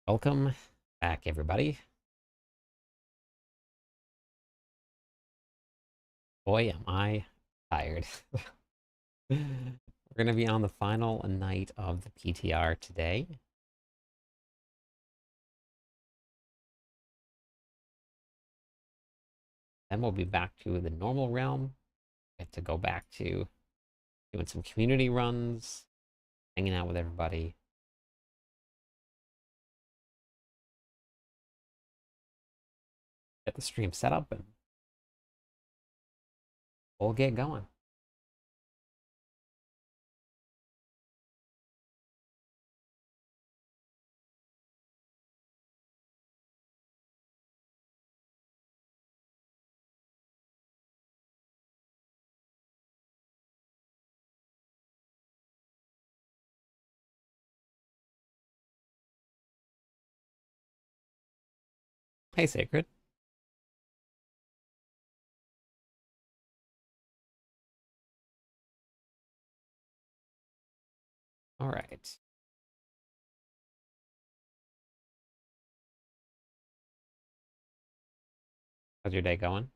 Welcome back, everybody. Boy, am I tired. We're going to be on the final night of the PTR today. Then we'll be back to the normal realm. Get to go back to doing some community runs, hanging out with everybody. Get the stream set up and we'll get going. Hey, Sacred. All right. How's your day going?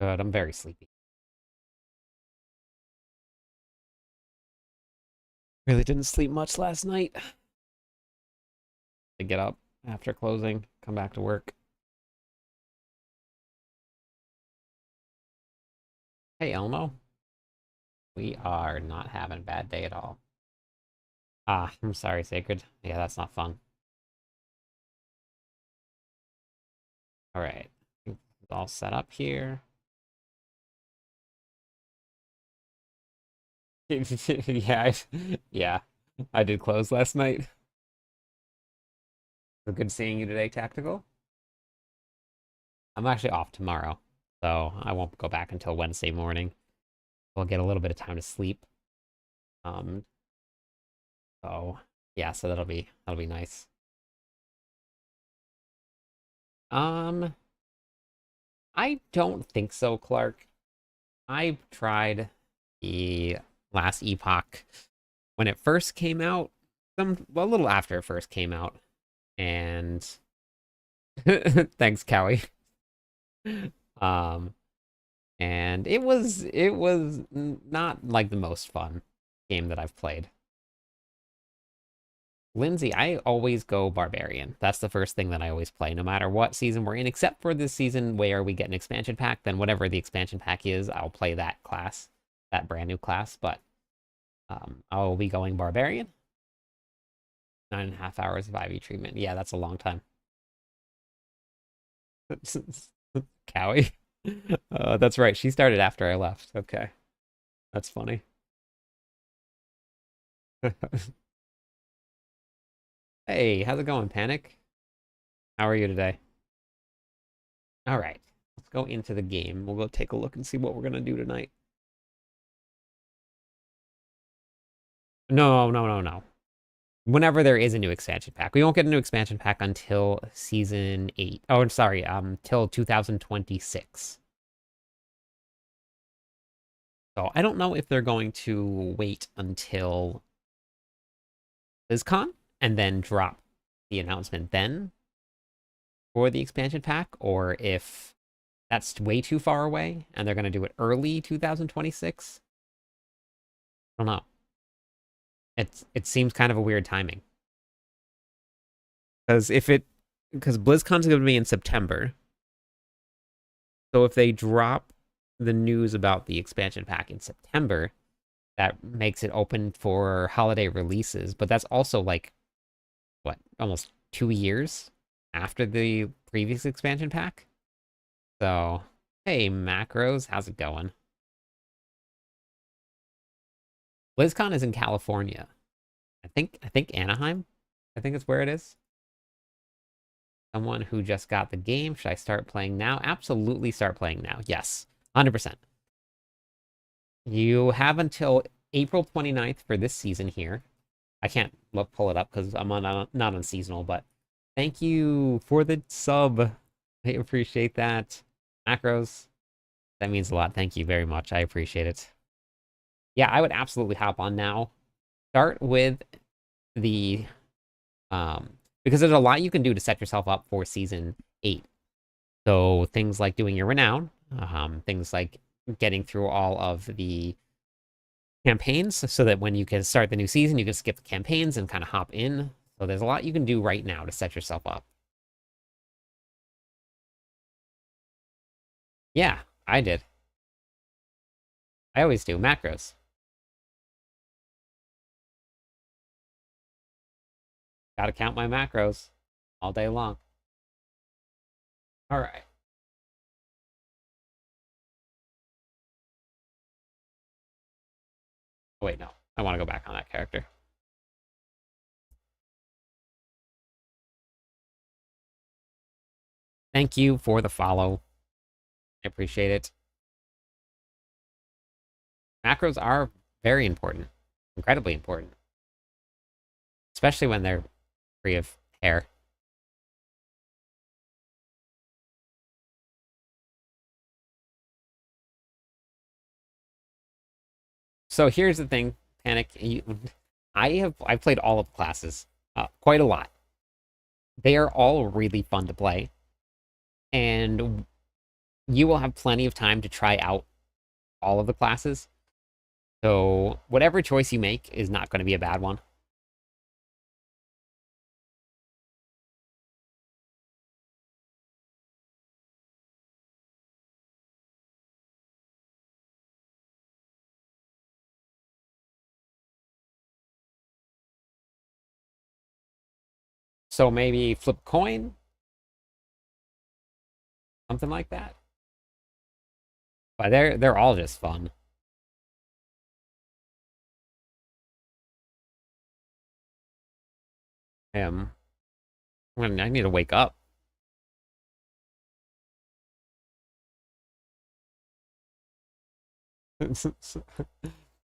Good. I'm very sleepy. Really didn't sleep much last night. I get up after closing, come back to work. Hey, Elmo. We are not having a bad day at all. Ah, I'm sorry, Sacred. Yeah, that's not fun. All right. It's all set up here. Yeah, yeah. I did close last night. So good seeing you today, Tactical. I'm actually off tomorrow, so I won't go back until Wednesday morning. We'll get a little bit of time to sleep. Um, so yeah, so that'll be nice. Um, I don't think so, Clark. I tried the last Epoch when it first came out, a little after it first came out, and thanks, Cowie. Um, and it was not like the most fun game that I've played. Lindsay, I always go Barbarian. That's the first thing that I always play, no matter what season we're in, except for this season where we get an expansion pack. Then whatever the expansion pack is, I'll play that class, that brand new class. But I'll be going Barbarian. 9.5 hours of IV treatment. Yeah, that's a long time. Cowie. That's right. She started after I left. Okay. That's funny. Hey, how's it going, Panic? How are you today? All right. Let's go into the game. We'll go take a look and see what we're gonna do tonight. No, no, no, no. Whenever there is a new expansion pack. We won't get a new expansion pack until season 8. Oh, I'm sorry, till 2026. So I don't know if they're going to wait until BlizzCon and then drop the announcement then for the expansion pack, or if that's way too far away and they're going to do it early 2026. I don't know. It seems kind of a weird timing. Because BlizzCon's going to be in September. So if they drop the news about the expansion pack in September, that makes it open for holiday releases, but that's also like what, almost 2 years after the previous expansion pack. So, hey, Macros, how's it going? BlizzCon is in California. I think Anaheim. I think it's where it is. Someone who just got the game. Should I start playing now? Absolutely start playing now. Yes. 100%. You have until April 29th for this season here. I can't pull it up because I'm not on seasonal, but thank you for the sub. I appreciate that. Macros. That means a lot. Thank you very much. I appreciate it. Yeah, I would absolutely hop on now. Start with the because there's a lot you can do to set yourself up for season 8. So things like doing your renown, things like getting through all of the campaigns so that when you can start the new season, you can skip the campaigns and kind of hop in. So there's a lot you can do right now to set yourself up. Yeah, I did. I always do macros. Gotta count my macros all day long. All right. Oh, wait, no. I want to go back on that character. Thank you for the follow. I appreciate it. Macros are very important, incredibly important, especially when they're free of hair. So here's the thing, Panic. I've played all of the classes, quite a lot. They are all really fun to play, and you will have plenty of time to try out all of the classes. So whatever choice you make is not going to be a bad one. So maybe flip a coin, something like that. But they're all just fun. I need to wake up.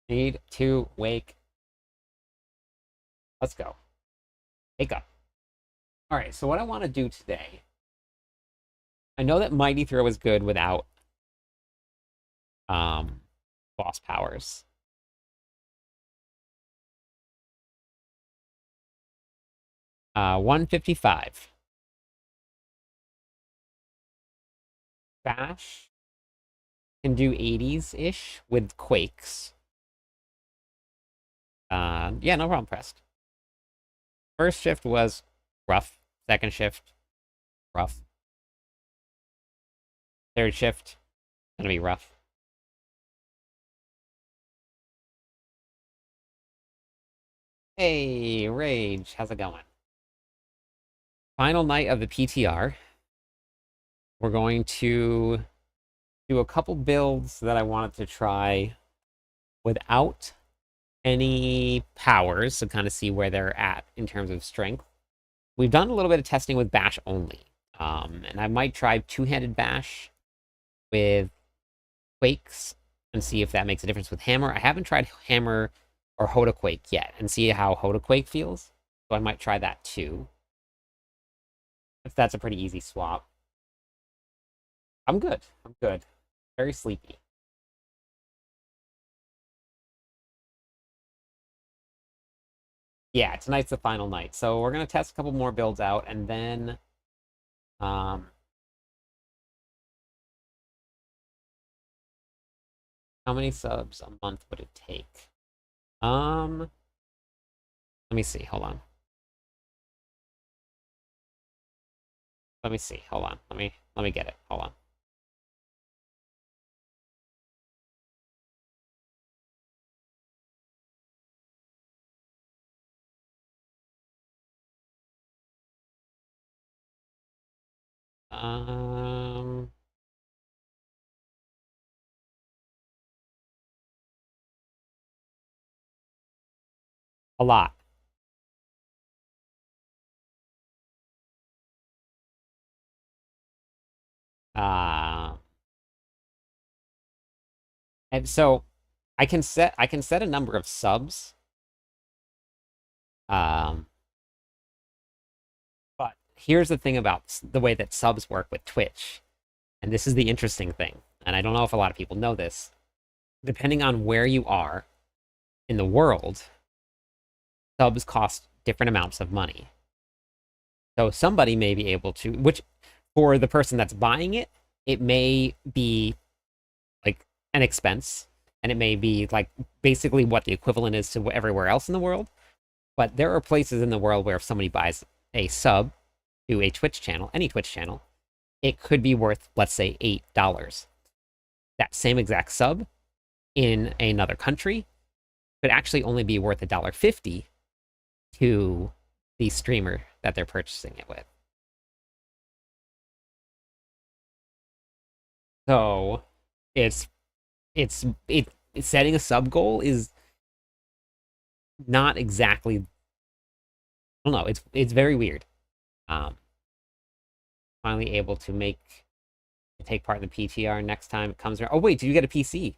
Need to wake. Let's go. Wake up. All right, so what I want to do today, I know that Mighty Throw is good without um boss powers. 155. Bash can do 80s-ish with quakes. Yeah, no problem, pressed. First shift was rough. Second shift, rough. Third shift, gonna be rough. Hey, Rage, how's it going? Final night of the PTR. We're going to do a couple builds that I wanted to try without any powers to kind of see where they're at in terms of strength. We've done a little bit of testing with Bash only. And I might try two-handed Bash with Quakes and see if that makes a difference with Hammer. I haven't tried Hammer or Hoda Quake yet and see how Hoda Quake feels. So I might try that too. If that's a pretty easy swap. I'm good. I'm good. Very sleepy. Yeah, tonight's the final night. So we're gonna test a couple more builds out and then how many subs a month would it take? Let me see. Hold on. Let me see. Hold on. Let me get it. Hold on. Um, a lot. Uh, and so I can set a number of subs. Um, but here's the thing about the way that subs work with Twitch, and this is the interesting thing. and I don't know if a lot of people know this, depending on where you are in the world, subs cost different amounts of money. So somebody may be able to, which for the person that's buying it, it may be like an expense, and it may be like basically what the equivalent is to everywhere else in the world. But there are places in the world where if somebody buys a sub to a Twitch channel, any Twitch channel, it could be worth, let's say, $8. That same exact sub in another country could actually only be worth $1.50 to the streamer that they're purchasing it with. So it's setting a sub goal is not exactly, I don't know, it's very weird. Finally able to take part in the PTR next time it comes around. Oh wait, did you get a PC?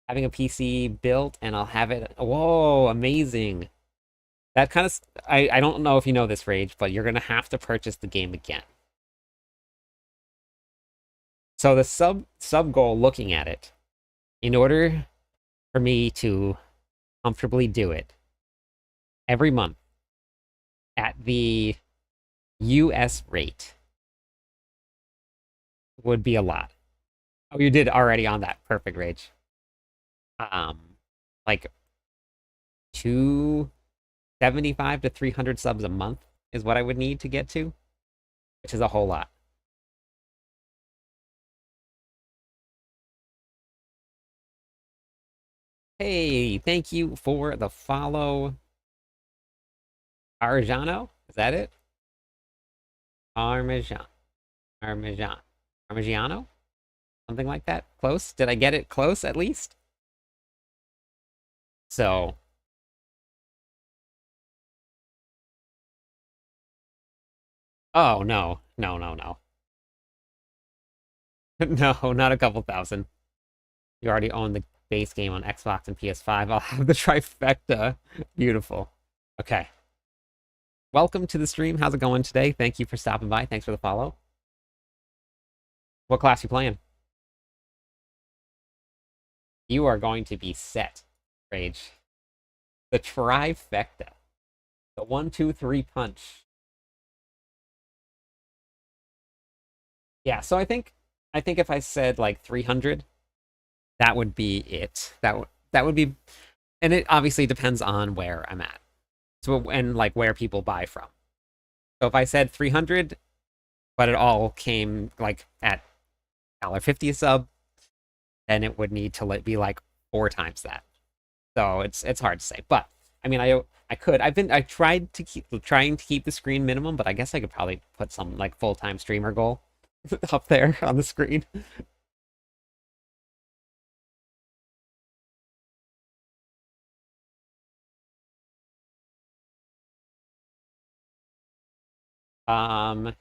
Having a PC built and I'll have it. Whoa, amazing. That kind of, I don't know if you know this, Rage, but you're gonna have to purchase the game again. So the sub goal, looking at it, in order for me to comfortably do it every month at the US rate would be a lot. Oh, you did already on that. Perfect, Rage. Like 275 to 300 subs a month is what I would need to get to, which is a whole lot. Hey, thank you for the follow. Arjano, is that it? Parmesan. Parmesan. Parmigiano? Something like that? Close? Did I get it close at least? So. Oh, no. No, no, no. No, not a couple thousand. You already own the base game on Xbox and PS5. I'll have the trifecta. Beautiful. Okay. Welcome to the stream. How's it going today? Thank you for stopping by. Thanks for the follow. What class you playing? You are going to be set, Rage. The trifecta. The 1, 2, 3 punch. Yeah, so I think if I said like 300, that would be it. That would be, and it obviously depends on where I'm at. So, and like where people buy from. So if I said 300, but it all came like at $1.50 a sub, then it would need to be like 4 times that. So it's hard to say. But I mean, I could. I tried to trying to keep the screen minimum, but I guess I could probably put some like full-time streamer goal up there on the screen. Um,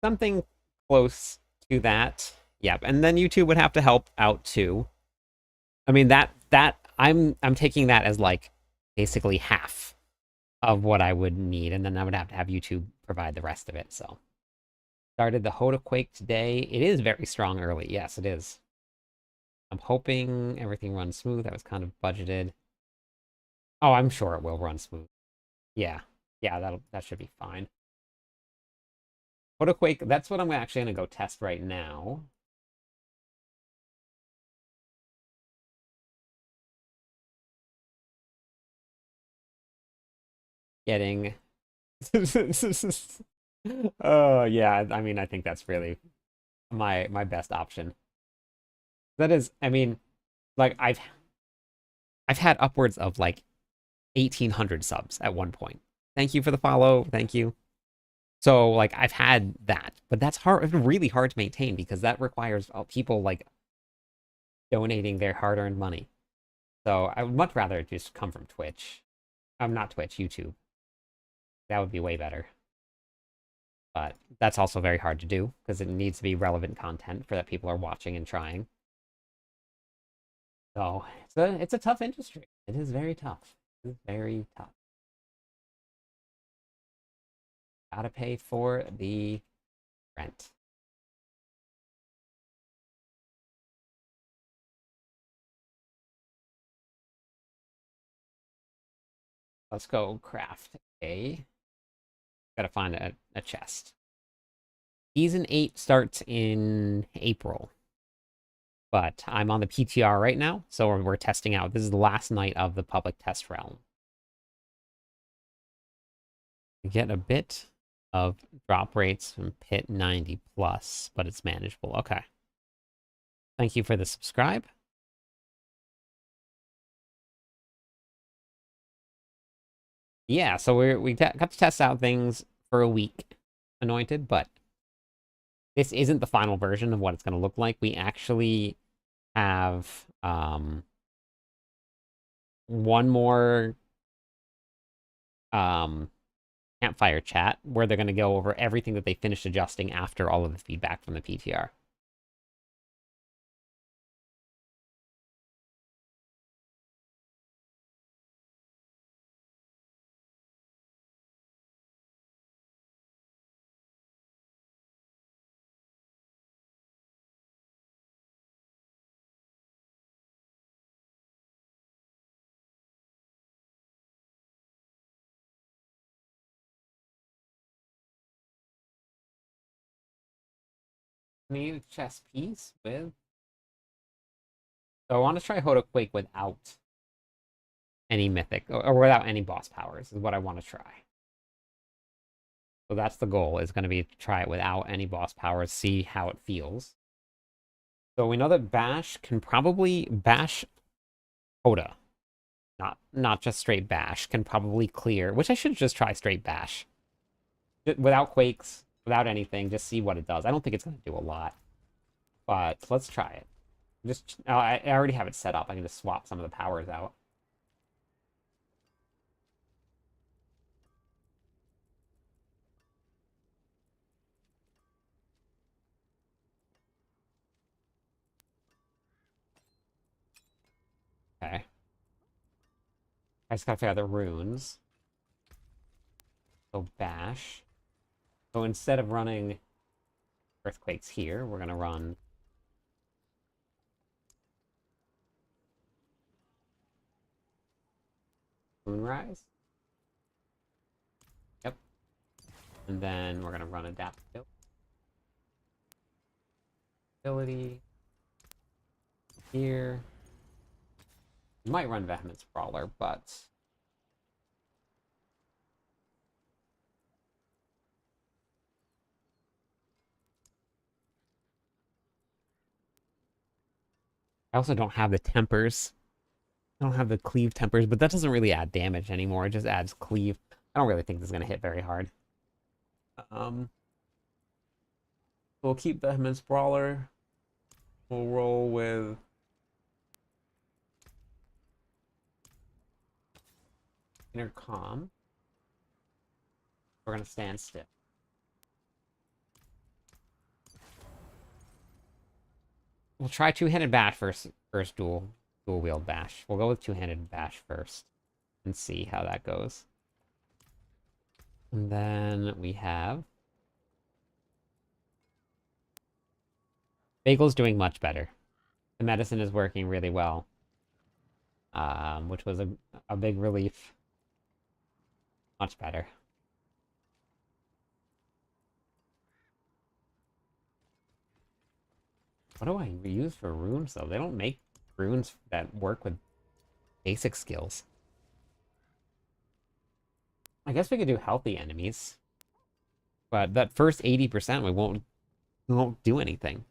Something close to that. Yep. And then YouTube would have to help out too. I mean that I'm taking that as like basically half of what I would need, and then I would have to have YouTube provide the rest of it. So started the Hoda Quake today. It is very strong early. Yes, it is. I'm hoping everything runs smooth. That was kind of budgeted. Oh, I'm sure it will run smooth. Yeah. Yeah, that should be fine. Hoda Quake, that's what I'm actually gonna go test right now. Getting oh yeah, I mean I think that's really my best option. That is, I mean, like I've had upwards of like 1,800 subs at one point. Thank you for the follow. Thank you. So like I've had that, but that's hard, really hard to maintain because that requires people like donating their hard-earned money. So I would much rather just come from Twitch. I'm not Twitch, YouTube. That would be way better. But that's also very hard to do because it needs to be relevant content for that people are watching and trying. So it's a tough industry. It is very tough. It is very tough. Gotta pay for the rent. let's go craft a. Gotta find a chest. Season 8 starts in April. But I'm on the PTR right now, so we're testing out. This is the last night of the public test realm. We get a bit of drop rates from Pit 90 plus, but it's manageable. Okay. Thank you for the subscribe. Yeah, so we got to test out things for a week, Anointed, but this isn't the final version of what it's going to look like. We actually have one more campfire chat where they're going to go over everything that they finished adjusting after all of the feedback from the PTR. Need a chess piece with. So I want to try Quake without any mythic or without any boss powers is what I want to try. So that's the goal, is going to be to try it without any boss powers, see how it feels. So we know that Bash can probably bash Hoda. Not just straight bash, can probably clear, which I should just try straight bash. Without quakes, without anything, just see what it does. I don't think it's going to do a lot, but let's try it. Just, I already have it set up. I can just swap some of the powers out. Okay. I just gotta figure out the runes. So bash. So instead of running earthquakes here, we're gonna run Moonrise. Yep. And then we're gonna run adaptability here. We might run Vehement Sprawler, but I also don't have the tempers. I don't have the cleave tempers, but that doesn't really add damage anymore. It just adds cleave. I don't really think this is gonna hit very hard. We'll keep Vehement Sprawler. We'll roll with Intercom. We're gonna stand still. We'll try two-handed bash first dual wield bash. We'll go with two-handed bash first and see how that goes. And then we have Bagel's doing much better. The medicine is working really well, which was a big relief. Much better. What do I use for runes, though? They don't make runes that work with basic skills. I guess we could do healthy enemies. But that first 80% we won't do anything.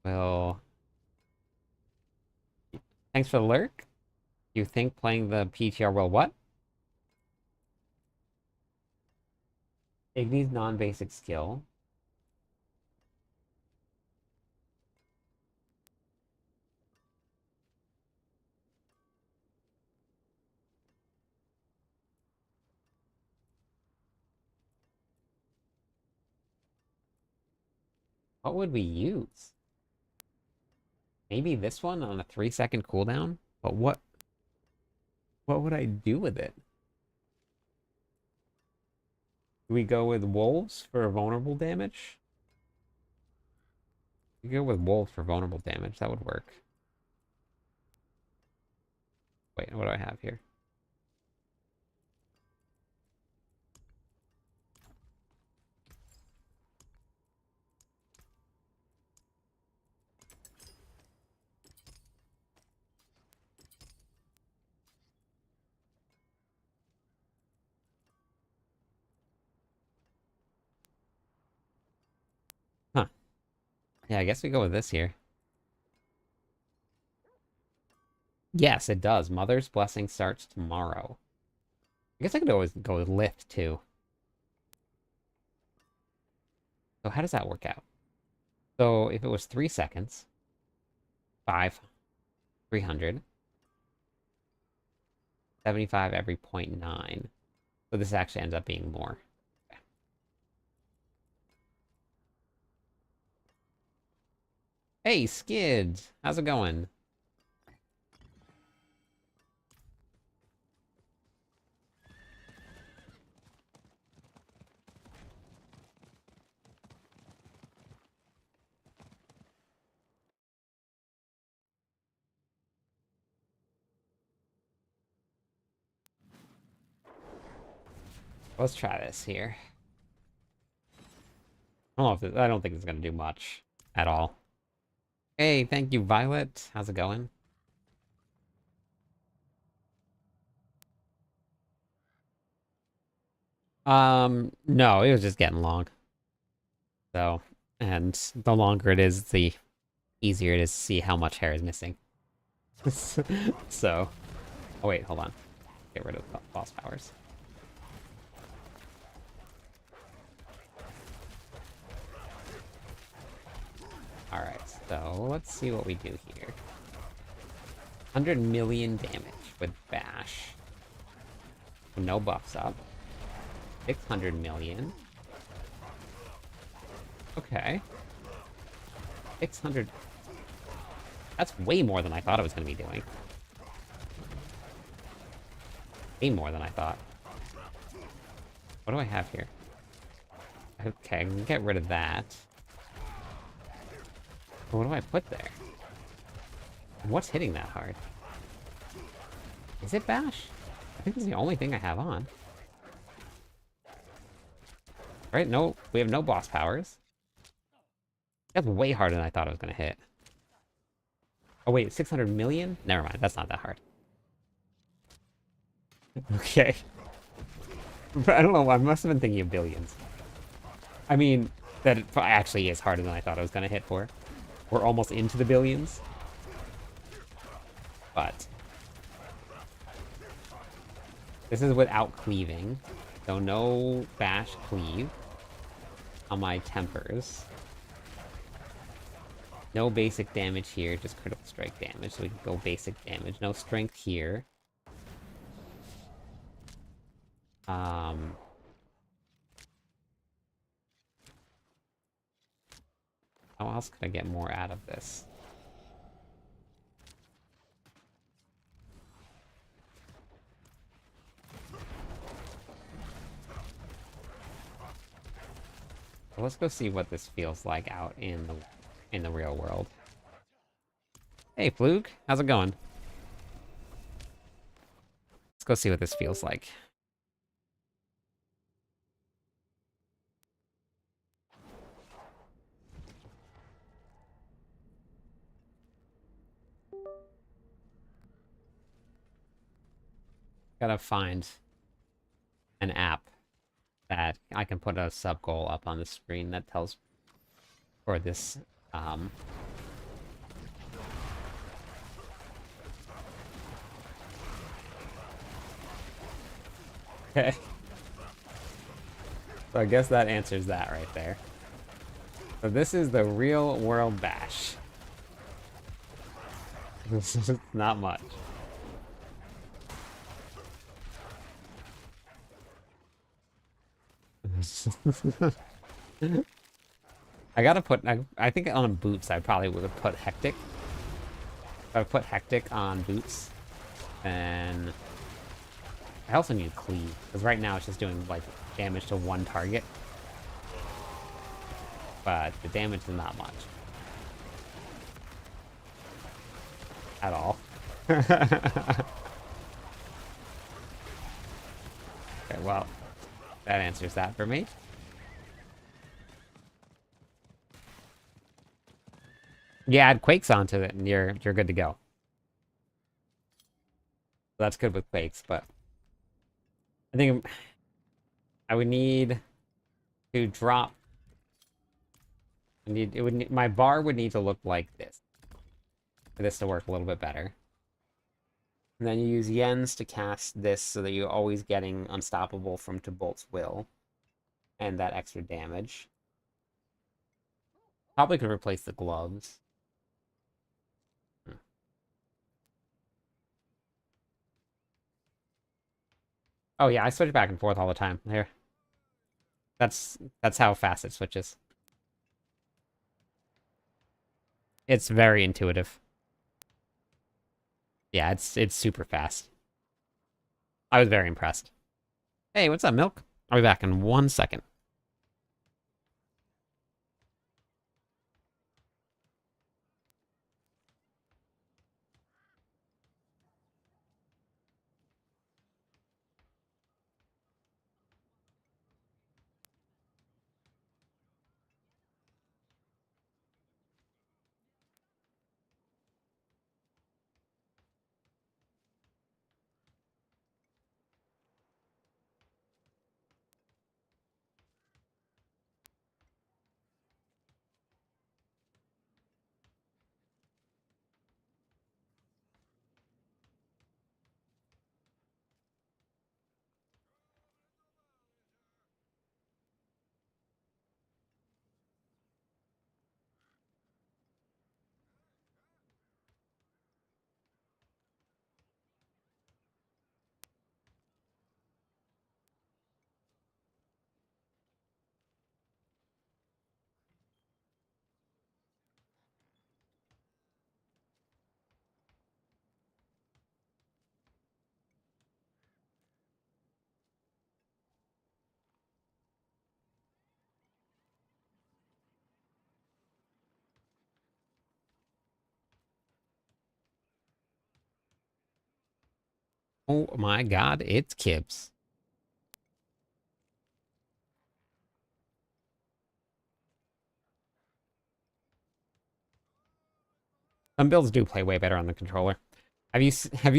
Well, thanks for the lurk. You think playing the PTR will what? Igni's non-basic skill. What would we use? Maybe this one on a 3-second cooldown? But what would I do with it? Do we go with wolves for vulnerable damage? We go with wolves for vulnerable damage. That would work. Wait, what do I have here? Huh. Yeah, I guess we go with this here. Yes, it does. Mother's Blessing starts tomorrow. I guess I could always go with lift, too. So how does that work out? So if it was 3 seconds, 5, 300, 75 every 0.9. So this actually ends up being more. Okay. Hey, Skid! How's it going? Let's try this here. I don't think it's gonna do much at all. Hey, thank you, Violet. How's it going? No, it was just getting long. So, and the longer it is, the easier it is to see how much hair is missing. So, oh wait, hold on. Get rid of the boss powers. Alright, so let's see what we do here. 100 million damage with Bash. No buffs up. 600 million. Okay. 600. That's way more than I thought it was going to be doing. Way more than I thought. What do I have here? Okay, I can get rid of that. What do I put there? What's hitting that hard? Is it Bash? I think it's the only thing I have on. Right? No, we have no boss powers. That's way harder than I thought it was going to hit. Oh wait, 600 million? Never mind, that's not that hard. Okay. But I don't know, I must have been thinking of billions. I mean, that actually is harder than I thought it was going to hit for. We're almost into the billions. But this is without cleaving. So no bash cleave on my tempers. No basic damage here, just critical strike damage, so we can go basic damage. No strength here. How else could I get more out of this? So let's go see what this feels like out in the real world. Hey, Fluke, how's it going? Let's go see what this feels like. Gotta find an app that I can put a sub goal up on the screen that tells for this okay. So I guess that answers that right there. So this is the real world bash. This is not much. I gotta put, I think on boots I probably would have put Hectic. If I put Hectic on boots, then I also need Cleave, because right now it's just doing like damage to one target. But the damage is not much. At all. Okay, well, that answers that for me. Yeah, add quakes onto it, and you're good to go. That's good with quakes, but I think I would need to drop. My bar would need to look like this for this to work a little bit better. And then you use Yens to cast this so that you're always getting Unstoppable from Tobolt's Will and that extra damage. Probably could replace the gloves. Oh yeah, I switch back and forth all the time. Here. That's how fast it switches. It's very intuitive. Yeah, it's super fast. I was very impressed. Hey, what's up, Milk? I'll be back in 1 second. Oh my god, it's Kibs. Some builds do play way better on the controller. Have you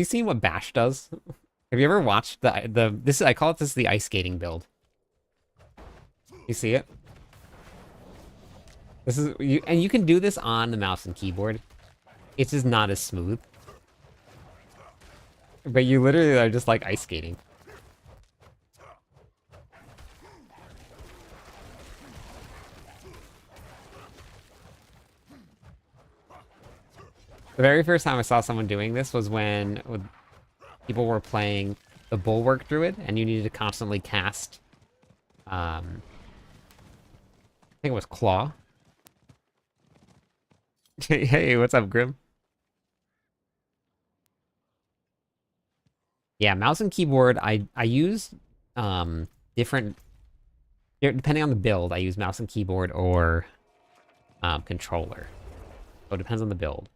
seen what Bash does? Have you ever watched I call it the ice skating build. You see it? This is and you can do this on the mouse and keyboard. It's just not as smooth. But you literally are just like ice skating. The very first time I saw someone doing this was when people were playing the Bulwark Druid, and you needed to constantly cast, I think it was Claw. Hey, what's up, Grim? Yeah, mouse and keyboard, I use, different, depending on the build, I use mouse and keyboard or, controller. So it depends on the build.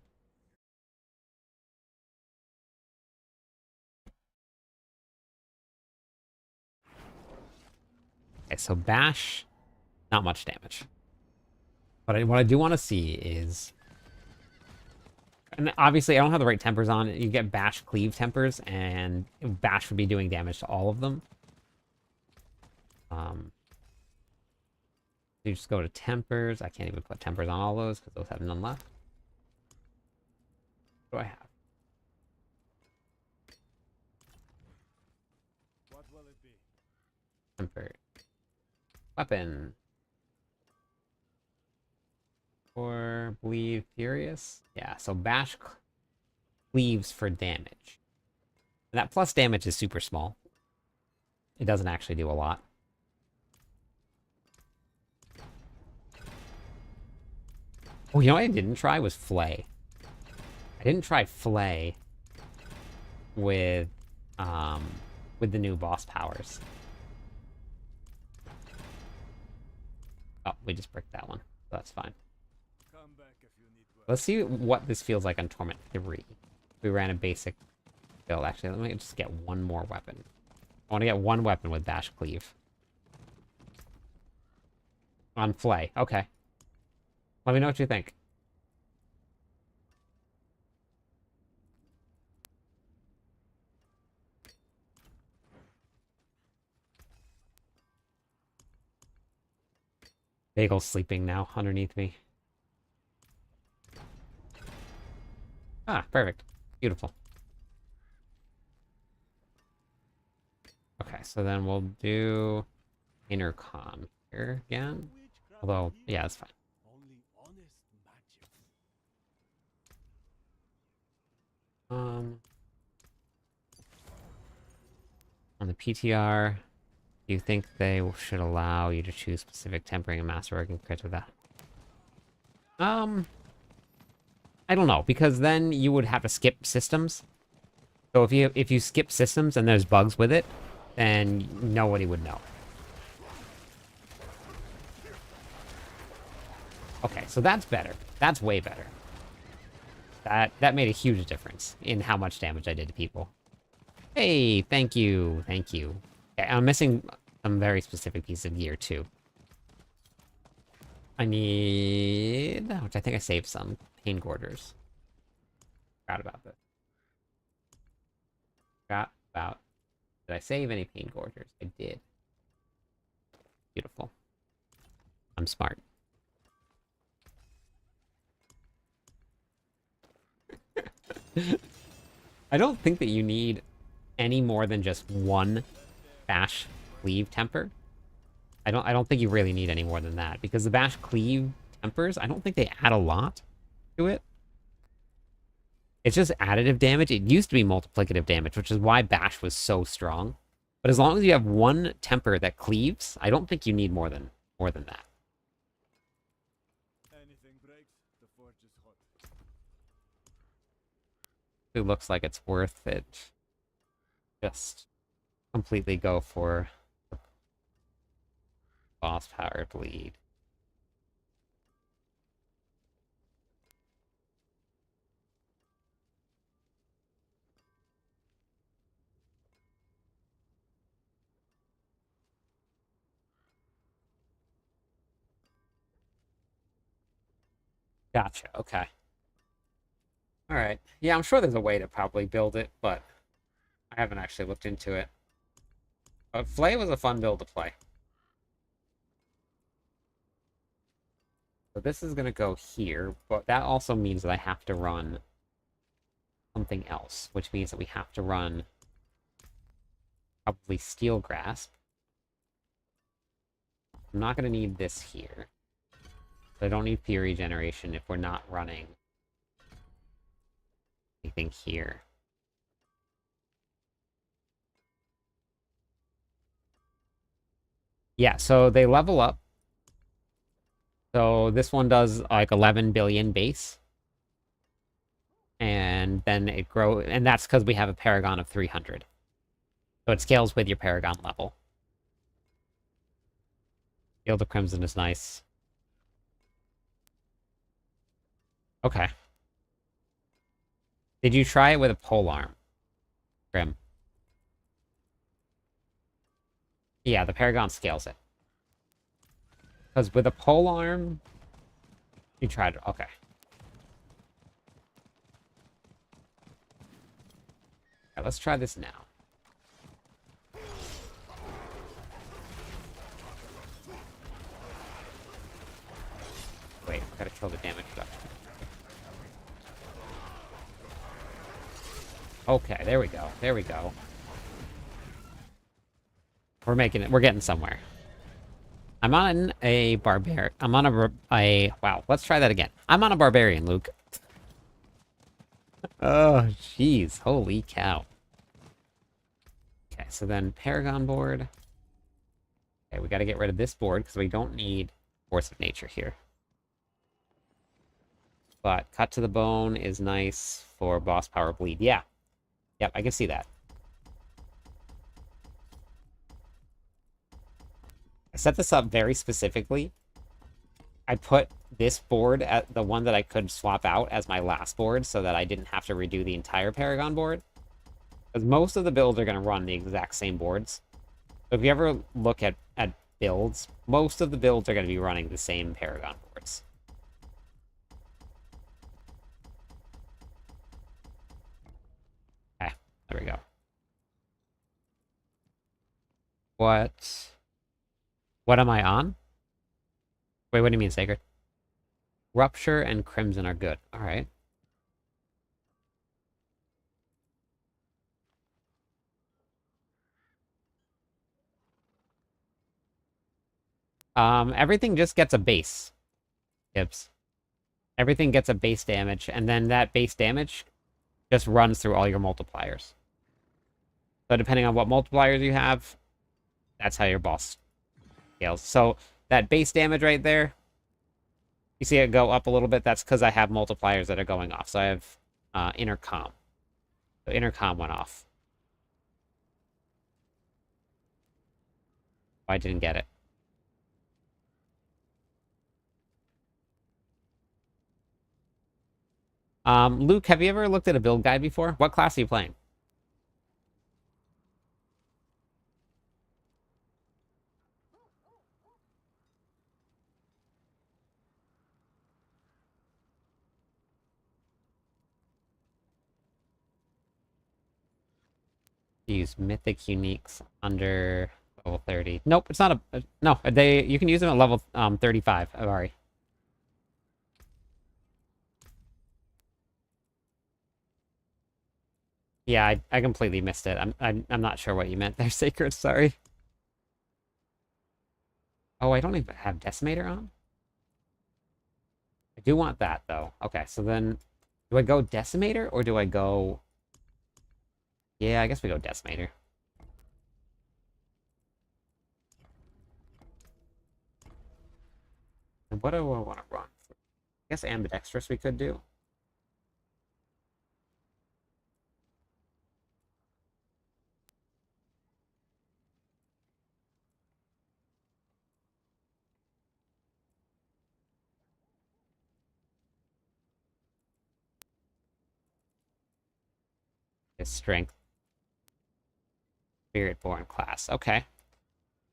Okay, so Bash, not much damage. But what I do want to see is... And obviously, I don't have the right tempers on. You get Bash Cleave tempers, and Bash would be doing damage to all of them. You just go to tempers. I can't even put tempers on all those, because those have none left. What do I have? What will it be? Temper. Weapon. Or Bleed Furious? Yeah, so Bash cleaves for damage. And that plus damage is super small. It doesn't actually do a lot. Oh, you know what I didn't try was Flay. I didn't try Flay with the new boss powers. Oh, we just bricked that one. So that's fine. Come back if you need work. Let's see what this feels like on Torment 3. We ran a basic build. Actually, let me just get one more weapon. I want to get one weapon with Bash Cleave. On Flay. Okay. Let me know what you think. Bagel's sleeping now underneath me. Ah, perfect. Beautiful. Okay, so then we'll do intercom here again. Although, yeah, that's fine. On the PTR, do you think they should allow you to choose specific tempering and masterworking crits with that? I don't know, because then you would have to skip systems. So if you skip systems and there's bugs with it, then nobody would know. Okay, so that's better. That's way better. That made a huge difference in how much damage I did to people. Hey, thank you. Thank you. Okay, I'm missing some very specific piece of gear, too. I need... which I think I saved some. Pain Gorders. Forgot about this. Forgot about... Did I save any Pain Gorders? I did. Beautiful. I'm smart. I don't think that you need any more than just one Bash Cleave temper. I don't think you really need any more than that, because the Bash Cleave tempers, I don't think they add a lot to it. It's just additive damage. It used to be multiplicative damage, which is why Bash was so strong. But as long as you have one temper that cleaves, I don't think you need more than that. Anything breaks, the forge is hot. It looks like it's worth it. Just completely go for boss power bleed. Gotcha, okay. Alright. Yeah, I'm sure there's a way to probably build it, but I haven't actually looked into it. But Flay was a fun build to play. So this is going to go here, but that also means that I have to run something else, which means that we have to run probably Steel Grasp. I'm not going to need this here. I don't need Fury Generation if we're not running anything here. Yeah, so they level up. So this one does like 11 billion base. And then it grows, and that's because we have a Paragon of 300. So it scales with your Paragon level. Field of Crimson is nice. Okay. Did you try it with a polearm, Grim? Yeah, the Paragon scales it. Because with a polearm, you tried it. Okay. Alright, let's try this now. Wait, I gotta kill the damage reduction. Okay, there we go. There we go. We're making it. We're getting somewhere. I'm on a barbarian. I'm on a wow. Let's try that again. I'm on a barbarian, Luke. Oh, jeez. Holy cow. Okay, so then Paragon board. Okay, we got to get rid of this board because we don't need Force of Nature here. But Cut to the Bone is nice for boss power bleed. Yeah. Yep, I can see that. I set this up very specifically. I put this board at the one that I could swap out as my last board so that I didn't have to redo the entire Paragon board. Because most of the builds are going to run the exact same boards. So if you ever look at builds, most of the builds are going to be running the same Paragon boards. Okay, there we go. What am I on? Wait, what do you mean, Sacred? Rupture and Crimson are good. All right. Everything just gets a base, Gibbs. Everything gets a base damage, and then that base damage just runs through all your multipliers. So depending on what multipliers you have, that's how your boss scales. So that base damage right there, you see it go up a little bit, that's because I have multipliers that are going off. So I have intercom. So intercom went off. I didn't get it. Luke, have you ever looked at a build guide before? What class are you playing? Use mythic uniques under level 30. Nope, it's not a no, you can use them at level 35, Avari. Yeah, I completely missed it. I'm not sure what you meant there, Sacred, sorry. Oh, I don't even have Decimator on? I do want that though. Okay, so then do I go Decimator or do I go... Yeah, I guess we go Decimator. And what do I want to run? I guess Ambidextrous we could do. His Strength. Spiritborn class. Okay.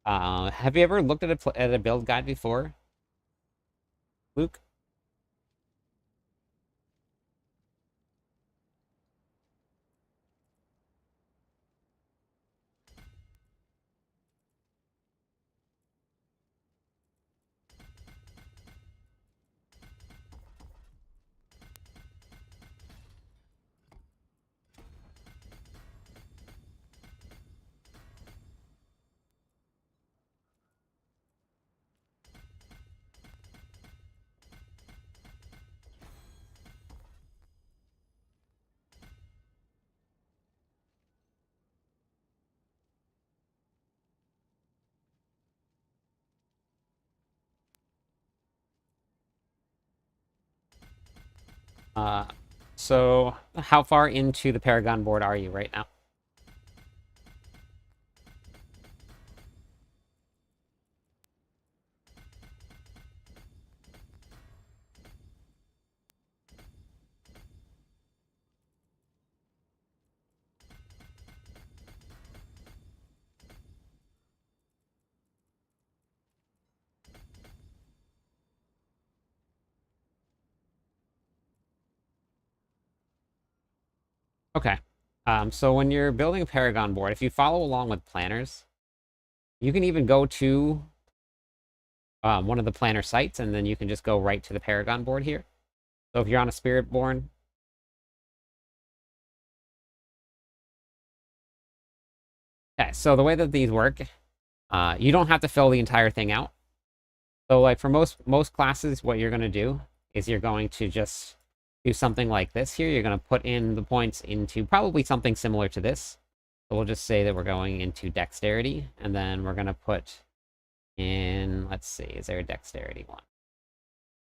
Have you ever looked at a build guide before, Luke? So how far into the Paragon board are you right now? Okay. So when you're building a Paragon board, if you follow along with planners, you can even go to one of the planner sites, and then you can just go right to the Paragon board here. So if you're on a Spiritborn, okay. So the way that these work, you don't have to fill the entire thing out. So like for most classes, what you're gonna do is you're going to just do something like this here. You're gonna put in the points into probably something similar to this. So we'll just say that we're going into dexterity, and then we're gonna put in, let's see, is there a dexterity one?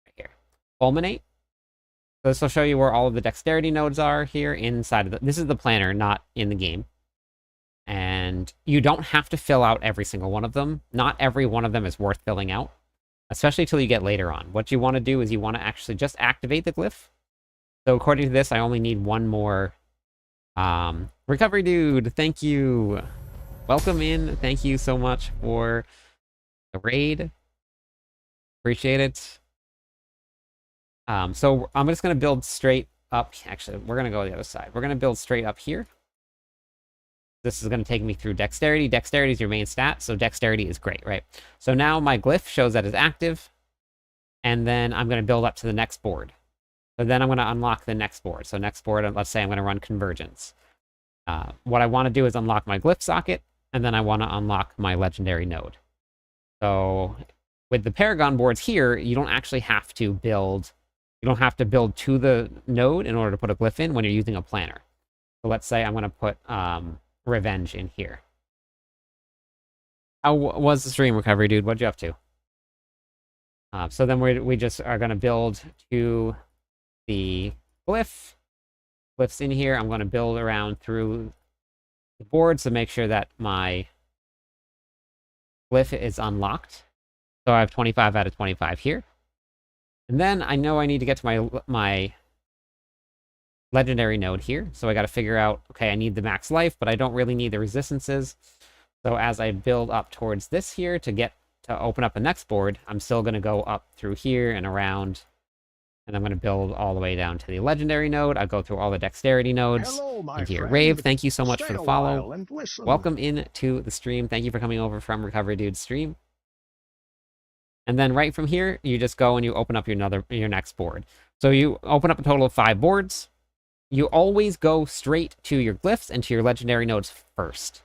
Right here. Fulminate. So this will show you where all of the dexterity nodes are here inside of this is the planner, not in the game. And you don't have to fill out every single one of them. Not every one of them is worth filling out, especially till you get later on. What you want to do is you want to actually just activate the glyph. So according to this, I only need one more Recovery Dude, thank you. Welcome in. Thank you so much for the raid. Appreciate it. So I'm just going to build straight up. Actually, we're going to go to the other side. We're going to build straight up here. This is going to take me through dexterity. Dexterity is your main stat, so dexterity is great, right? So now my glyph shows that it's active, and then I'm going to build up to the next board. So then I'm going to unlock the next board. So next board, let's say I'm going to run convergence. What I want to do is unlock my glyph socket, and then I want to unlock my legendary node. So with the Paragon boards here, you don't actually have to build. You don't have to build to the node in order to put a glyph in when you're using a planner. So let's say I'm going to put Revenge in here. How was the stream, Recovery Dude? What'd you up to? So then we just are going to build to the glyph. Glyphs in here. I'm going to build around through the board to make sure that my glyph is unlocked. So I have 25 out of 25 here. And then I know I need to get to my legendary node here. So I got to figure out, okay, I need the max life, but I don't really need the resistances. So as I build up towards this here to open up the next board, I'm still going to go up through here and around. And I'm going to build all the way down to the legendary node. I'll go through all the dexterity nodes. Hello, my into here. friend. Rave, thank you so much Stay for the a follow. while and listen. Welcome into the stream. Thank you for coming over from Recovery Dude's stream. And then right from here, you just go and you open up your next board. So you open up a total of 5 boards. You always go straight to your glyphs and to your legendary nodes first.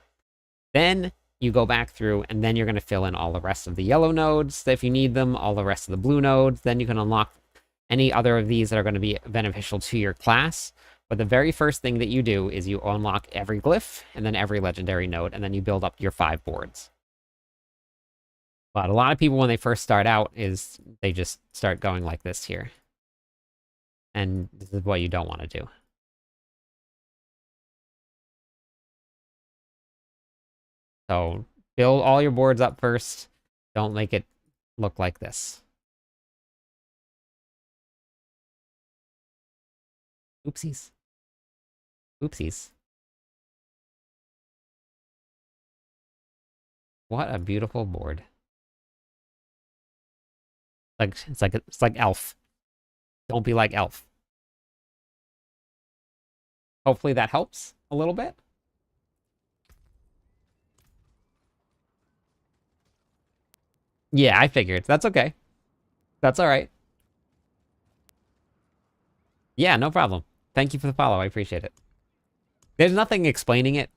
Then you go back through, and then you're going to fill in all the rest of the yellow nodes if you need them, all the rest of the blue nodes. Then you can unlock any other of these that are going to be beneficial to your class. But the very first thing that you do is you unlock every glyph and then every legendary node, and then you build up your 5 boards. But a lot of people, when they first start out, is they just start going like this here. And this is what you don't want to do. So build all your boards up first. Don't make it look like this. Oopsies. Oopsies. What a beautiful board. It's like Elf. Don't be like Elf. Hopefully that helps a little bit. Yeah, I figured. That's okay. That's all right. Yeah, no problem. Thank you for the follow. I appreciate it. There's nothing explaining it,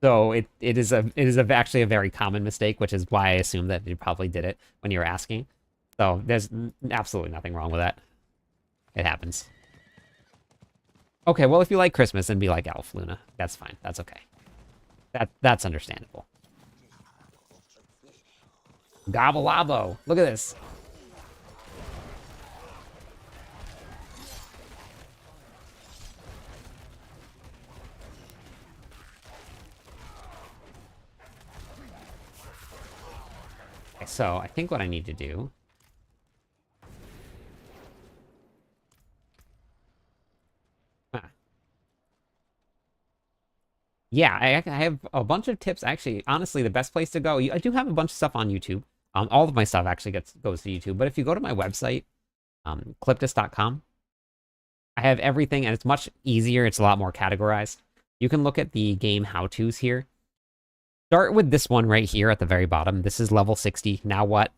so it is actually a very common mistake, which is why I assumed that you probably did it when you were asking. So there's absolutely nothing wrong with that. It happens. Okay, well, if you like Christmas, then be like Elf, Luna. That's fine. That's okay. That's understandable. Gobble labo. Look at this. Okay, so I think what I need to do. Yeah, I have a bunch of tips. Actually, honestly, the best place to go. I do have a bunch of stuff on YouTube. All of my stuff actually goes to YouTube. But if you go to my website, cliptus.com, I have everything, and it's much easier. It's a lot more categorized. You can look at the game how-tos here. Start with this one right here at the very bottom. This is level 60. Now what?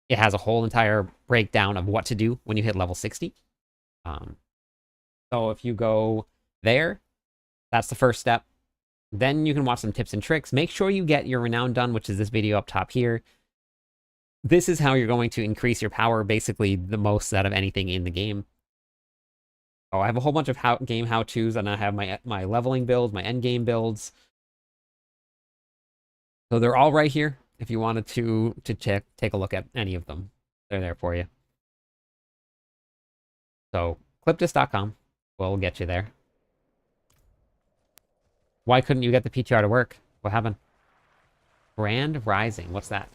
It has a whole entire breakdown of what to do when you hit level 60. So if you go there, that's the first step. Then you can watch some tips and tricks. Make sure you get your renown done, which is this video up top here. This is how you're going to increase your power basically the most out of anything in the game. Oh, I have a whole bunch of game how-tos, and I have my leveling builds, my end game builds. So they're all right here. If you wanted to take a look at any of them, they're there for you. So cliptus.com will get you there. Why couldn't you get the PTR to work? What happened? Brand Rising. What's that?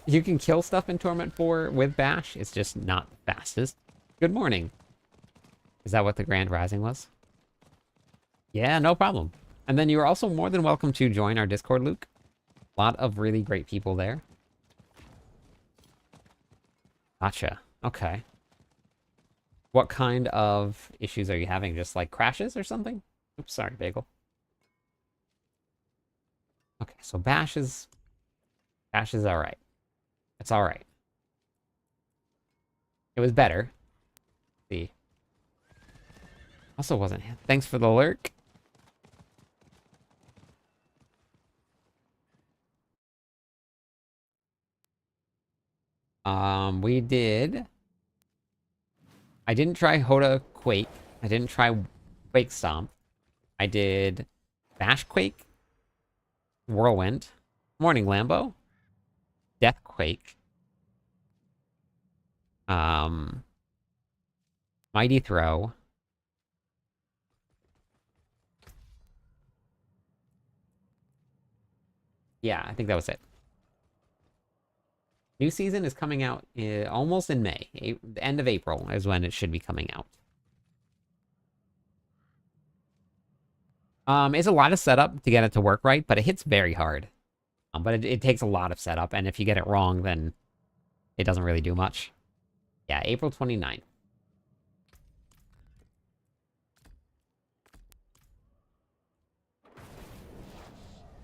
You can kill stuff in Torment 4 with Bash. It's just not the fastest. Good morning. Is that what the Grand Rising was? Yeah, no problem. And then you're also more than welcome to join our Discord, Luke. A lot of really great people there. Gotcha. Okay. What kind of issues are you having? Just like crashes or something? Oops, sorry, Bagel. Okay, so Bash is alright. It's alright. It was better. Let's see. Also wasn't. Thanks for the lurk. We did. I didn't try Hoda Quake. I didn't try Quake Stomp. I did Bash Quake, Whirlwind, Morning Lambo, Death Quake, Mighty Throw. Yeah, I think that was it. New season is coming out almost in May. The end of April is when it should be coming out. It's a lot of setup to get it to work right, but it hits very hard. But it takes a lot of setup, and if you get it wrong, then it doesn't really do much. Yeah, April 29th.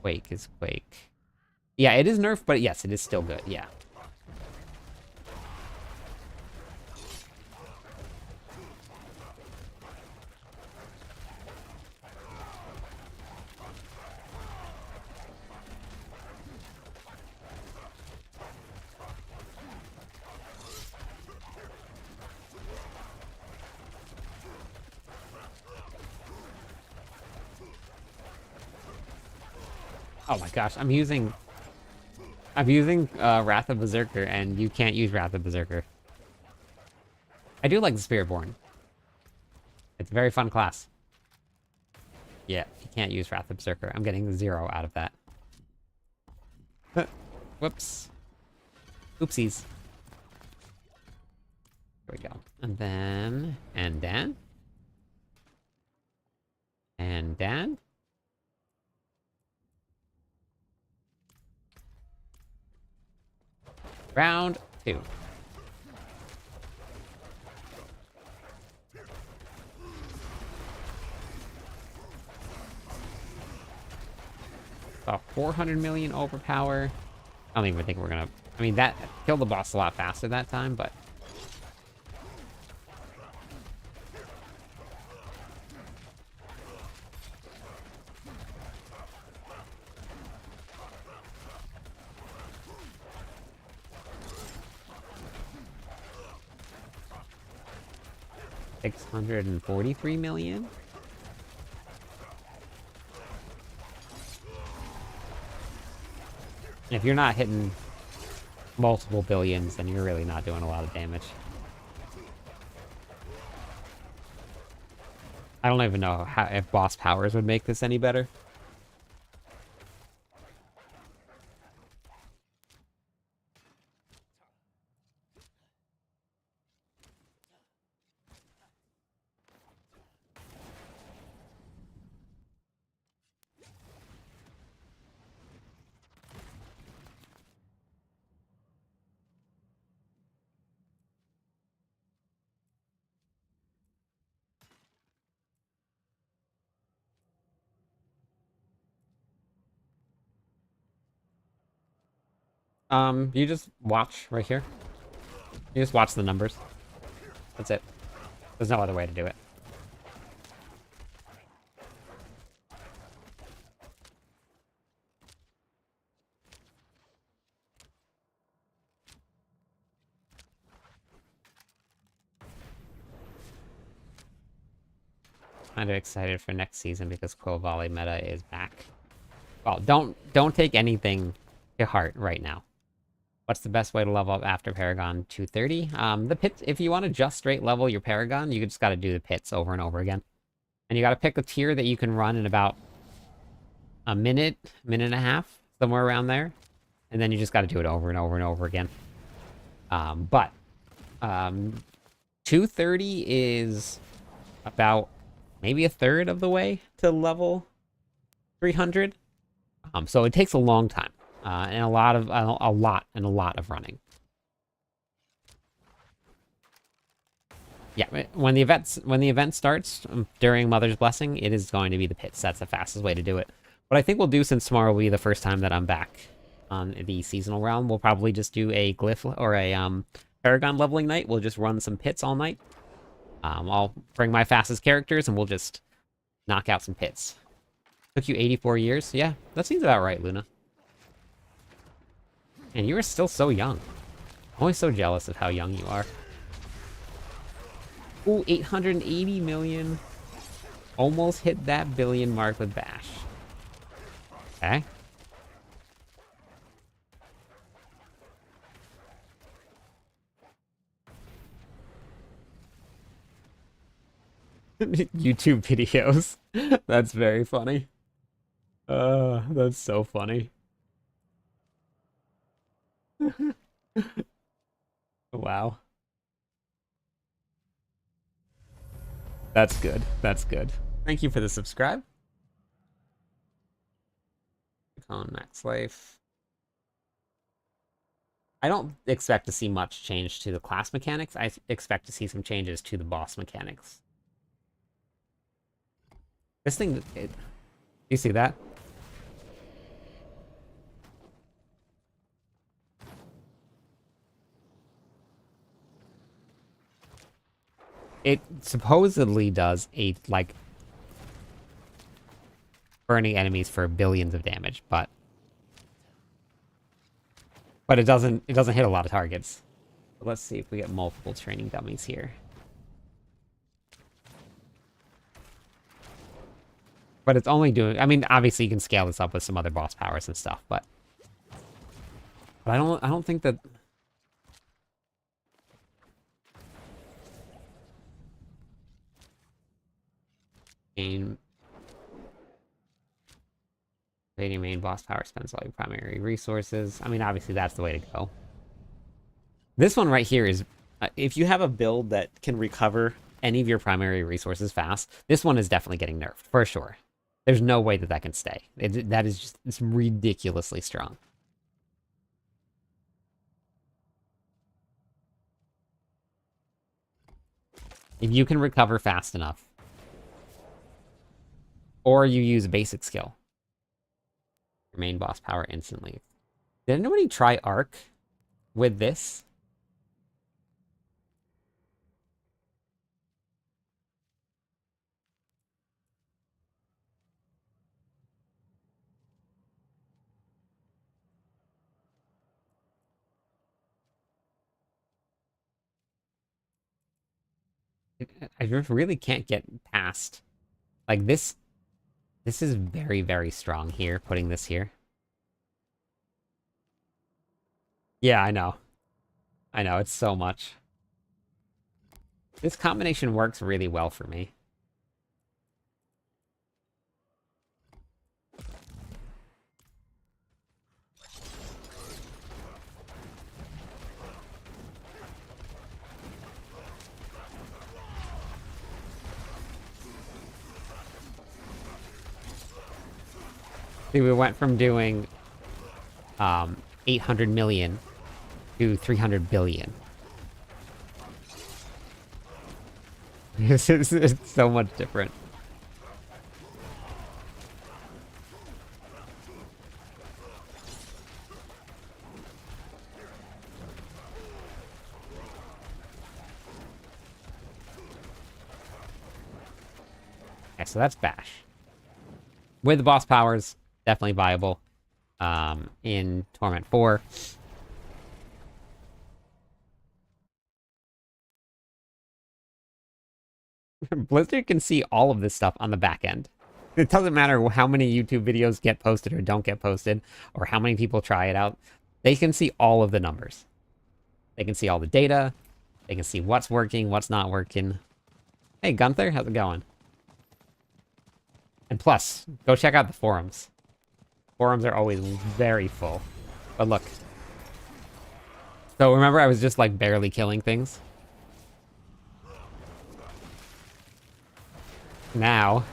Quake is Quake. Yeah, it is nerfed, but yes, it is still good, yeah. Oh my gosh, I'm using Wrath of Berserker, and you can't use Wrath of Berserker. I do like the Spiritborn. It's a very fun class. Yeah, you can't use Wrath of Berserker. I'm getting 0 out of that. Whoops. Oopsies. Here we go. And then... And Dan. And Dan. Round 2. About 400 million overpower. I don't even think we're gonna... I mean, that killed the boss a lot faster that time, but... $643 million? If you're not hitting multiple billions, then you're really not doing a lot of damage. I don't even know if boss powers would make this any better. You just watch right here. You just watch the numbers. That's it. There's no other way to do it. Kind of excited for next season because Quill Volley meta is back. Well, don't take anything to heart right now. What's the best way to level up after Paragon 230? The pits, if you want to just straight level your Paragon, you just got to do the pits over and over again. And you got to pick a tier that you can run in about a minute and a half, somewhere around there. And then you just got to do it over and over and over again. But 230 is about maybe a third of the way to level 300. So it takes a long time, and a lot of running. Yeah, when the event starts during Mother's Blessing, it is going to be the pits. That's the fastest way to do it. What I think we'll do, since tomorrow will be the first time that I'm back on the seasonal realm, we'll probably just do a glyph or a Paragon leveling night. We'll just run some pits all night. I'll bring my fastest characters and we'll just knock out some pits. Took you 84 years? Yeah, that seems about right, Luna. And you are still so young. I'm always so jealous of how young you are. Ooh, 880 million. Almost hit that billion mark with Bash. Okay. YouTube videos. That's very funny. That's so funny. Wow. That's good. That's good. Thank you for the subscribe. On Max Life. I don't expect to see much change to the class mechanics. I expect to see some changes to the boss mechanics. This thing, you see that? It supposedly does like burning enemies for billions of damage, but it doesn't hit a lot of targets. Let's see if we get multiple training dummies here. But it's only doing, I mean, obviously you can scale this up with some other boss powers and stuff, but I don't think that main boss power spends all your primary resources. I mean, obviously that's the way to go. This one right here is, if you have a build that can recover any of your primary resources fast, this one is definitely getting nerfed, for sure. There's no way that can stay. That is just, it's ridiculously strong. If you can recover fast enough, or you use a basic skill, your main boss power instantly. Did anybody try Arc with this? I just really can't get past, like, this. This is very, very strong here, putting this here. Yeah, I know. I know, it's so much. This combination works really well for me. See, we went from doing 800 million to 300 billion. It's so much different. Okay, so that's Bash. With the boss powers, definitely viable in Torment 4. Blizzard can see all of this stuff on the back end. It doesn't matter how many YouTube videos get posted or don't get posted, or how many people try it out. They can see all of the numbers. They can see all the data. They can see what's working, what's not working. Hey, Gunther, how's it going? And plus, go check out the forums. Forums are always very full. But look. So remember I was just like barely killing things? Now,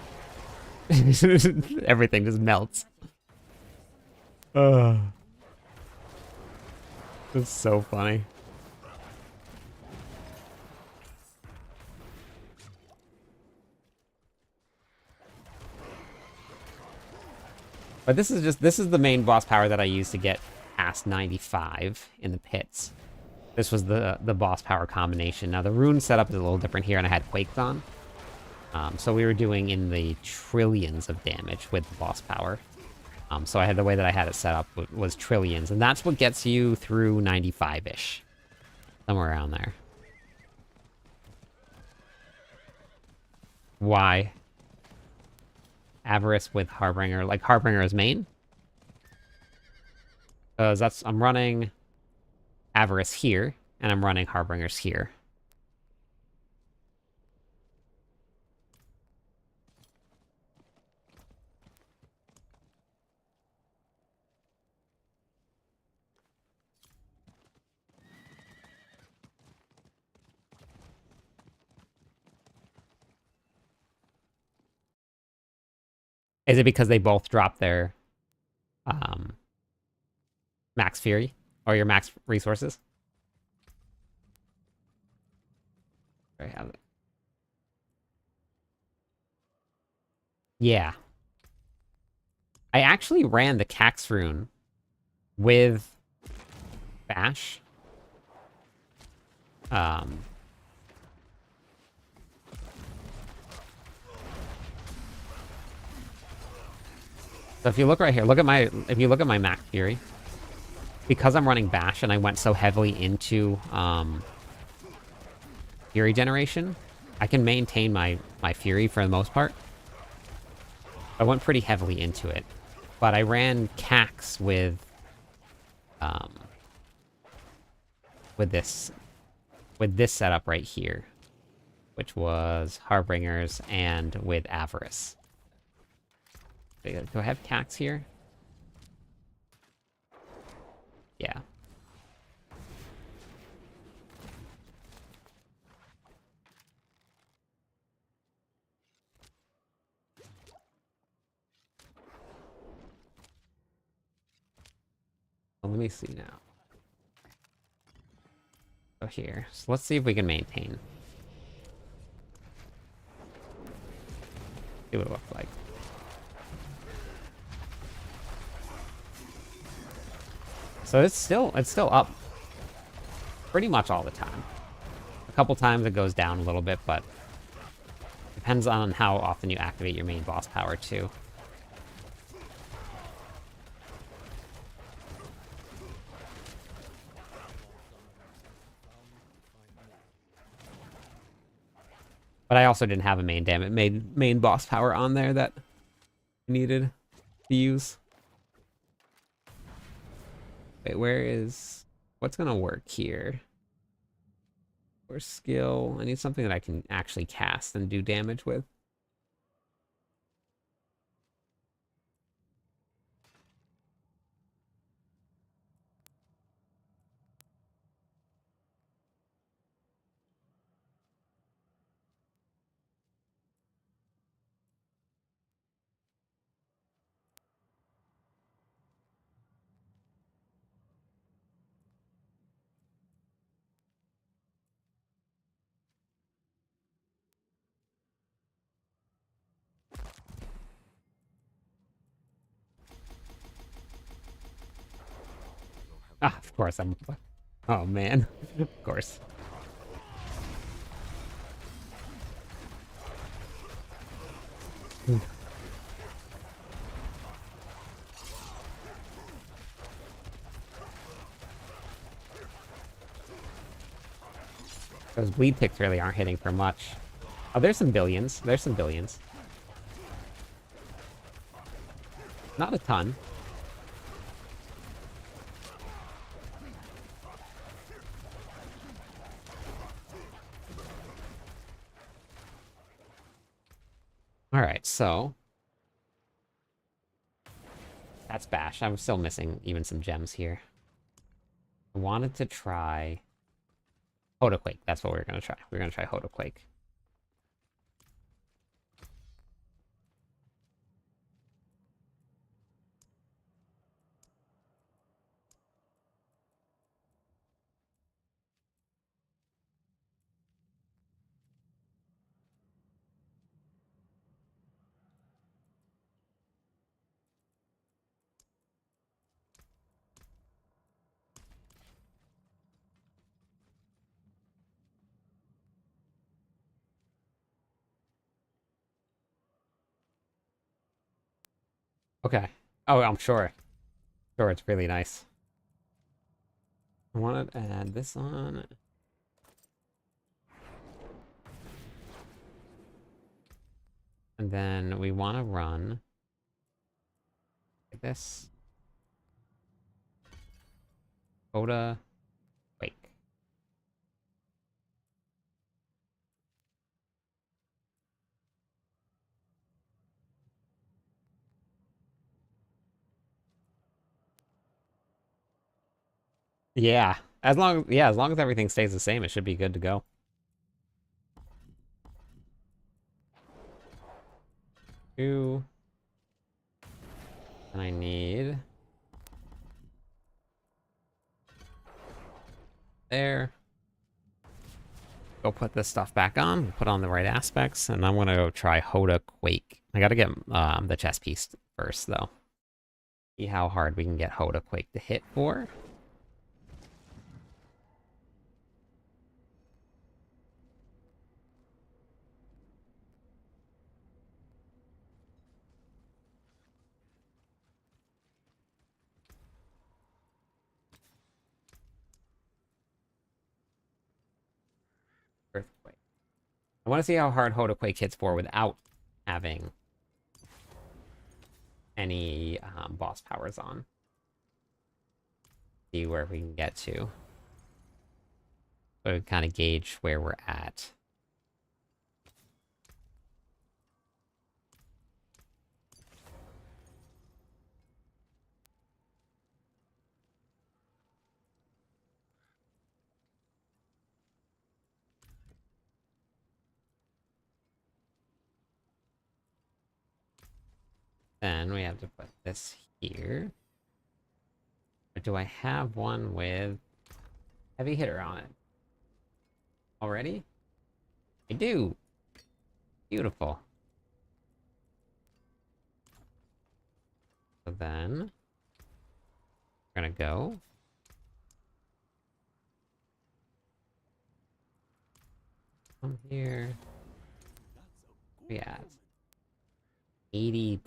everything just melts. Ugh. It's so funny. But this is the main boss power that I used to get past 95 in the pits. This was the boss power combination. Now the rune setup is a little different here, and I had Quaked on. So we were doing in the trillions of damage with the boss power. So I had the way that I had it set up was trillions, and that's what gets you through 95-ish. Somewhere around there. Why? Avarice with Harbinger. Like, Harbinger is main? Because I'm running Avarice here, and I'm running Harbingers here. Is it because they both drop their max fury? Or your max resources? I have it. Yeah. I actually ran the Cax rune with Bash. So if you look right here, if you look at my max fury, because I'm running Bash and I went so heavily into fury generation, I can maintain my fury for the most part. I went pretty heavily into it, but I ran Cax with this setup right here, which was Harbingers and with Avarice. Do I have Cax here? Yeah. Well, let me see now. So here. So let's see if we can maintain. See what it looks like. So it's still up pretty much all the time. A couple times it goes down a little bit, but depends on how often you activate your main boss power too. But I also didn't have a main boss power on there that I needed to use. Wait, what's gonna work here? Or skill, I need something that I can actually cast and do damage with. Ah, of course, oh man, of course. Those bleed ticks really aren't hitting for much. Oh, there's some billions. There's some billions. Not a ton. Alright, so... that's Bash. I'm still missing even some gems here. I wanted to try Hodaquake. That's what we're gonna try. We're gonna try Hodaquake. Okay. Oh, I'm sure. Sure, it's really nice. I want to add this on. And then we want to run like this. Hoda Quake. Yeah. As long as everything stays the same, it should be good to go. Two. And I need there. Go put this stuff back on, put on the right aspects, and I'm gonna go try Hoda Quake. I gotta get the chess piece first though. See how hard we can get Hoda Quake to hit for. Earthquake. I want to see how hard Hoda Quake hits for without having any boss powers on. See where we can get to. So kind of gauge where we're at. Then we have to put this here. Or do I have one with heavy hitter on it? Already? I do. Beautiful. So then we're gonna go. Come here. Yeah. 80%.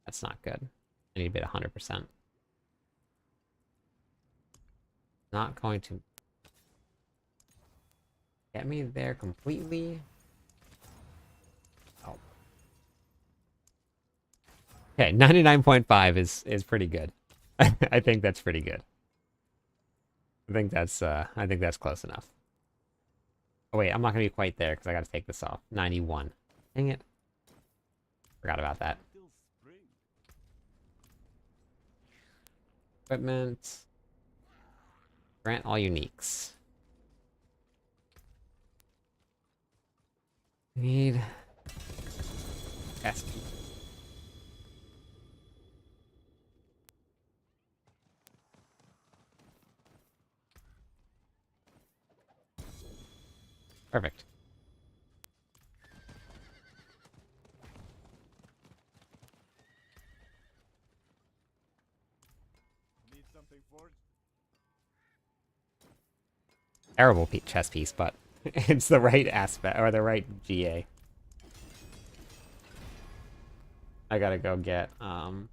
That's not good. I need to be at 100%. Not going to get me there completely. Oh. Okay, 99.5 is pretty good. I think that's pretty good. I think that's close enough. Oh wait, I'm not gonna be quite there because I gotta take this off. 91. Dang it. Forgot about that. Equipment. Grant all uniques. Need SP. Perfect. Need something forged? Terrible chess piece, but it's the right aspect or the right GA. I gotta go get more.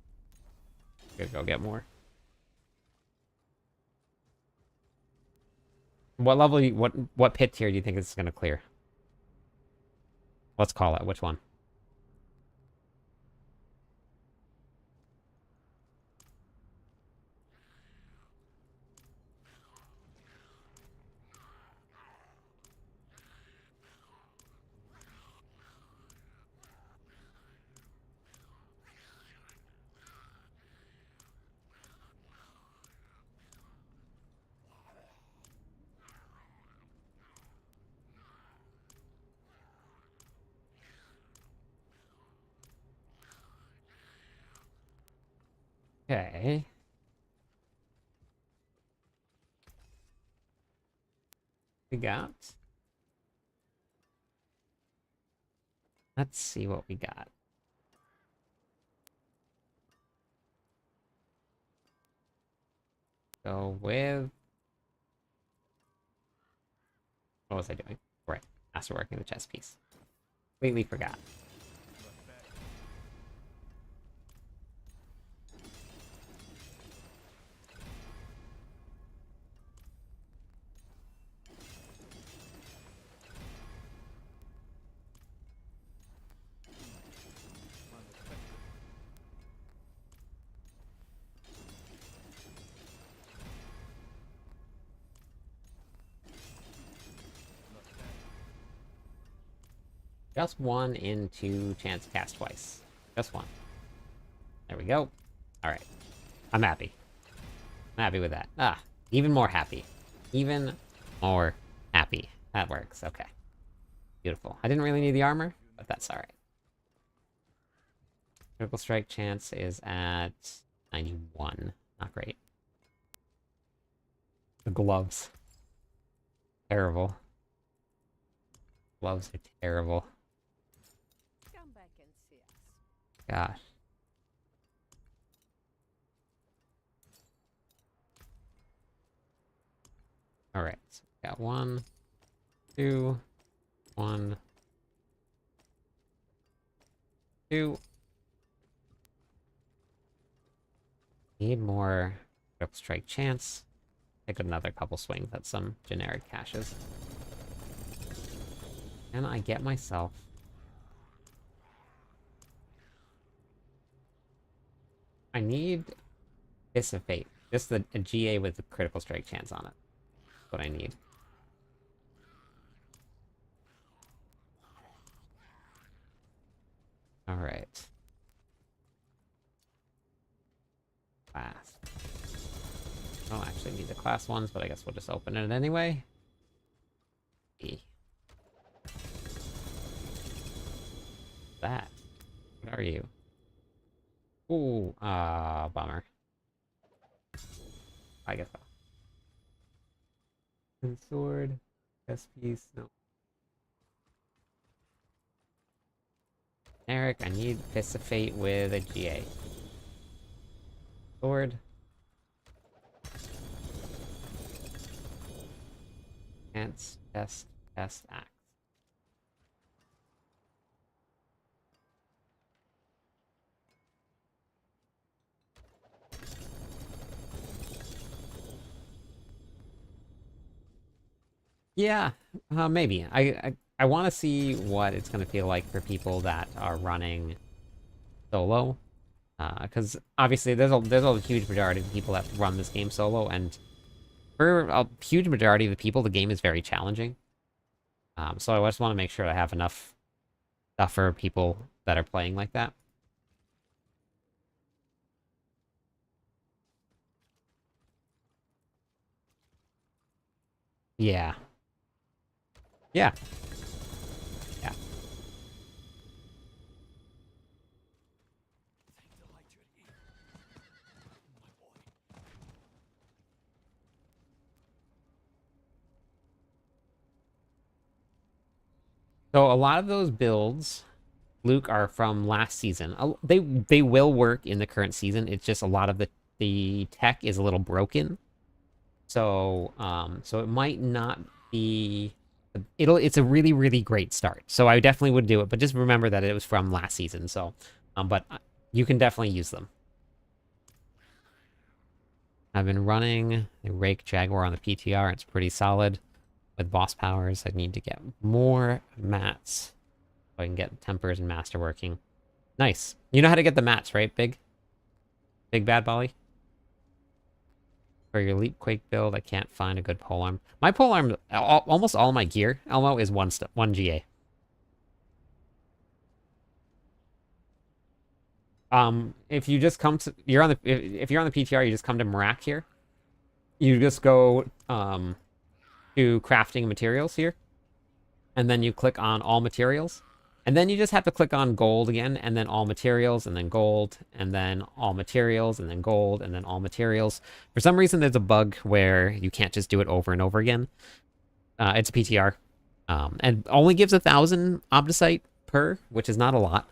What level? What pit tier do you think this is gonna clear? Let's call it. Which one? Okay. We got. Let's see what we got. Go with. What was I doing? Right. Masterworking the chess piece. Completely forgot. Just one into chance cast twice. Just one. There we go. Alright. I'm happy. I'm happy with that. Ah, even more happy. Even more happy. That works. Okay. Beautiful. I didn't really need the armor, but that's alright. Critical strike chance is at 91. Not great. The gloves. Terrible. Gloves are terrible. Come back and see us. Gosh. Alright, so we got 1, 2, 1, 2. Need more critical strike chance. Take another couple swings at some generic caches. Can I get myself... I need Dissipate. Just a GA with a critical strike chance on it. That's what I need. Alright. Class. I don't actually need the class ones, but I guess we'll just open it anyway. E. That. What are you? Ooh, bummer. I guess so. And sword, chess piece, no. Eric, I need Dissipate with a GA. Sword. Chance, test, axe. Yeah, maybe. I want to see what it's going to feel like for people that are running solo. Because obviously there's a huge majority of people that run this game solo, and for a huge majority of the people, the game is very challenging. So I just want to make sure I have enough stuff for people that are playing like that. Yeah. Yeah. Yeah. So a lot of those builds, Luke, are from last season. They will work in the current season. It's just a lot of the tech is a little broken. So so it might not be it's a really, really great start. So I definitely would do it, but just remember that it was from last season. So but you can definitely use them. I've been running a Rake Jaguar on the PTR. It's pretty solid. With boss powers, I need to get more mats so I can get tempers and master working. Nice. You know how to get the mats, right, Big Bad Bolly? For your Leap Quake build, I can't find a good polearm. My polearm, almost all my gear, Elmo, is one GA. If you just come to, if you're on the PTR, you just come to Marak here. You just go, to crafting materials here. And then you click on all materials. And then you just have to click on gold again, and then all materials, and then gold, and then all materials, and then gold, and then all materials. For some reason, there's a bug where you can't just do it over and over again. It's a PTR. And only gives 1,000 Obdicite per, which is not a lot.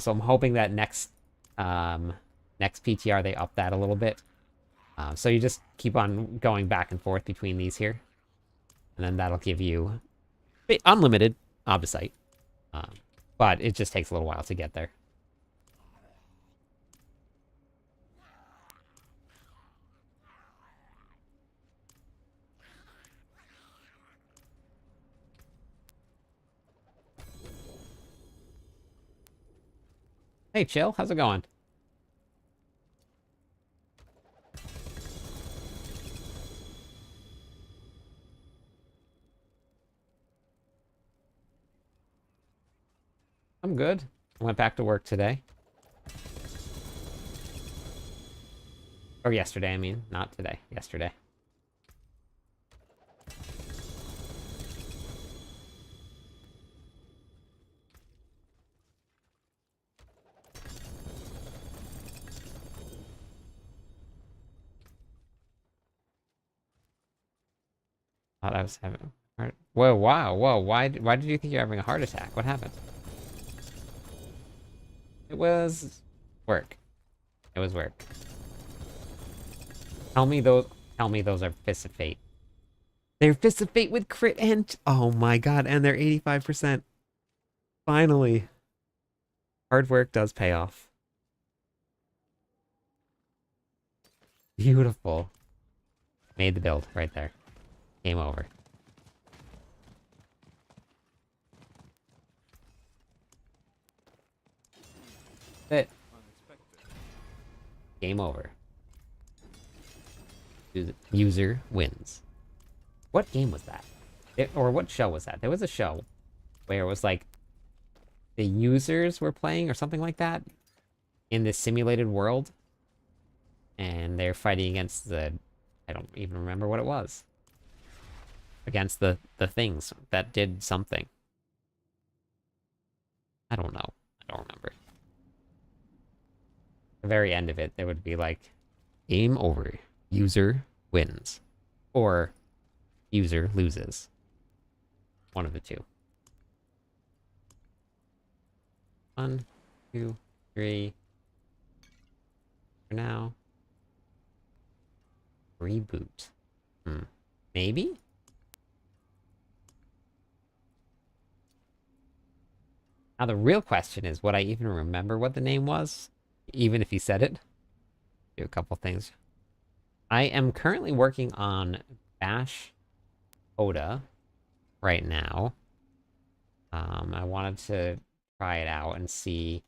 So I'm hoping that next PTR they up that a little bit. So you just keep on going back and forth between these here. And then that'll give you unlimited Obdicite. But it just takes a little while to get there. Hey, Chill, how's it going? I'm good. I went back to work today. Or yesterday, I mean. Not today. Yesterday. Thought I was having a heart... Whoa, wow, whoa. Why did you think you're having a heart attack? What happened? It was... work. It was work. Tell me those are Fists of Fate. They're Fists of Fate with crit and... Oh my god, and they're 85%. Finally. Hard work does pay off. Beautiful. Made the build right there. Game over. That's it. Game over. User wins. What game was that? Or what show was that? There was a show where it was like the users were playing or something like that in this simulated world. And they're fighting against the... I don't even remember what it was. Against the things that did something. I don't know. I don't remember. The very end of it, there would be like, game over. User wins. Or user loses. One of the two. 1, 2, 3. For now. Reboot. Maybe? Now the real question is, would I even remember what the name was? Even if he said it? Do a couple things. I am currently working on Bash Oda right now. I wanted to try it out and see.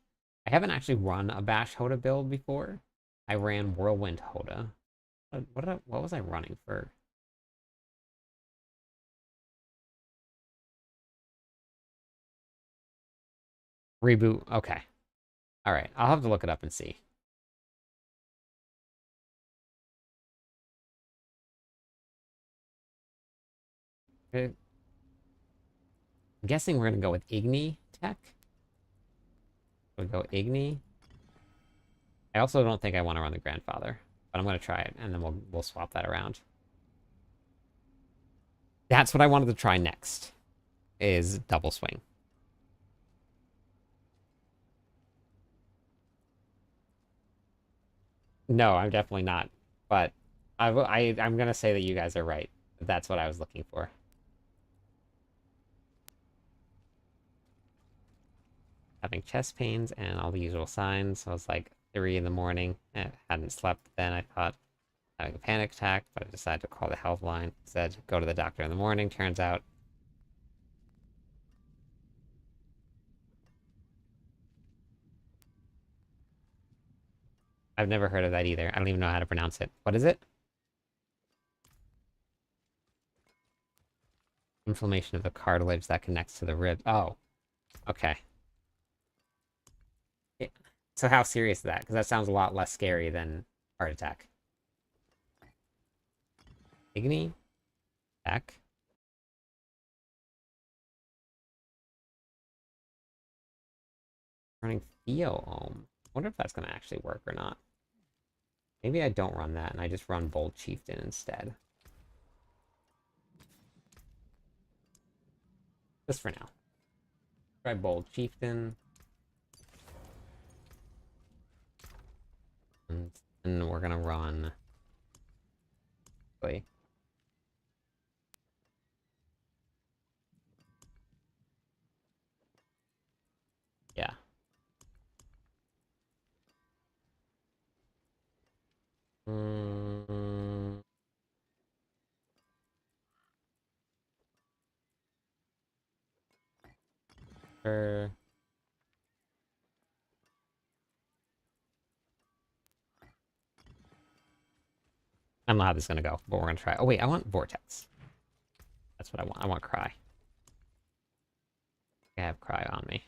I haven't actually run a Bash Hoda build before. I ran Whirlwind Hoda. What was I running for? Reboot. Okay. All right. I'll have to look it up and see. Okay. I'm guessing we're gonna go with Igni Tech. We'll go Igni. I also don't think I want to run the Grandfather, but I'm gonna try it, and then we'll swap that around. That's what I wanted to try next, is Double Swing. No, I'm definitely not, but I'm gonna say that you guys are right. That's what I was looking for. Having chest pains and all the usual signs. So I was like 3 in the morning. I hadn't slept then. I thought having a panic attack, but I decided to call the health line. Said go to the doctor in the morning. Turns out I've never heard of that either. I don't even know how to pronounce it. What is it? Inflammation of the cartilage that connects to the rib. Oh, okay. Yeah. So how serious is that? Because that sounds a lot less scary than heart attack. Igni? Back? running Theo. Wonder if that's gonna actually work or not. Maybe I don't run that and I just run Bold Chieftain instead. Just for now. Try Bold Chieftain. And we're gonna run. Wait. Yeah. Sure. I don't know how this is gonna go, but we're gonna try. Oh wait, I want Vortex. That's what I want. I want Cry. I have Cry on me.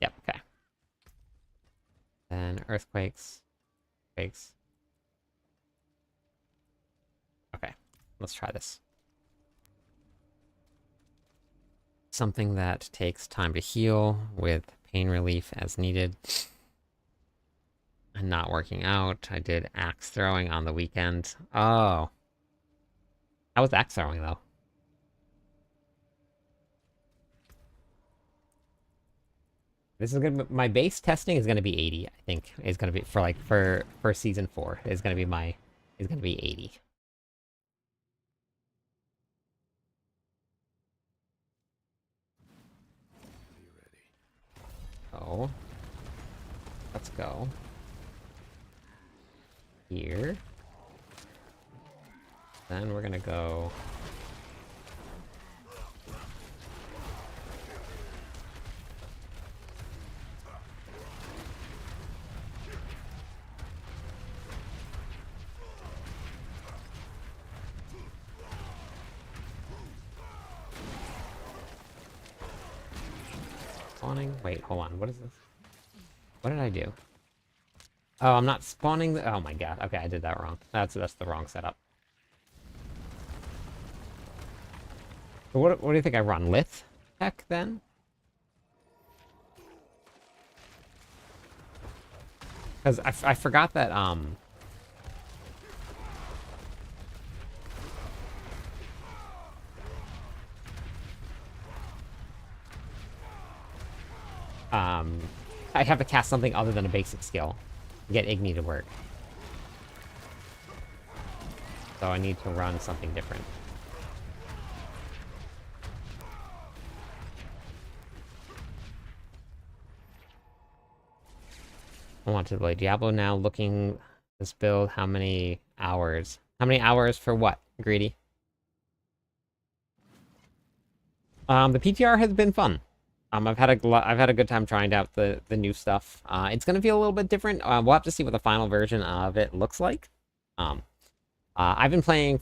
Yep, okay. Then Earthquakes. Quakes. Okay, let's try this. Something that takes time to heal with pain relief as needed. And not working out. I did axe throwing on the weekend. Oh. How was axe throwing though? This is gonna be, my base testing is gonna be 80, I think. Is gonna be for like for season 4. Is gonna be 80. Oh. Let's go. Here. Then we're gonna go. Spawning? Wait, hold on. What is this? What did I do? Oh, I'm not spawning the... Oh my god. Okay, I did that wrong. That's the wrong setup. What do you think I run? Lith tech then? Because I forgot that I have to cast something other than a basic skill to get Igni to work. So I need to run something different. I want to play Diablo now, looking this build, how many hours? How many hours for what, Greedy? The PTR has been fun. I've had a good time trying out the new stuff. It's gonna feel a little bit different. We'll have to see what the final version of it looks like. I've been playing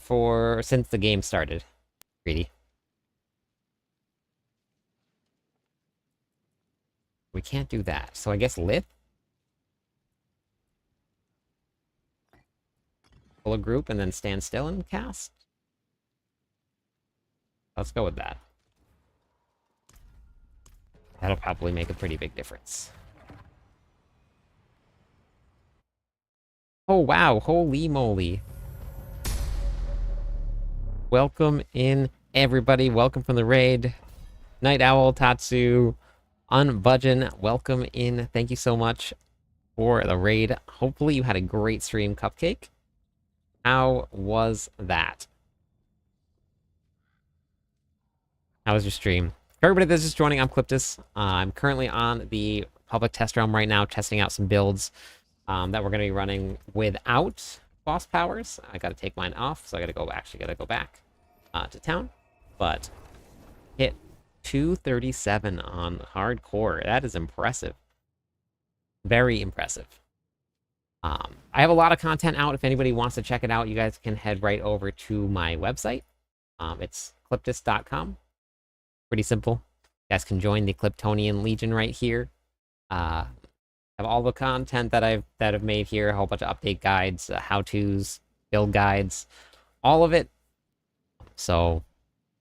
since the game started. Greedy. We can't do that, so I guess Lith? Pull a group and then stand still and cast? Let's go with that. That'll probably make a pretty big difference. Oh wow, holy moly. Welcome in, everybody. Welcome from the raid. Night Owl, Tatsu, Unbudgeon, welcome in. Thank you so much for the raid. Hopefully you had a great stream, Cupcake. How was that? How was your stream? For everybody that's just joining, I'm Cliptus. I'm currently on the public test realm right now, testing out some builds that we're going to be running without boss powers. I got to take mine off, so I got to go back to town. But hit 237 on hardcore. That is impressive. Very impressive. I have a lot of content out. If anybody wants to check it out, you guys can head right over to my website. It's cliptus.com. Pretty simple. You guys can join the Cliptonian Legion right here. Have all the content that I've made here, a whole bunch of update guides, how-tos, build guides, all of it. So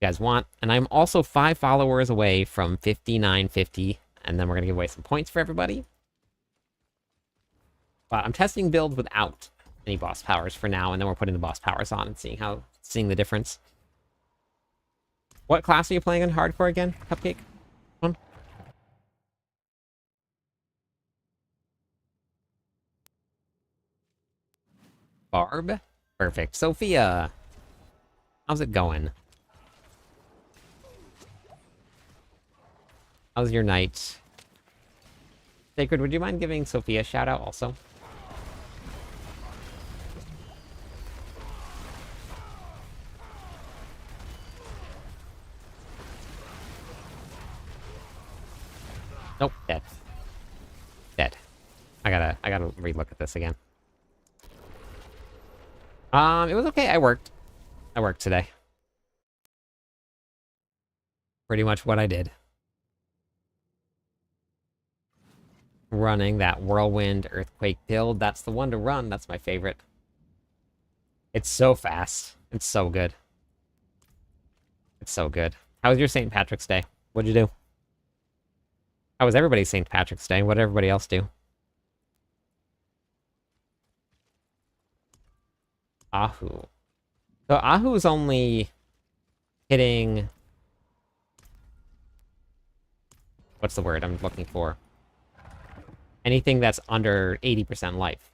you guys want. And I'm also 5 followers away from 5950, and then we're gonna give away some points for everybody. But I'm testing builds without any boss powers for now, and then we're putting the boss powers on and seeing the difference. What class are you playing in hardcore again, Cupcake? One? Barb? Perfect. Sophia! How's it going? How's your night? Sacred, would you mind giving Sophia a shout out also? Nope, dead. Dead. I gotta relook at this again. It was okay. I worked today. Pretty much what I did. Running that whirlwind earthquake build. That's the one to run. That's my favorite. It's so fast. It's so good. It's so good. How was your St. Patrick's Day? What'd you do? How was everybody's St. Patrick's Day? What did everybody else do? Ahu. So Ahu's only hitting... What's the word I'm looking for? Anything that's under 80% life.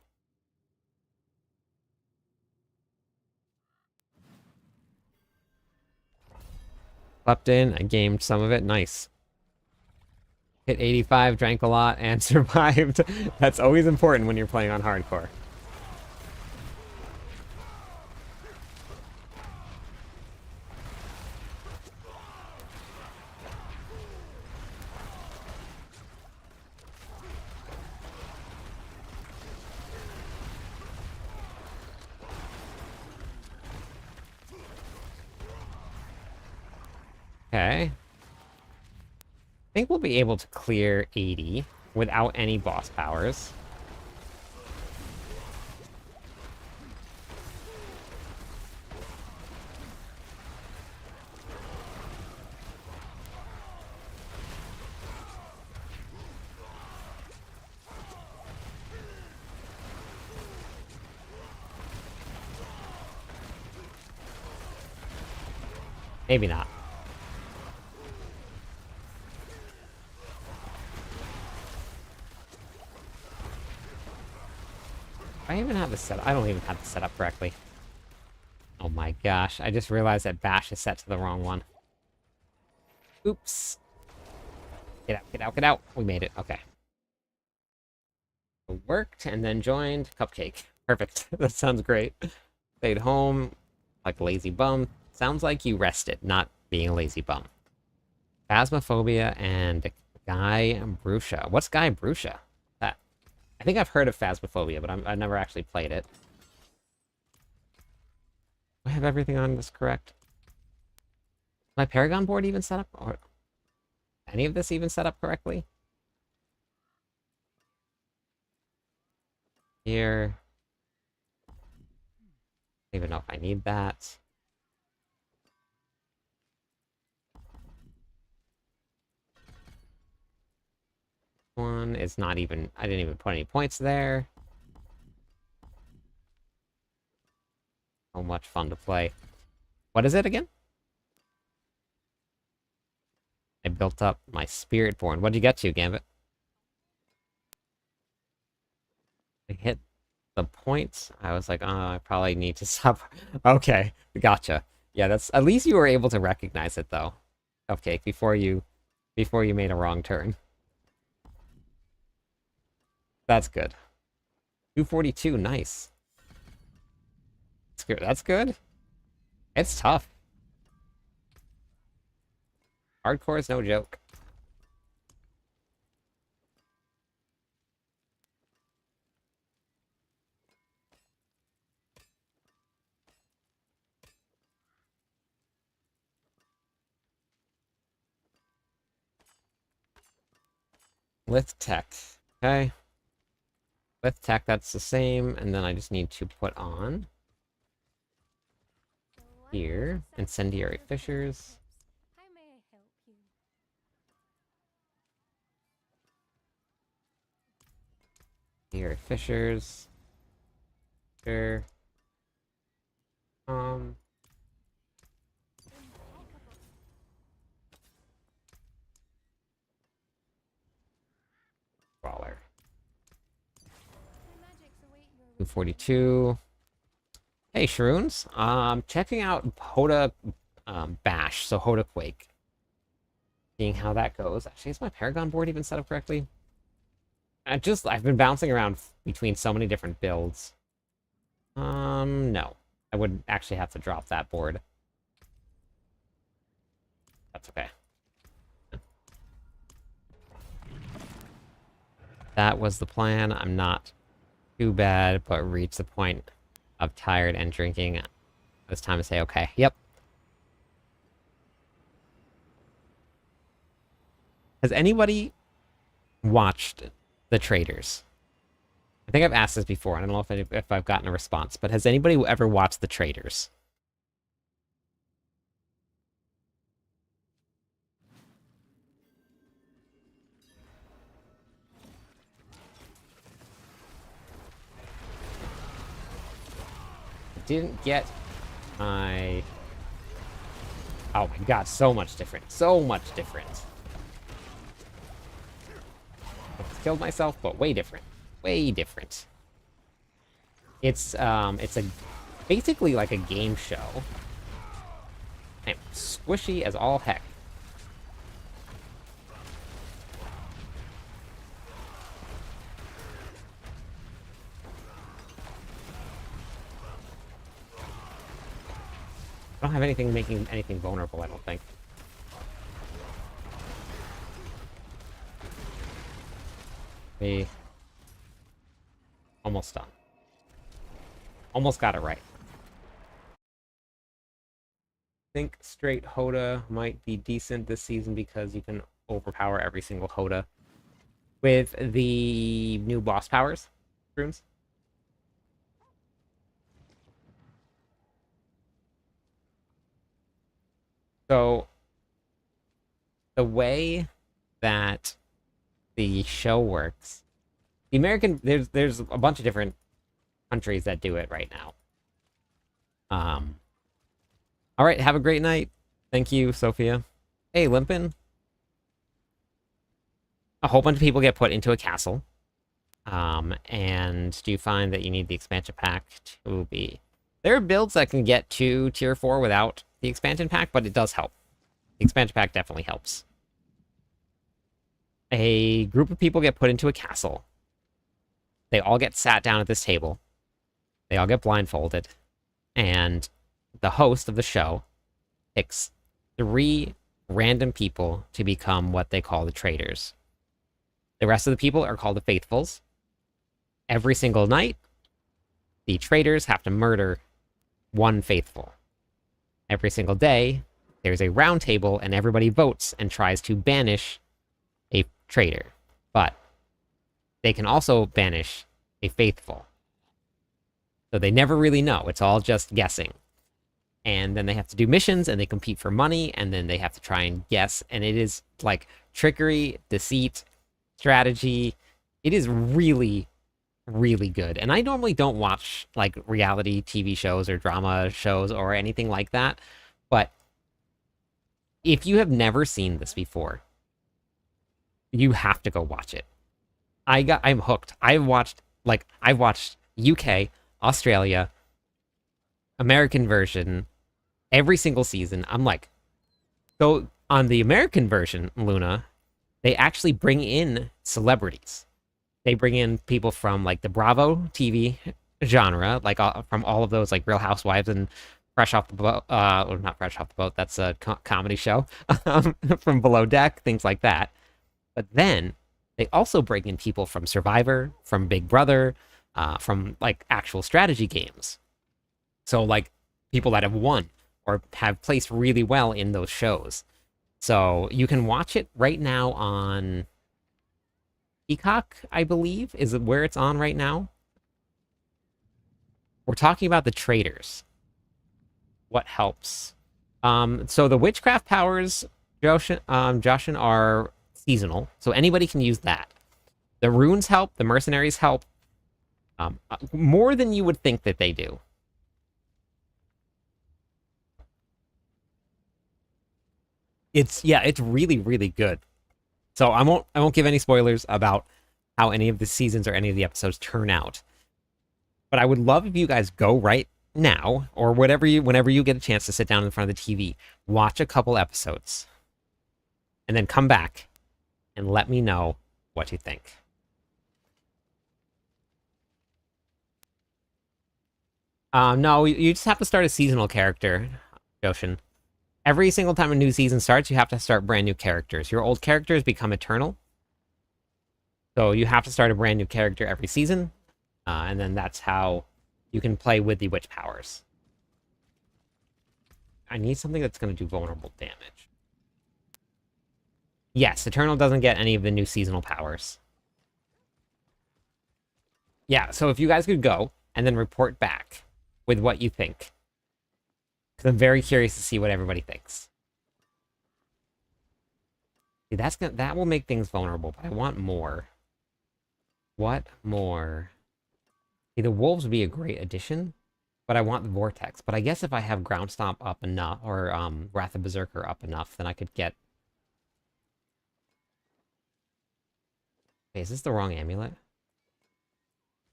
Slept in, I gamed some of it. Nice. Hit 85, drank a lot, and survived. That's always important when you're playing on hardcore. Okay. I think we'll be able to clear 80 without any boss powers. Maybe not. I even have this set up. I don't even have this set up correctly. Oh my gosh. I just realized that Bash is set to the wrong one. Oops. Get out, get out, get out. We made it. Okay. Worked and then joined Cupcake. Perfect. That sounds great. Stayed home like a lazy bum. Sounds like you rested, not being a lazy bum. Phasmophobia and Guy Brusha. What's Guy Brusha? I think I've heard of Phasmophobia, but I've never actually played it. Do I have everything on this correct? Is my Paragon board even set up? Or any of this even set up correctly? Here. I don't even know if I need that. One is not even... I didn't even put any points there. So much fun to play. What is it again? I built up my Spiritborn. What'd you get to, Gambit? I hit the points. I was like, oh, I probably need to stop. Okay, gotcha. Yeah, that's... At least you were able to recognize it, though. Cupcake, before you made a wrong turn. That's good. 242, nice. That's good. That's good. It's tough. Hardcore is no joke. With tech. Okay. With tech, that's the same, and then I just need to put on here incendiary fissures. here. Fishers. Sure. Brawler. 242. Hey, Shroons. Checking out Hoda Bash, so Hoda Quake. Seeing how that goes. Actually, is my Paragon board even set up correctly? I've been bouncing around between so many different builds. No. I would actually have to drop that board. That's okay. That was the plan. I'm not too bad, but reached the point of tired and drinking. It's time to say, okay, yep. Has anybody watched The Traitors? I think I've asked this before. I don't know if I've gotten a response, but has anybody ever watched The Traitors? Didn't get my... Oh my god, so much different. So much different. Killed myself, but way different. Way different. It's basically like a game show. And squishy as all heck. I don't have anything making anything vulnerable, I don't think. We almost done. Almost got it right. I think straight Hoda might be decent this season because you can overpower every single Hoda with the new boss powers runes. So the way that the show works, the American there's a bunch of different countries that do it right now. All right, have a great night. Thank you, Sophia. Hey, Limpin. A whole bunch of people get put into a castle. And do you find that you need the expansion pack to be... There are builds that can get to tier 4 without the expansion pack, but it does help. The expansion pack definitely helps. A group of people get put into a castle. They all get sat down at this table. They all get blindfolded. And the host of the show picks 3 random people to become what they call the traitors. The rest of the people are called the faithfuls. Every single night, the traitors have to murder 1 faithful. Every single day, there's a round table and everybody votes and tries to banish a traitor. But they can also banish a faithful. So they never really know. It's all just guessing. And then they have to do missions and they compete for money and then they have to try and guess. And it is like trickery, deceit, strategy. It is really, really good. And I normally don't watch like reality TV shows or drama shows or anything like that. But if you have never seen this before, you have to go watch it. I'm hooked. I've watched UK, Australia, American version, every single season. I'm like, so on the American version, Luna, they actually bring in celebrities. They bring in people from like the Bravo TV genre, like from all of those like Real Housewives and Fresh Off the Boat, or not Fresh Off the Boat, that's a comedy show, from Below Deck, things like that. But then they also bring in people from Survivor, from Big Brother, from like actual strategy games. So like people that have won or have placed really well in those shows. So you can watch it right now on Peacock, I believe, is where it's on right now. We're talking about the traitors. What helps? So the witchcraft powers, Joshin, are seasonal, so anybody can use that. The runes help, the mercenaries help, More than you would think that they do. It's really, really good. So I won't give any spoilers about how any of the seasons or any of the episodes turn out. But I would love if you guys go right now, or whenever you get a chance to sit down in front of the TV, watch a couple episodes, and then come back and let me know what you think. No, you just have to start a seasonal character, Joshin. Every single time a new season starts, you have to start brand new characters. Your old characters become eternal. So you have to start a brand new character every season. And then that's how you can play with the witch powers. I need something that's going to do vulnerable damage. Yes, Eternal doesn't get any of the new seasonal powers. Yeah, so if you guys could go and then report back with what you think. Because I'm very curious to see what everybody thinks. See, that will make things vulnerable, but I want more. What more? See, the wolves would be a great addition, but I want the vortex. But I guess if I have ground stomp up enough, or Wrath of Berserker up enough, then I could get. Okay, is this the wrong amulet?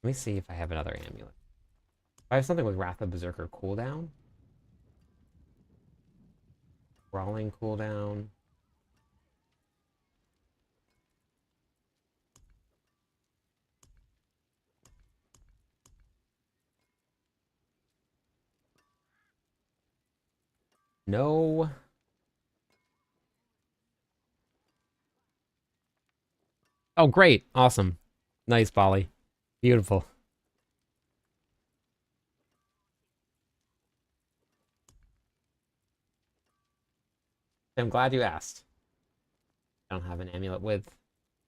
Let me see if I have another amulet. If I have something with Wrath of Berserker cooldown. Brawling cooldown. No. Oh, great. Awesome. Nice, Polly. Beautiful. I'm glad you asked. I don't have an amulet with. Do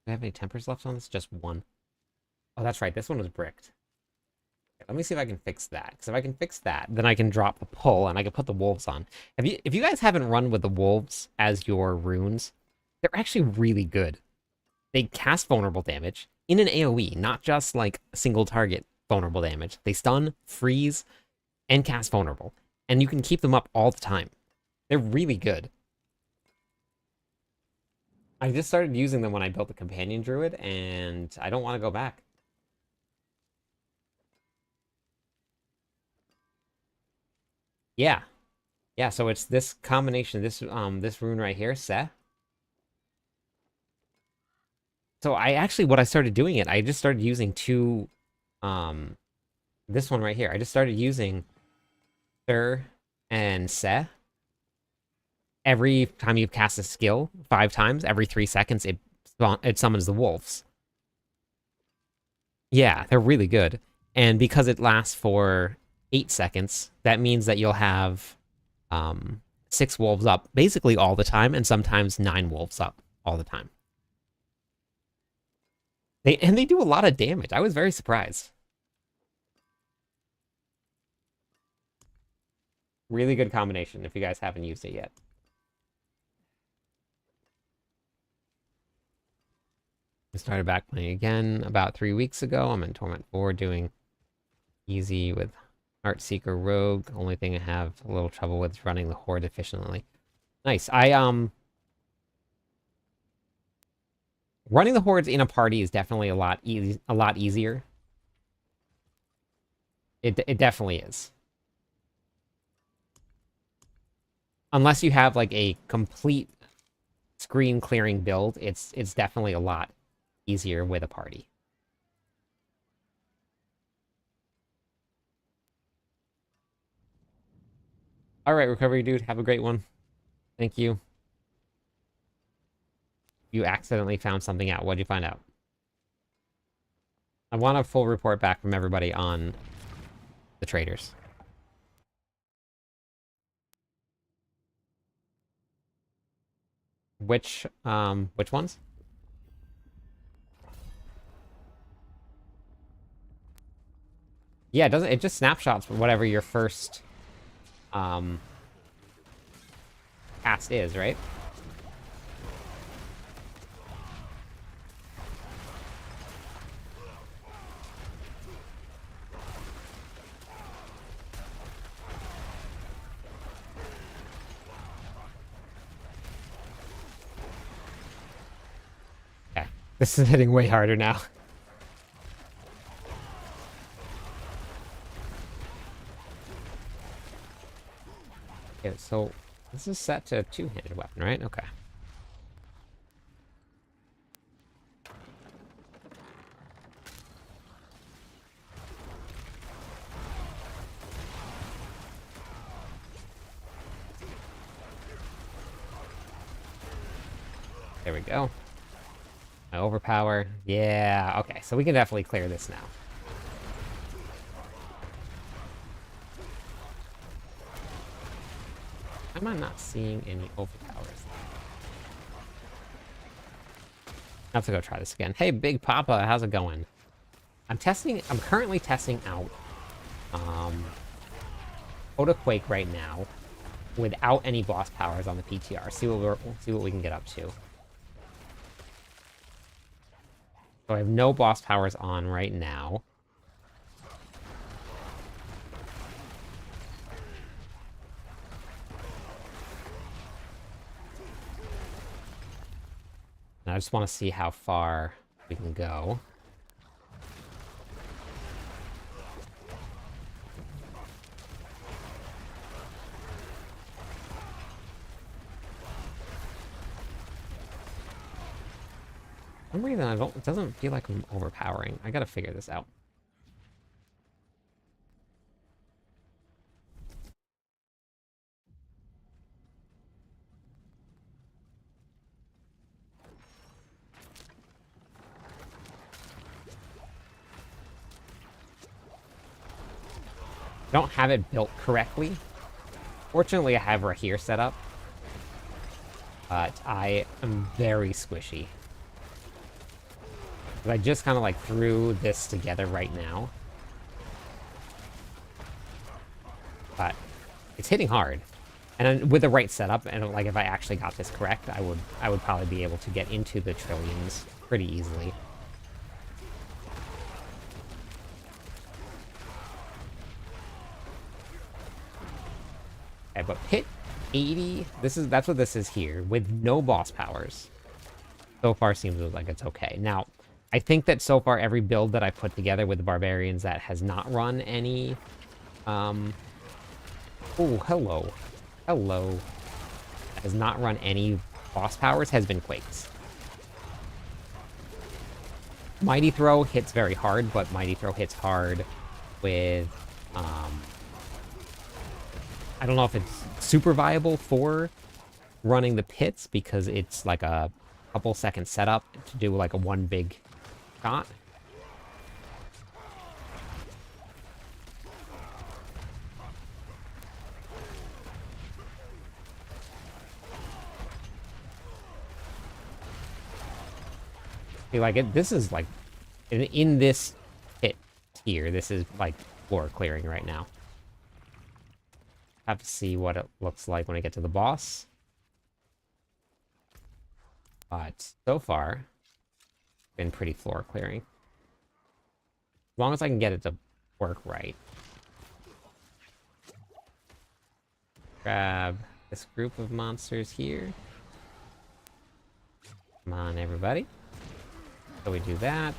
I have any tempers left on this? Just one. Oh, that's right. This one was bricked. Okay, let me see if I can fix that. Because if I can fix that, then I can drop the pull and I can put the wolves on. If you guys haven't run with the wolves as your runes, they're actually really good. They cast vulnerable damage in an AoE, not just like single target vulnerable damage. They stun, freeze, and cast vulnerable. And you can keep them up all the time. They're really good. I just started using them when I built the companion druid, and I don't want to go back. Yeah. Yeah, so it's this combination, this rune right here, Seth. So what I started doing it, I just started using this one right here. I just started using Sir and Seth. Every time you cast a skill, 5 times, every 3 seconds, it summons the wolves. Yeah, they're really good. And because it lasts for 8 seconds, that means that you'll have 6 wolves up basically all the time, and sometimes 9 wolves up all the time. They do a lot of damage. I was very surprised. Really good combination if you guys haven't used it yet. I started back playing again about 3 weeks ago. I'm in Torment 4 doing easy with Heartseeker Rogue. Only thing I have a little trouble with is running the Horde efficiently. Nice. Running the Hordes in a party is definitely a lot easier. It definitely is. Unless you have like a complete screen clearing build, it's definitely a lot easier with a party. All right, recovery dude, have a great one. Thank you. You accidentally found something out. What'd you find out? I want a full report back from everybody on the traders. Which ones? Yeah, it just snapshots whatever your first cast is, right? This is hitting way harder now. Okay, so this is set to a two-handed weapon, right? Okay. There we go. My overpower. Yeah, okay, so we can definitely clear this now. Am I not seeing any overpowers? I have to go try this again. Hey, Big Papa, how's it going? I'm currently testing out Quake right now without any boss powers on the PTR. See what we can get up to. So I have no boss powers on right now. And I just want to see how far we can go. For some reason, it doesn't feel like I'm overpowering. I gotta figure this out. I don't have it built correctly. Fortunately, I have right here set up. But I am very squishy. I just kind of like threw this together right now. But it's hitting hard. And with the right setup, and like if I actually got this correct, I would probably be able to get into the trillions pretty easily. Okay, but Pit 80, that's what this is here, with no boss powers. So far seems like it's okay. Now, I think that so far every build that I put together with the barbarians that has not run any oh, hello. Hello. That has not run any boss powers has been Quakes. Mighty Throw hits very hard, but Mighty Throw hits hard with I don't know if it's super viable for running the pits because it's like a couple second setup to do like a one big shot. This is like in this pit here, this is like floor clearing right now. Have to see what it looks like when I get to the boss. But so far, been pretty floor clearing. As long as I can get it to work right. Grab this group of monsters here. Come on, everybody. So we do that.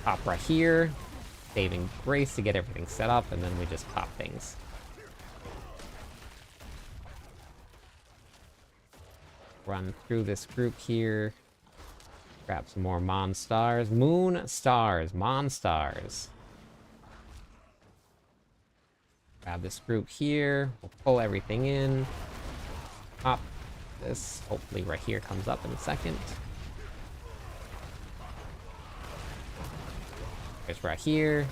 Pop right here. Saving grace to get everything set up, and then we just pop things. Run through this group here. Grab some more Monstars. Moon Stars. Monstars. Grab this group here. We'll pull everything in. Pop this. Hopefully right here comes up in a second. There's right here.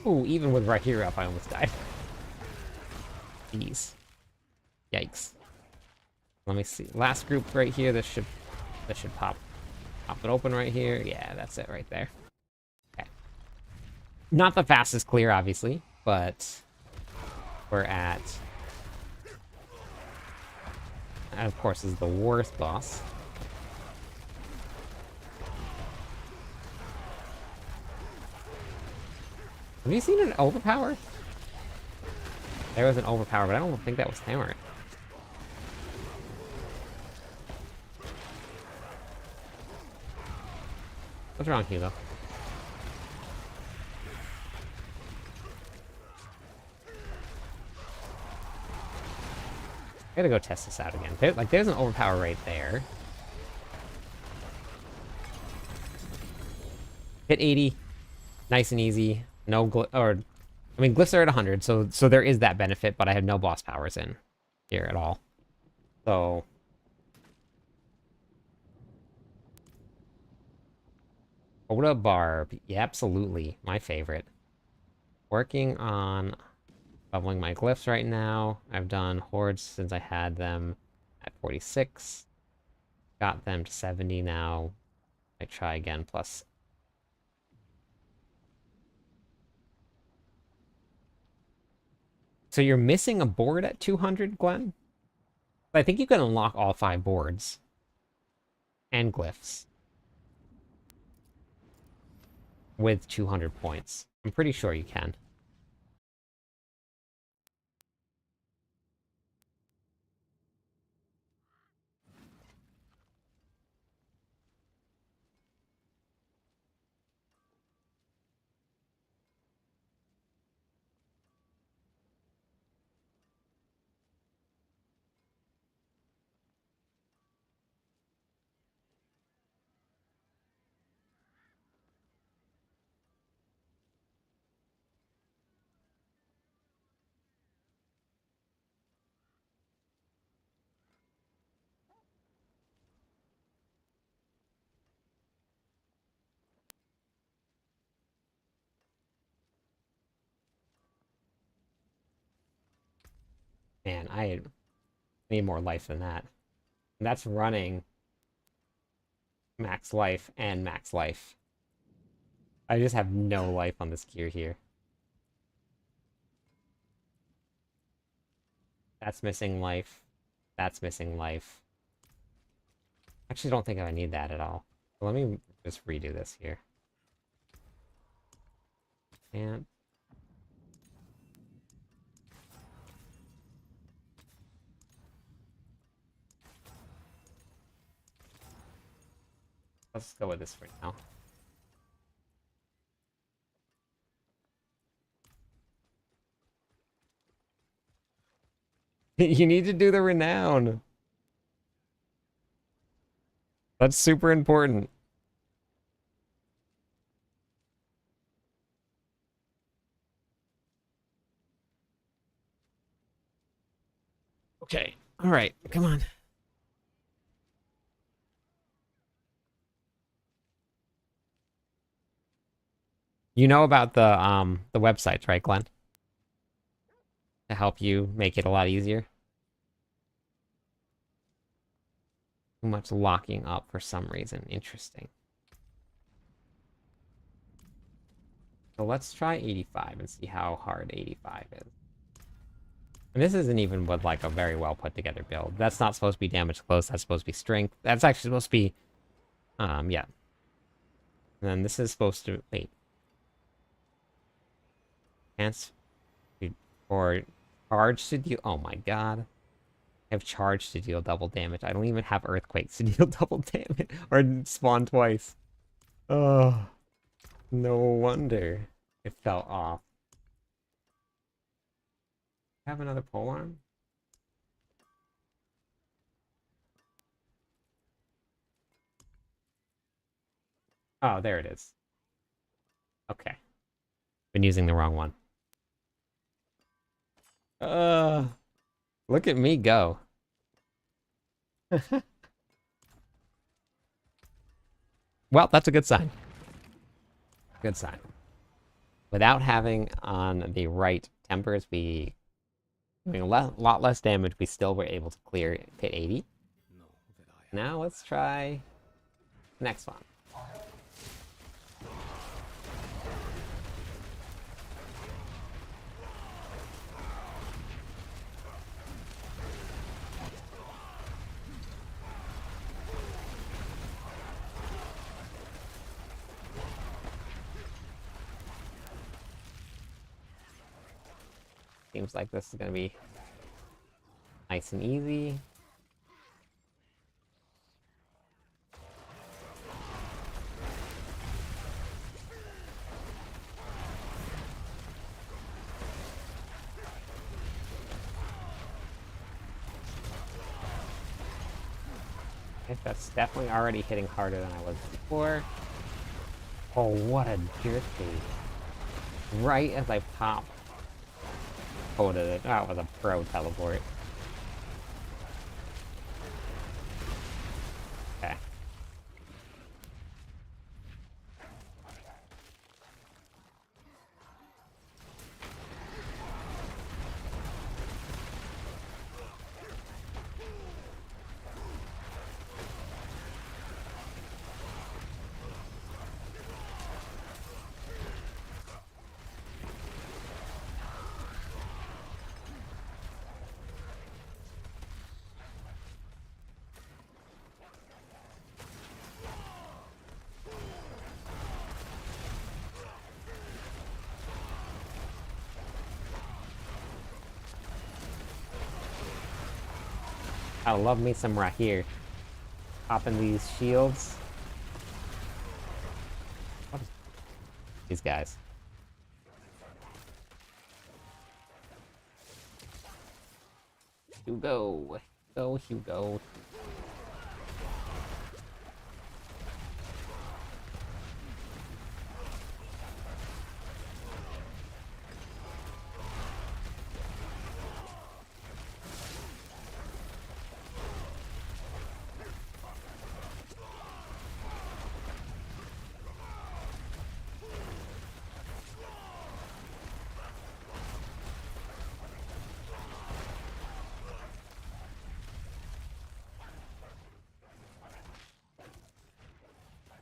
Ooh, even with right here up, I almost died. Jeez. Yikes. Let me see. Last group right here. This should pop it open right here. Yeah, that's it right there. Okay. Not the fastest clear, obviously, but we're at. And of course, is the worst boss. Have you seen an overpower? There was an overpower, but I don't think that was Hammer. What's wrong, Hugo? I gotta go test this out again. There's an overpower right there. Hit 80. Nice and easy. No I mean, glyphs are at 100, so there is that benefit, but I have no boss powers in here at all. So... Oda Barb. Yeah, absolutely. My favorite. Working on leveling my glyphs right now. I've done hordes since I had them at 46. Got them to 70 now. I try again, plus... So you're missing a board at 200, Glenn? I think you can unlock all 5 boards. And glyphs. With 200 points. I'm pretty sure you can. Man, I need more life than that. And that's running max life and max life. I just have no life on this gear here. That's missing life. That's missing life. Actually, don't think I need that at all. Let me just redo this here. And let's go with this for now. You need to do the renown. That's super important. Okay. All right. Come on. You know about the websites, right, Glenn? To help you make it a lot easier. Too much locking up for some reason. Interesting. So let's try 85 and see how hard 85 is. And this isn't even with like a very well put together build. That's not supposed to be damage close. That's supposed to be strength. That's actually supposed to be, yeah. And then this is supposed to wait. Chance or charge to deal. Oh my god. I have charge to deal double damage. I don't even have earthquakes to deal double damage or spawn twice. Oh, no wonder it fell off. Have another polearm? Oh, there it is. Okay. Been using the wrong one. Look at me go. Well, that's a good sign. Good sign. Without having on the right tempers, we doing a lot less damage. We still were able to clear pit 80. Now let's try the next one. Seems like this is gonna be nice and easy. Okay, that's definitely already hitting harder than I was before. Oh, what a jerky. Right as I popped. Hold it. That was a pro teleport. Okay. I love me some right here. Popping these shields. What is these guys? Hugo. Go, Hugo.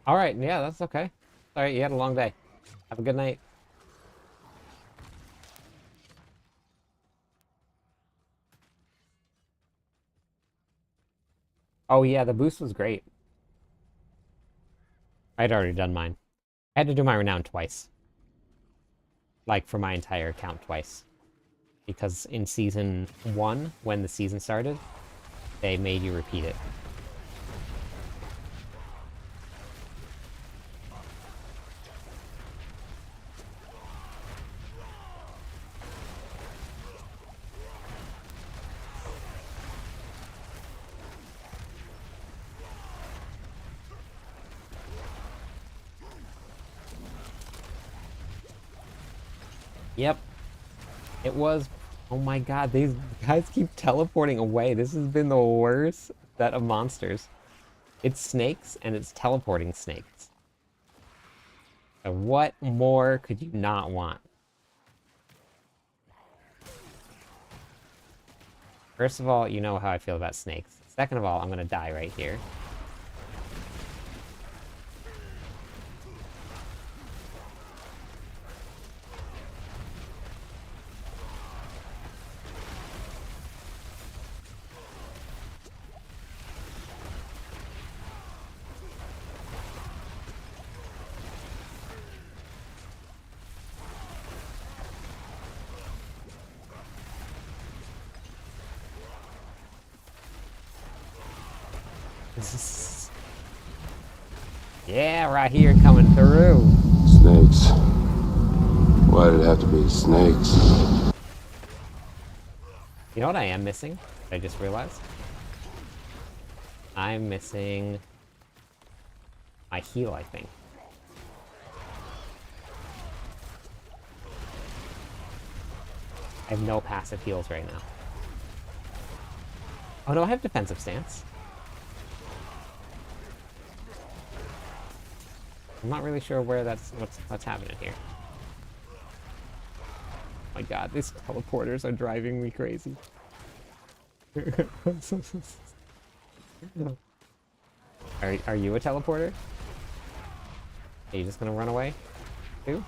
Alright, yeah, that's okay. Alright, you had a long day. Have a good night. Oh yeah, the boost was great. I'd already done mine. I had to do my renown twice. Like, for my entire account twice. Because in Season 1, when the season started, they made you repeat it. Yep. It was... Oh my god, these guys keep teleporting away. This has been the worst set of monsters. It's snakes, and it's teleporting snakes. So what more could you not want? First of all, you know how I feel about snakes. Second of all, I'm gonna die right here. Yeah, right here coming through. Snakes. Why did it have to be snakes? You know what I am missing? I just realized? I'm missing my heal, I think. I have no passive heals right now. Oh no, I have defensive stance. I'm not really sure where what's happening here. Oh my god, these teleporters are driving me crazy. Are you a teleporter? Are you just gonna run away too?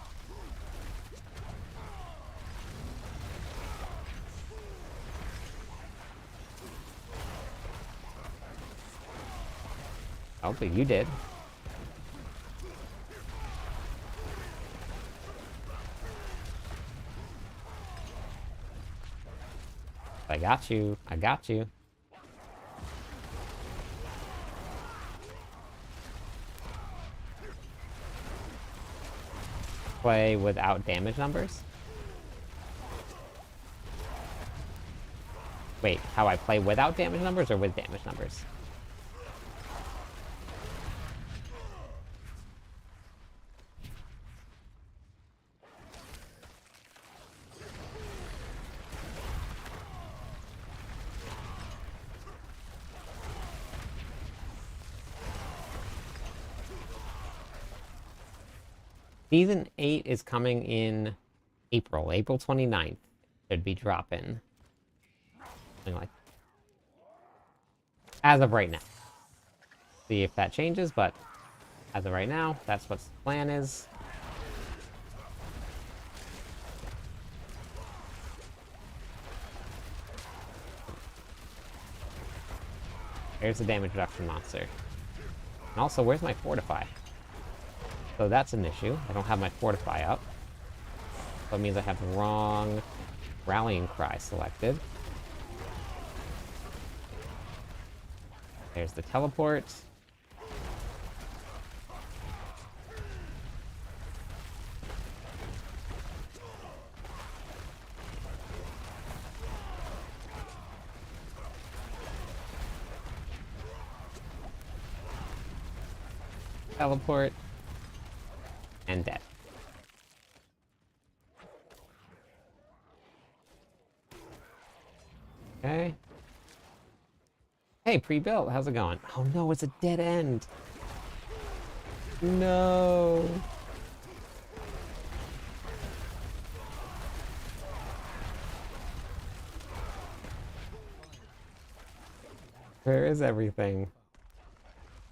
Oh, but you did. I got you. I got you. Play without damage numbers? Wait, how I play without damage numbers or with damage numbers? Season 8 is coming in April 29th. Should be dropping. Something like as of right now. See if that changes, but as of right now, that's what the plan is. There's the damage reduction monster. And also, where's my fortify? So that's an issue. I don't have my fortify up. So it means I have the wrong rallying cry selected. There's the teleport. Teleport. And dead. Okay. Hey, pre-built, how's it going? Oh no, it's a dead end. No. Where is everything?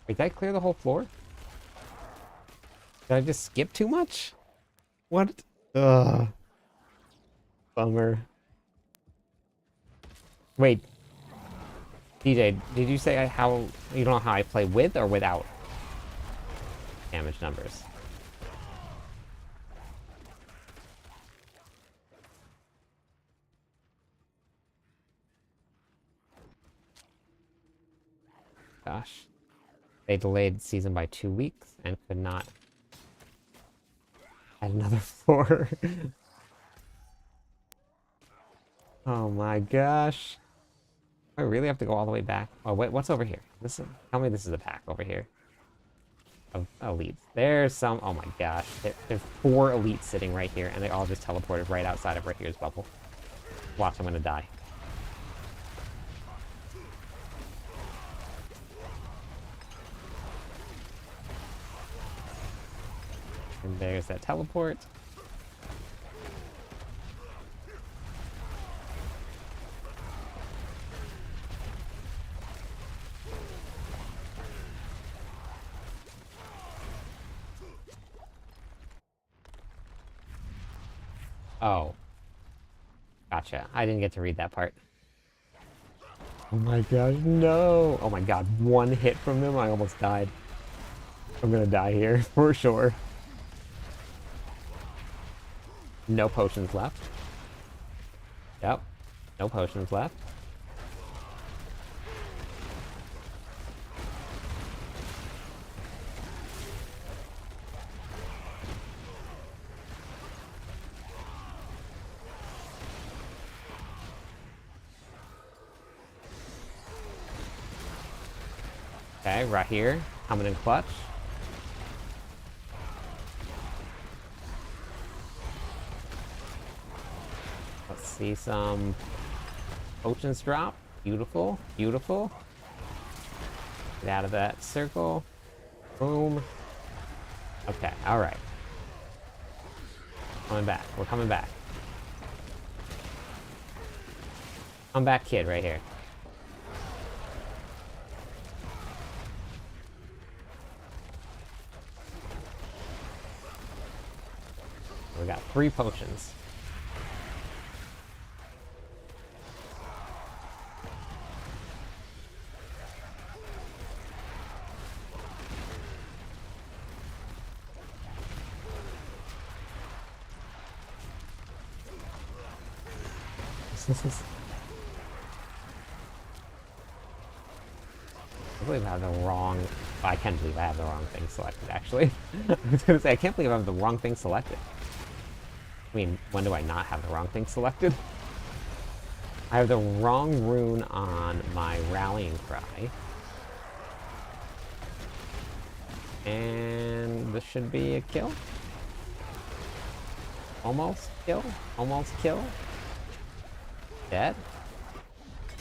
Wait, did I clear the whole floor? Did I just skip too much? What? Ugh. Bummer. Wait. DJ, did you say how you don't know how I play with or without damage numbers? Gosh. They delayed season by 2 weeks and could not add another 4. Oh my gosh. I really have to go all the way back. Oh wait, what's over here? Tell me this is a pack over here. Of elites. There's some, oh my gosh. There's 4 elites sitting right here and they all just teleported right outside of right here's bubble. Watch, I'm gonna die. And there's that teleport. Oh. Gotcha. I didn't get to read that part. Oh my gosh, no! Oh my god, 1 hit from them, I almost died. I'm gonna die here, for sure. No potions left. Yep. No potions left. Okay, right here. Coming in clutch. Let's see some potions drop. Beautiful, beautiful. Get out of that circle. Boom. Okay, alright. Coming back. We're coming back. Come back, kid, right here. We got 3 potions. I believe I have the wrong... Well, I can't believe I have the wrong thing selected, actually. I was gonna say, I can't believe I have the wrong thing selected. I mean, when do I not have the wrong thing selected? I have the wrong rune on my rallying cry. And this should be a kill. Almost kill. Almost kill. Dead.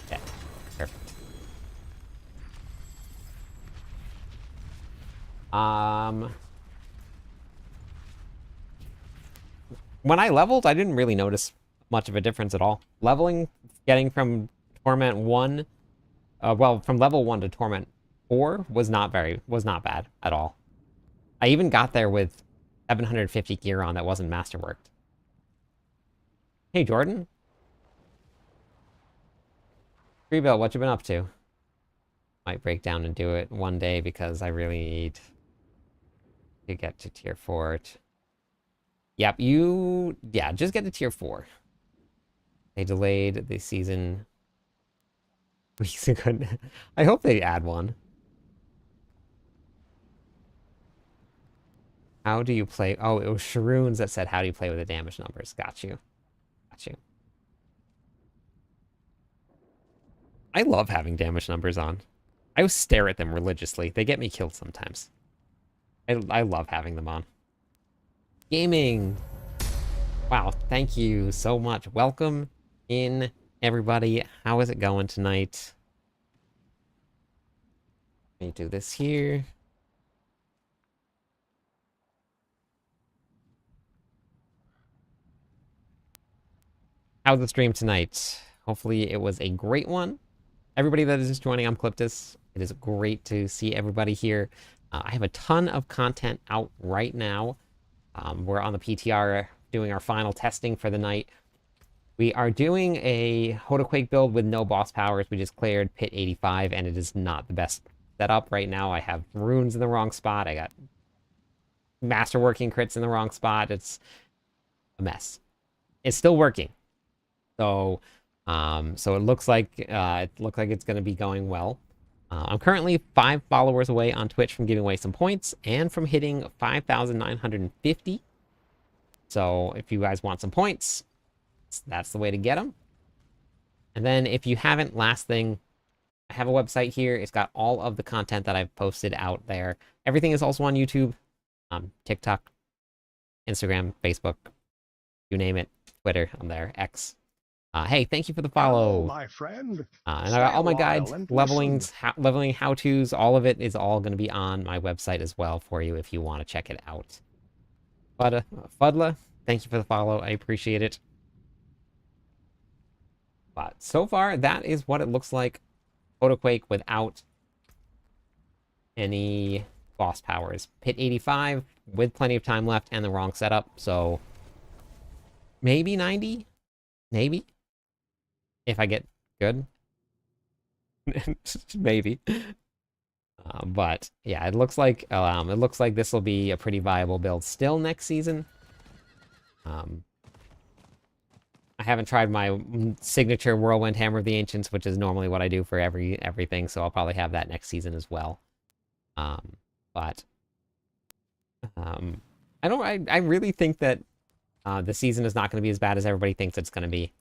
Dead. Perfect. when I leveled, I didn't really notice much of a difference at all. Leveling, getting from Torment 1, well, from level 1 to Torment 4 was not bad at all. I even got there with 750 gear on that wasn't masterworked. Hey, Jordan. Freebill, what you been up to? Might break down and do it one day because I really need to get to tier 4. Yep, yeah, just get to tier 4. They delayed the season weeks ago. I hope they add one. How do you play? Oh, it was Sharoons that said, how do you play with the damage numbers? Got you. Got you. I love having damage numbers on. I stare at them religiously. They get me killed sometimes. I love having them on. Gaming. Wow, thank you so much. Welcome in, everybody. How is it going tonight? Let me do this here. How's the stream tonight? Hopefully it was a great one. Everybody that is just joining, I'm Cliptus. It is great to see everybody here. I have a ton of content out right now. We're on the PTR doing our final testing for the night. We are doing a Hodaquake build with no boss powers. We just cleared Pit 85, and it is not the best setup right now. I have runes in the wrong spot. I got masterworking crits in the wrong spot. It's a mess. It's still working. So it looks like it's going to be going well. I'm currently 5 followers away on Twitch from giving away some points and from hitting 5,950. So if you guys want some points, that's the way to get them. And then if you haven't, last thing, I have a website here. It's got all of the content that I've posted out there. Everything is also on YouTube, TikTok, Instagram, Facebook, you name it, Twitter, I'm there, X. Hey, thank you for the follow. Hello, my friend. And I got all my guides, and leveling listen. how-tos, all of it is all going to be on my website as well for you if you want to check it out. But Fudla, thank you for the follow. I appreciate it. But so far, that is what it looks like. Hodaquake without any boss powers. Pit 85 with plenty of time left and the wrong setup. So maybe 90? Maybe. If I get good. Maybe. But yeah, it looks like this will be a pretty viable build still next season. I haven't tried my signature Whirlwind Hammer of the Ancients, which is normally what I do for everything, so I'll probably have that next season as well. But I really think that the season is not going to be as bad as everybody thinks it's going to be.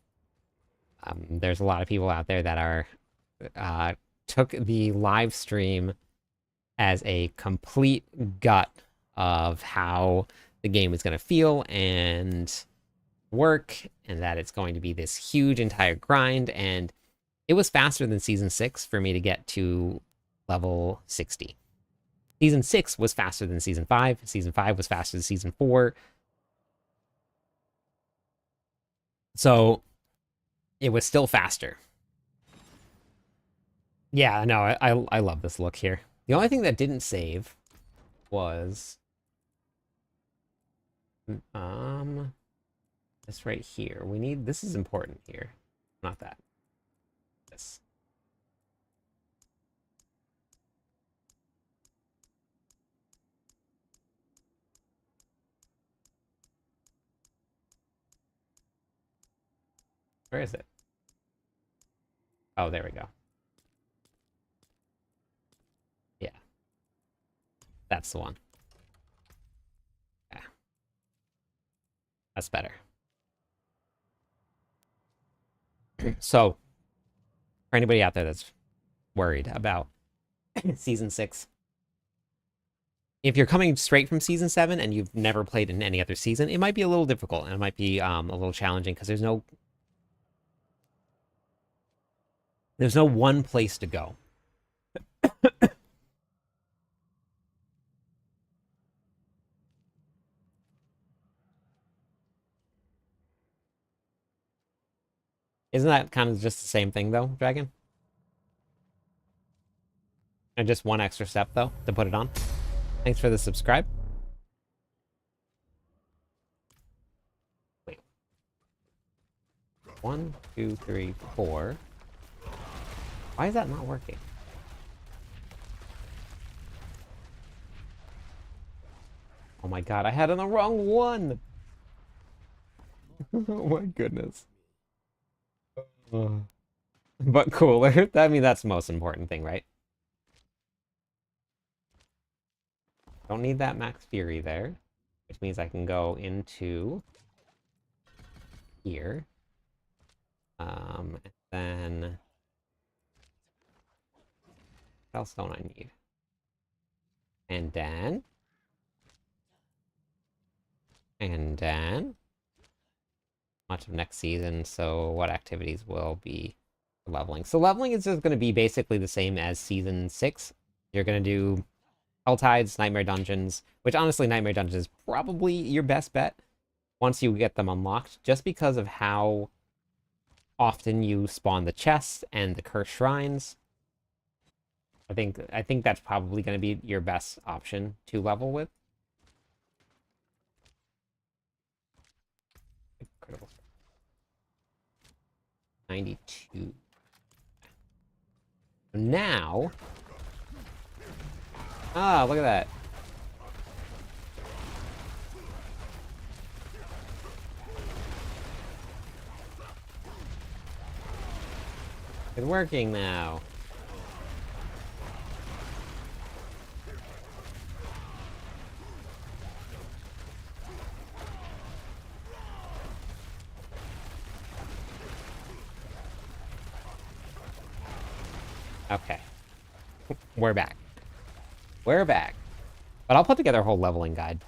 There's a lot of people out there that are took the live stream as a complete gut of how the game is going to feel and work, and that it's going to be this huge entire grind. And it was faster than Season 6 for me to get to level 60. Season 6 was faster than Season 5. Season 5 was faster than Season 4. So it was still faster. Yeah, no, I love this look here. The only thing that didn't save was this right here. This is important here. Not that. This. Where is it? Oh, there we go. Yeah. That's the one. Yeah. That's better. So, for anybody out there that's worried about Season 6, if you're coming straight from Season 7 and you've never played in any other season, it might be a little difficult, and it might be a little challenging because there's no one place to go. Isn't that kind of just the same thing, though, Dragon? And just one extra step, though, to put it on. Thanks for the subscribe. Wait. 1, 2, 3, 4. Why is that not working? Oh my god, I had on the wrong one! Oh my goodness. But cooler. I mean, that's the most important thing, right? Don't need that max fury there, which means I can go into here. And then what else don't I need? And then much of next season. So what activities will be leveling? So leveling is just going to be basically the same as season 6. You're going to do Helltides, Nightmare Dungeons, which honestly Nightmare Dungeons is probably your best bet once you get them unlocked, just because of how often you spawn the chests and the cursed shrines. I think that's probably going to be your best option to level with. Critical 92. Now, look at that. It's working now. Okay. We're back. We're back. But I'll put together a whole leveling guide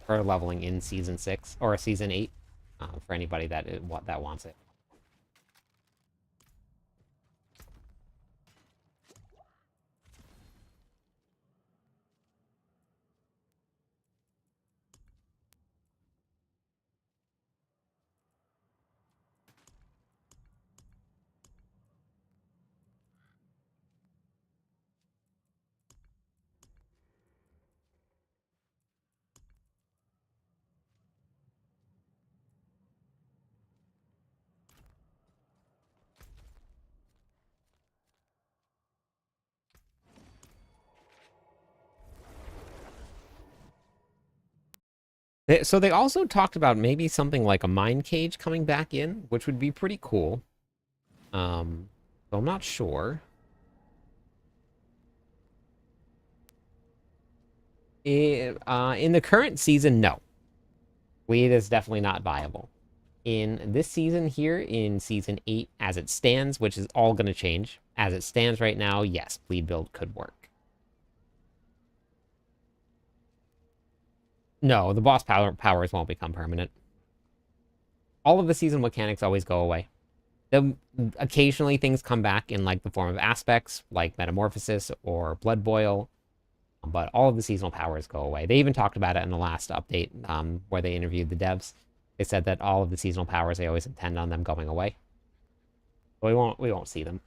for leveling in Season 6 or Season 8 for anybody that wants it. So they also talked about maybe something like a mine cage coming back in, which would be pretty cool. So I'm not sure. In the current season, no. Bleed is definitely not viable. In this season here, in Season 8, as it stands, which is all going to change, as it stands right now, yes, bleed build could work. No, the boss powers won't become permanent. All of the season mechanics always go away. Occasionally things come back in like the form of aspects, like Metamorphosis or Blood Boil, but all of the seasonal powers go away. They even talked about it in the last update where they interviewed the devs. They said that all of the seasonal powers, they always intend on them going away. But we won't see them.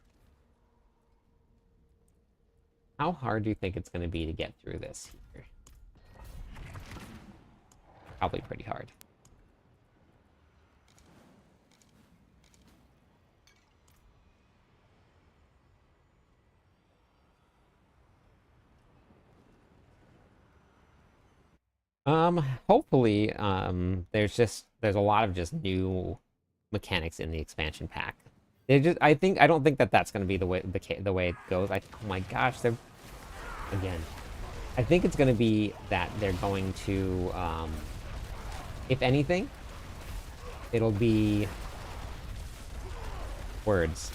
How hard do you think it's going to be to get through this here? Probably pretty hard. Hopefully, there's a lot of just new mechanics in the expansion pack. I don't think that that's going to be the way it goes. Oh my gosh, again. I think it's going to be that they're going to, if anything, it'll be words.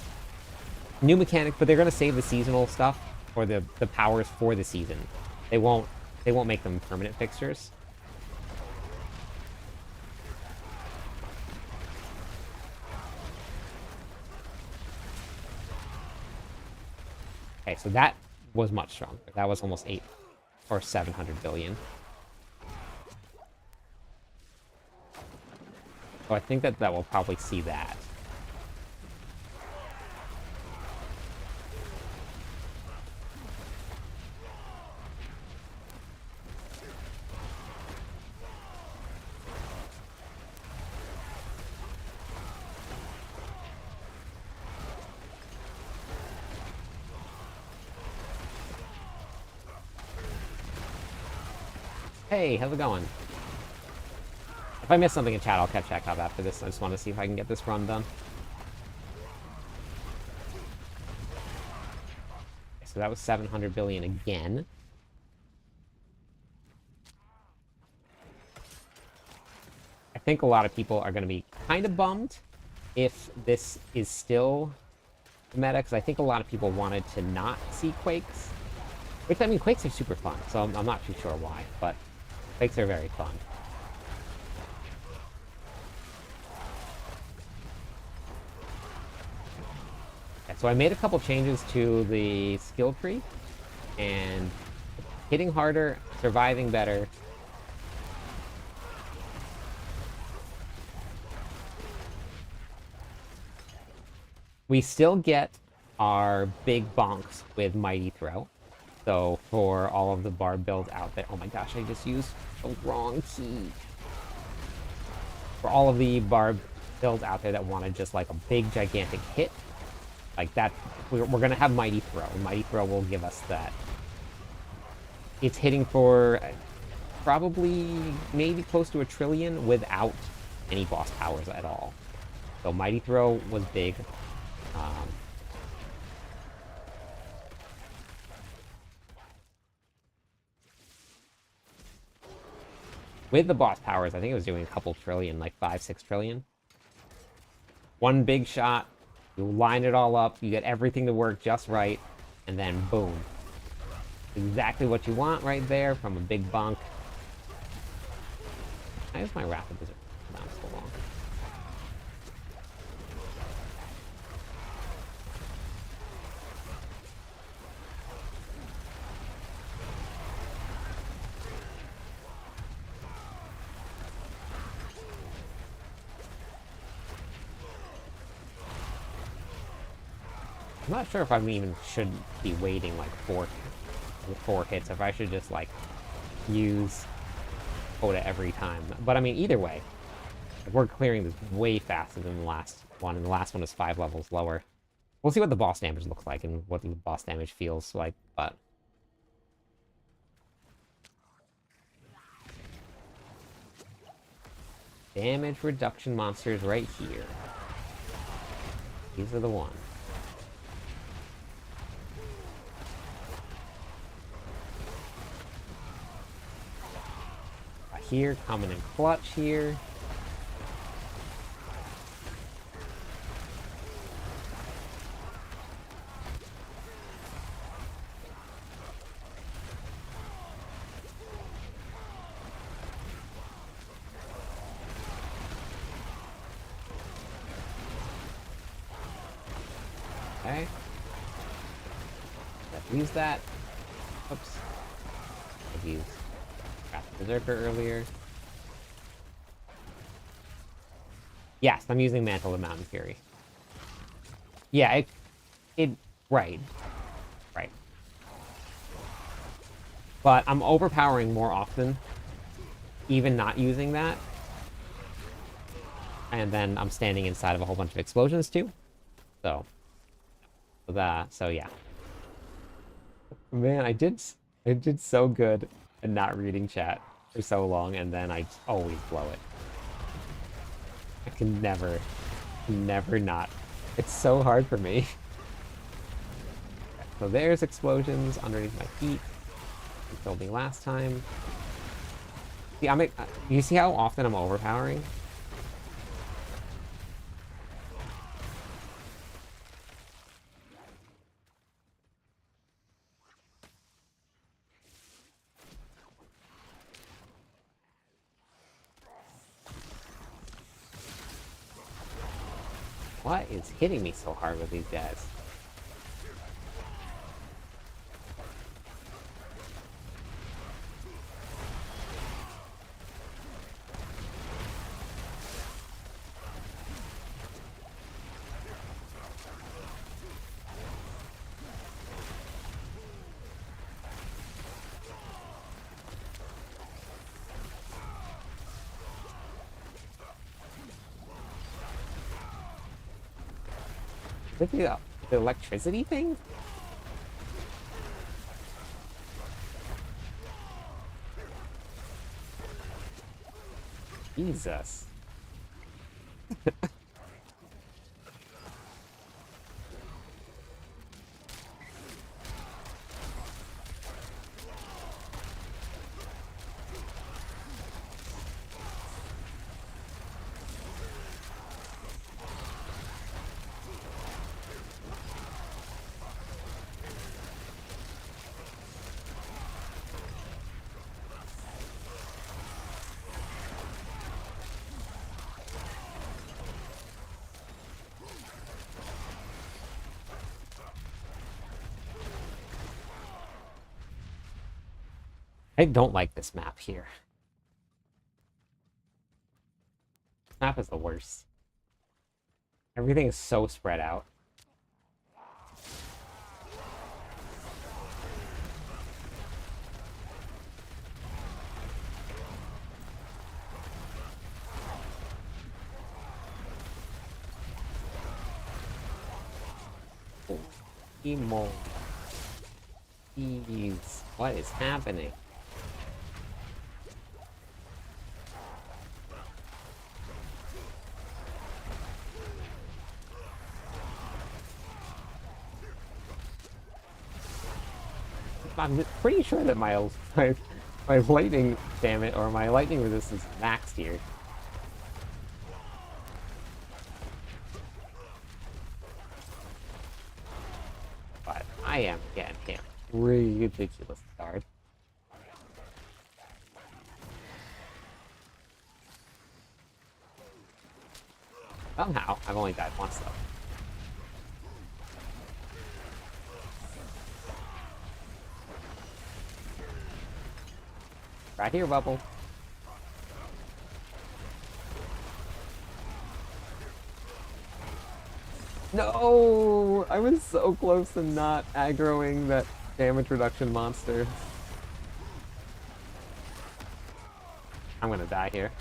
New mechanic, but they're going to save the seasonal stuff or the powers for the season. They won't make them permanent fixtures. Okay, so that was much stronger. That was almost 8 or 700 billion. So I think that will probably see that. Hey, how's it going? If I miss something in chat, I'll catch back up after this. I just want to see if I can get this run done. Okay, so that was 700 billion again. I think a lot of people are going to be kind of bummed if this is still meta, because I think a lot of people wanted to not see Quakes. Which, I mean, Quakes are super fun, so I'm not too sure why, but Quakes are very fun. Okay, so I made a couple changes to the skill tree, and hitting harder, surviving better. We still get our big bonks with Mighty Throw. So for all of the barb builds out there, oh my gosh, I just used the wrong key. For all of the barb builds out there that wanted just like a big gigantic hit, like that, we're gonna have Mighty Throw. Mighty Throw will give us that. It's hitting for probably maybe close to 1 trillion without any boss powers at all. So Mighty Throw was big. With the boss powers, I think it was doing a couple trillion, like 5-6 trillion. One big shot, you line it all up, you get everything to work just right, and then boom. Exactly what you want right there from a big bunk. Why is my rapid desert down so long? I'm not sure if I even should be waiting like four hits, if I should just like use Coda every time. But I mean, either way, we're clearing this way faster than the last one, and the last one is 5 levels lower. We'll see what the boss damage looks like and what the boss damage feels like, but... Damage reduction monsters right here. These are the ones. Here, coming in clutch here. Okay. Let's use that. Oops. I've used Berserker earlier. Yes, I'm using Mantle of Mountain Fury. Yeah, right. Right. But I'm overpowering more often, even not using that. And then I'm standing inside of a whole bunch of explosions too. So yeah. Man, I did so good at not reading chat for so long, and then I always blow it. I can never not. It's so hard for me. So there's explosions underneath my feet. You killed me last time. See, you see how often I'm overpowering? What is hitting me so hard with these guys? Is it the electricity thing? Jesus. I don't like this map here. This map is the worst. Everything is so spread out. Emo. Jeez, what is happening? I'm pretty sure that my lightning damage or my lightning resistance is maxed here. But I am getting hit ridiculous hard. Somehow, I've only died once though. Right here, Bubble. No! I was so close to not aggroing that damage reduction monster. I'm gonna die here.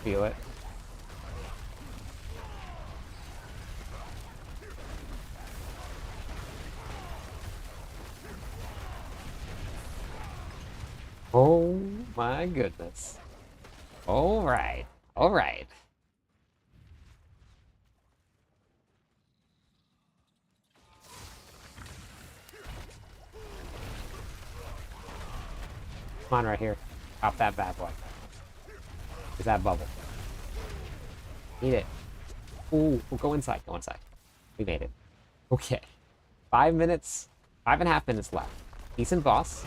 Feel it. Oh my goodness. Alright. Alright. Come on, right here. Pop that bad boy. Is that bubble? Eat it. Ooh, we'll go inside. Go inside. We made it. Okay. 5 minutes. 5.5 minutes left. Decent boss.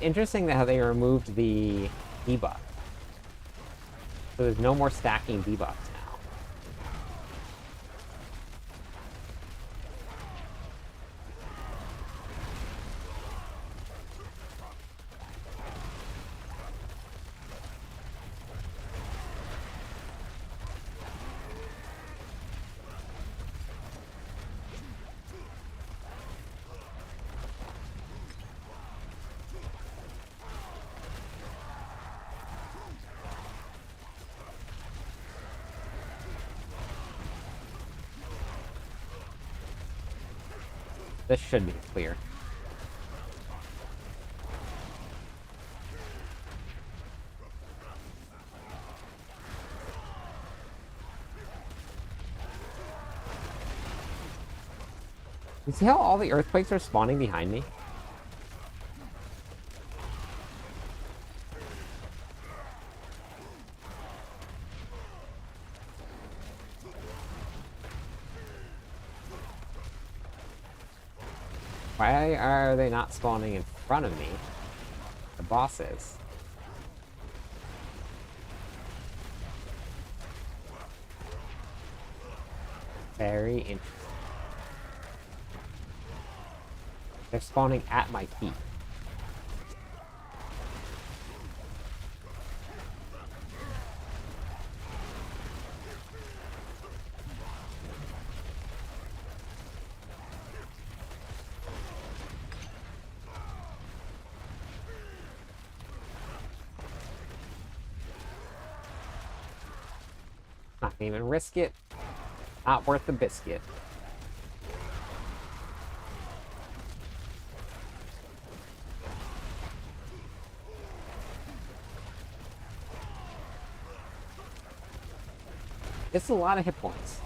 Interesting how they removed the debuff. So there's no more stacking debuffs now. This should be clear. You see how all the earthquakes are spawning behind me? Why are they not spawning in front of me? The boss is. Very interesting. They're spawning at my feet. Not gonna even risk it. Not worth the biscuit. It's a lot of hit points.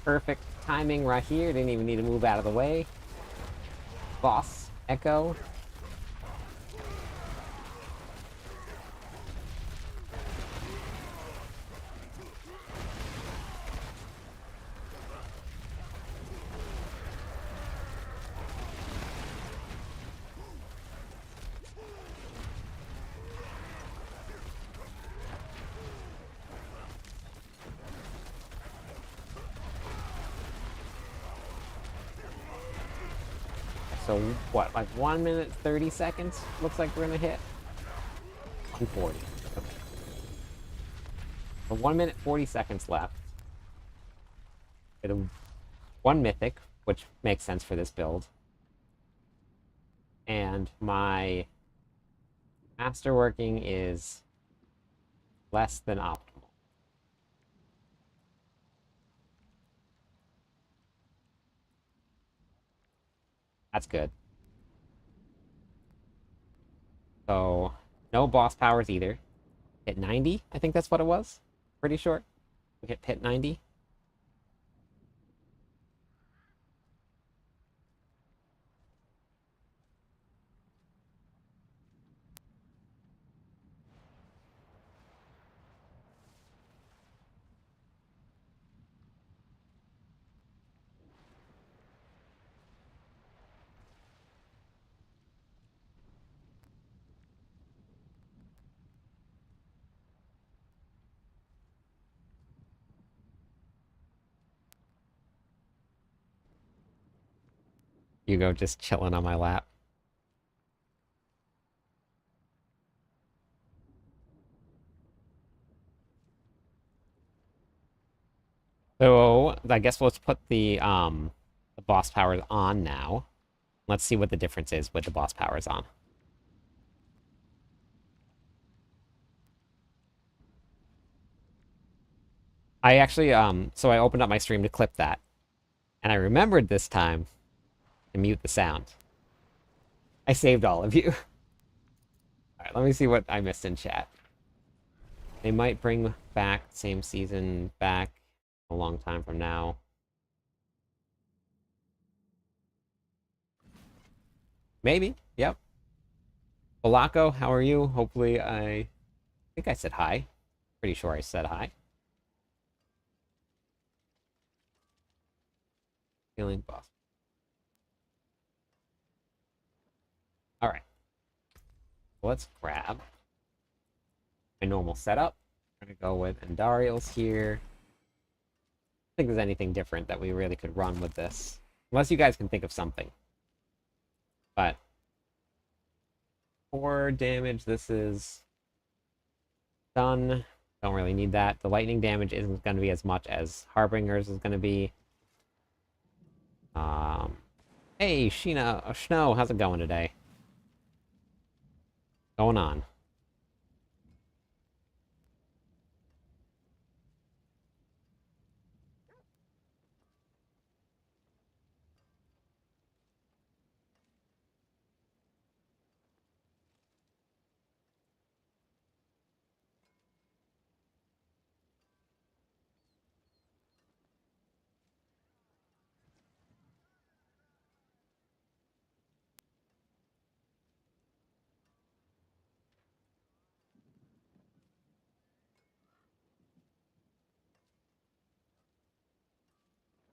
Perfect timing right here. Didn't even need to move out of the way. Boss, Echo. So what, like 1 minute 30 seconds? Looks like we're gonna hit 140. Okay. So 1 minute 40 seconds left. Get one mythic, which makes sense for this build. And my master working is less than optimal. That's good. So, no boss powers either. Hit 90, I think that's what it was. Pretty sure. We hit 90. Hugo just chilling on my lap. So I guess let's put the boss powers on now. Let's see what the difference is with the boss powers on. I actually so I opened up my stream to clip that, and I remembered this time to mute the sound. I saved all of you. Alright, let me see what I missed in chat. They might bring back same season back a long time from now. Maybe, yep. Polacco, how are you? Hopefully I think I said hi. Pretty sure I said hi. Feeling boss. Alright. Let's grab my normal setup. I'm gonna go with Andariel's here. I don't think there's anything different that we really could run with this. Unless you guys can think of something. But 4 damage, this is done. Don't really need that. The lightning damage isn't going to be as much as Harbinger's is going to be. Hey, Sheena, Snow, how's it going today? Going on.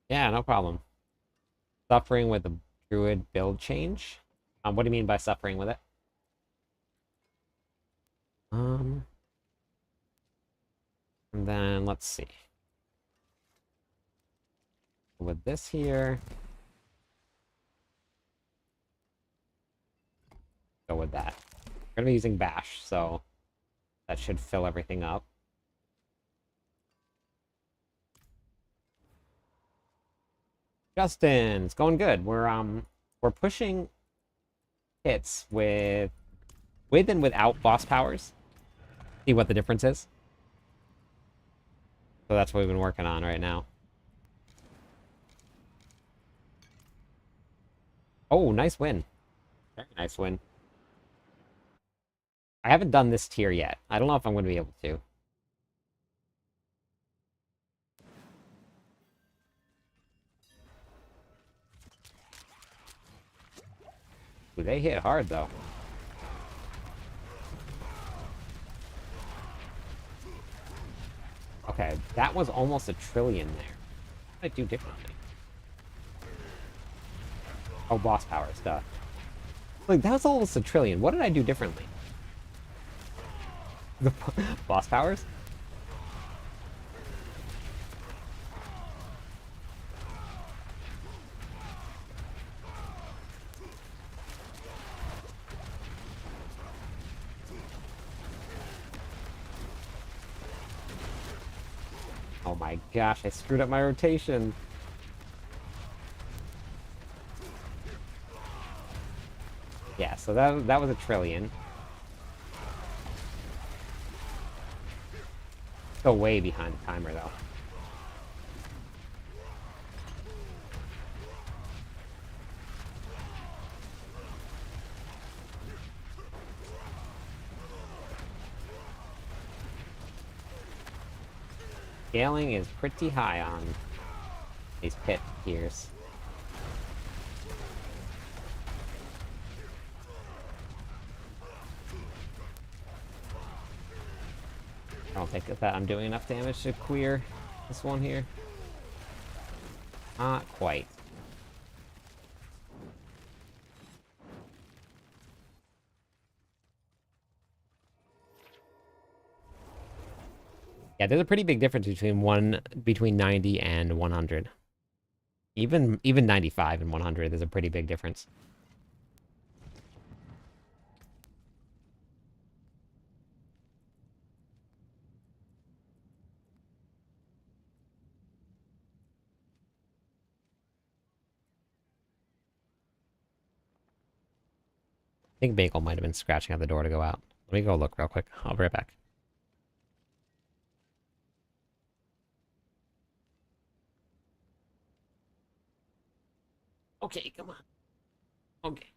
Yeah, no problem. Suffering with the druid build change? What do you mean by suffering with it? let's see. With this here, go with that. We're gonna be using Bash, so that should fill everything up. Justin, it's going good. We're pushing hits with and without boss powers. See what the difference is. So that's what we've been working on right now. Oh, nice win. Very nice win. I haven't done this tier yet. I don't know if I'm going to be able to. Ooh, they hit hard, though. Okay, that was almost a trillion there. What did I do differently? Oh, boss powers, duh. Like, that was almost a trillion. What did I do differently? The boss powers? Oh my gosh, I screwed up my rotation. Yeah, so that was a trillion. Still way behind the timer, though. Scaling is pretty high on these pit tiers. I don't think that I'm doing enough damage to clear this one here. Not quite. Yeah, there's a pretty big difference between 90 and 100. Even 95 and 100, there's a pretty big difference. I think Bagel might have been scratching at the door to go out. Let me go look real quick. I'll be right back. Okay, come on. Okay.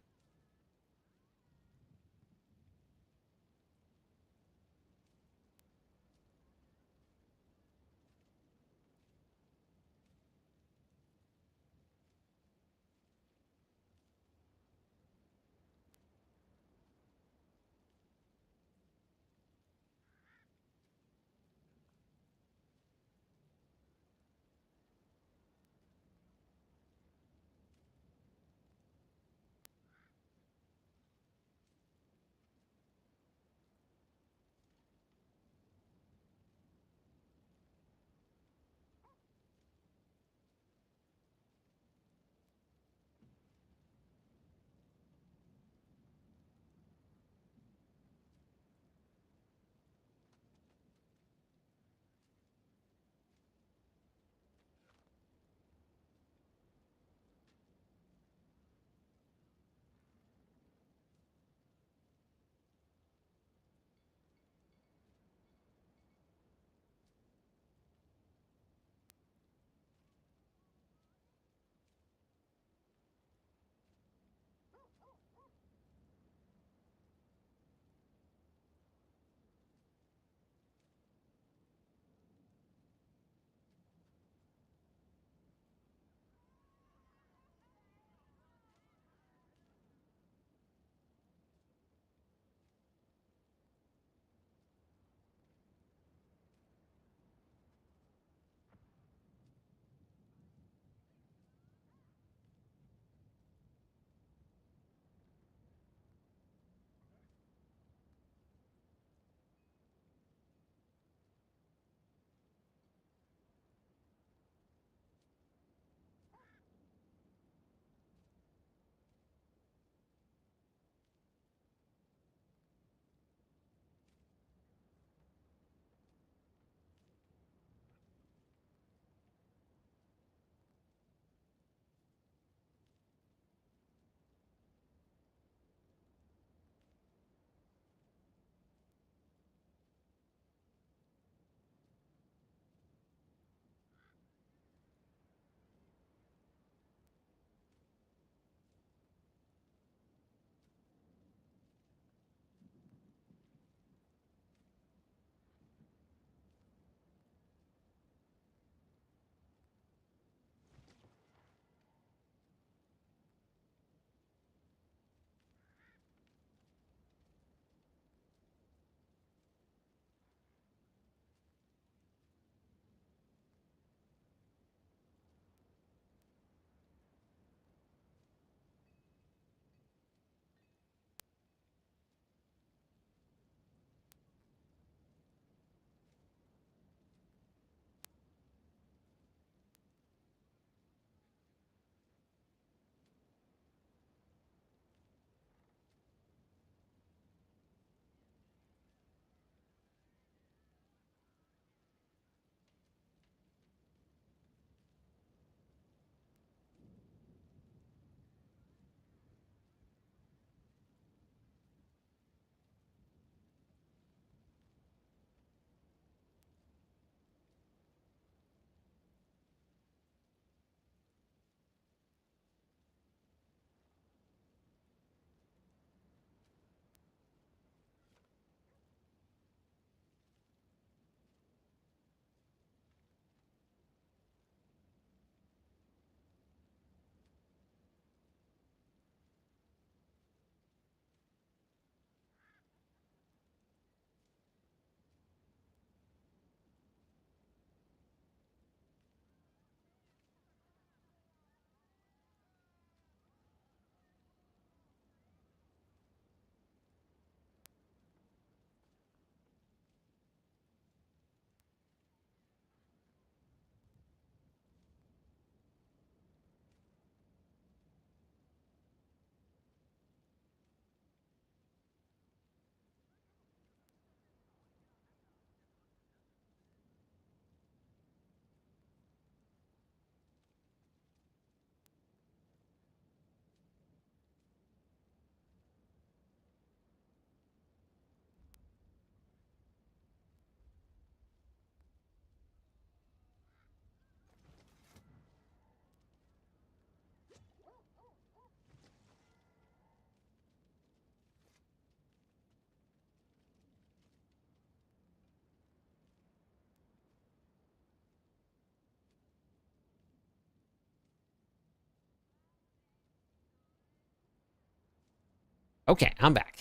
Okay, I'm back.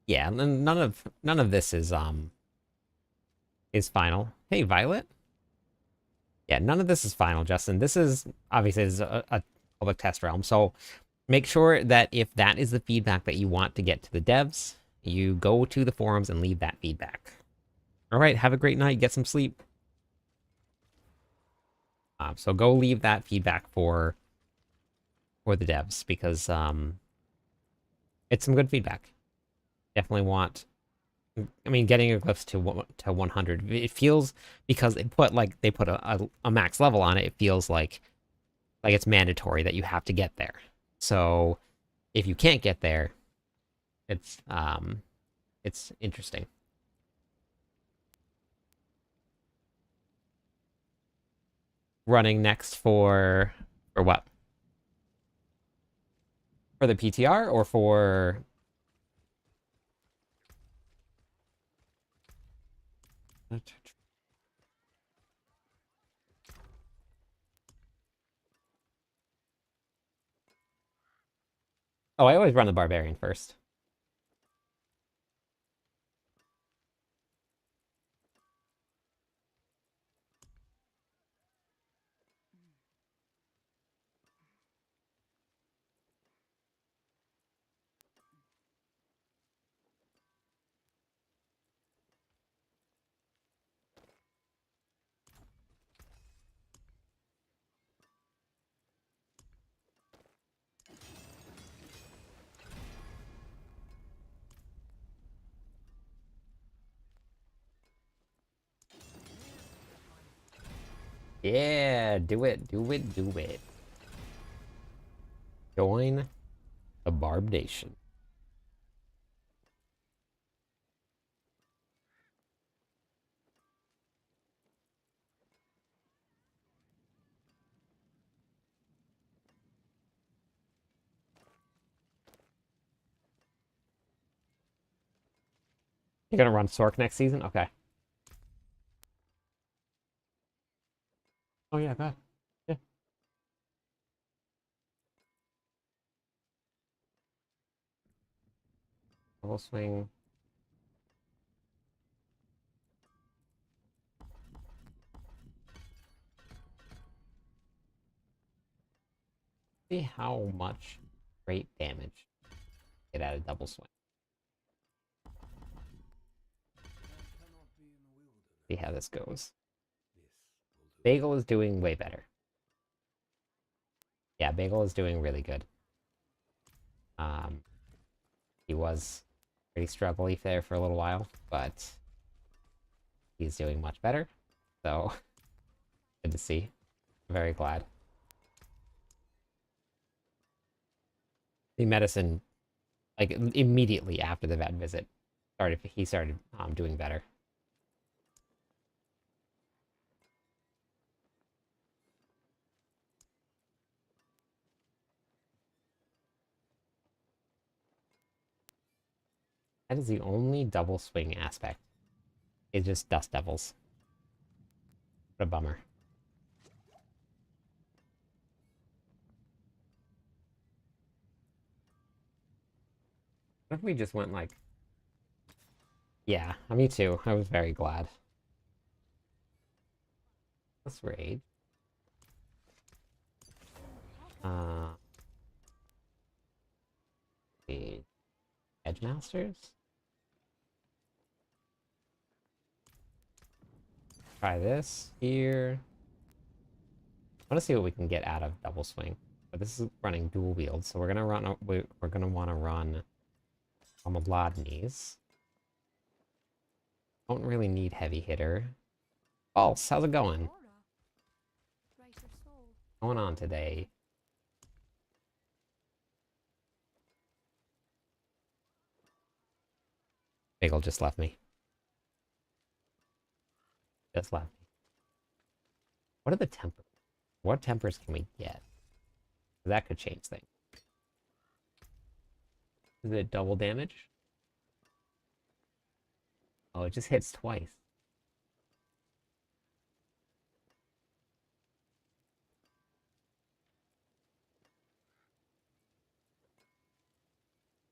Yeah, none of this is final. Hey, Violet. Yeah, none of this is final, Justin. This is obviously is a public test realm, so make sure that if that is the feedback that you want to get to the devs, you go to the forums and leave that feedback. All right, have a great night. Get some sleep. So go leave that feedback for the devs because it's some good feedback. Definitely want. I mean, getting Eclipse to 100, it feels because they put a max level on it. It feels like it's mandatory that you have to get there. So if you can't get there, it's interesting. Running next for what? For the PTR or for? Oh, I always run the barbarian first. Yeah, do it, do it, do it. Join the Barb Nation. You're gonna run Sork next season? Okay. Oh yeah, go ahead. Yeah. Double swing. See how much great damage get out of double swing. See how this goes. Bagel is doing way better. Yeah, Bagel is doing really good. He was pretty struggly there for a little while, but he's doing much better. So good to see. Very glad. The medicine, like immediately after the vet visit, he started doing better. That is the only double swing aspect. It's just Dust Devils. What a bummer. What if we just went like... Yeah, me too. I was very glad. Let's raid. The Edge Masters? Try this here. I want to see what we can get out of double swing. But this is running dual wield, so we're gonna want to run Amabladnes. Don't really need heavy hitter. False, how's it going? What's going on today? Bagel just left me. Just left me. What are the tempers? What tempers can we get? That could change things. Is it double damage? Oh, it just hits twice.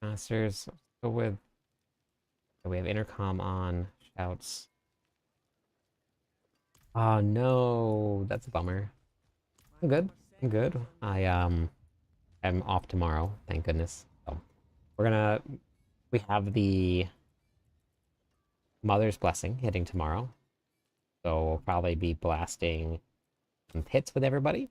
Masters, go with. We have intercom on. Shouts. Oh no, that's a bummer. I'm good. I'm good. I'm off tomorrow, thank goodness. So we have the Mother's Blessing hitting tomorrow. So we'll probably be blasting some hits with everybody.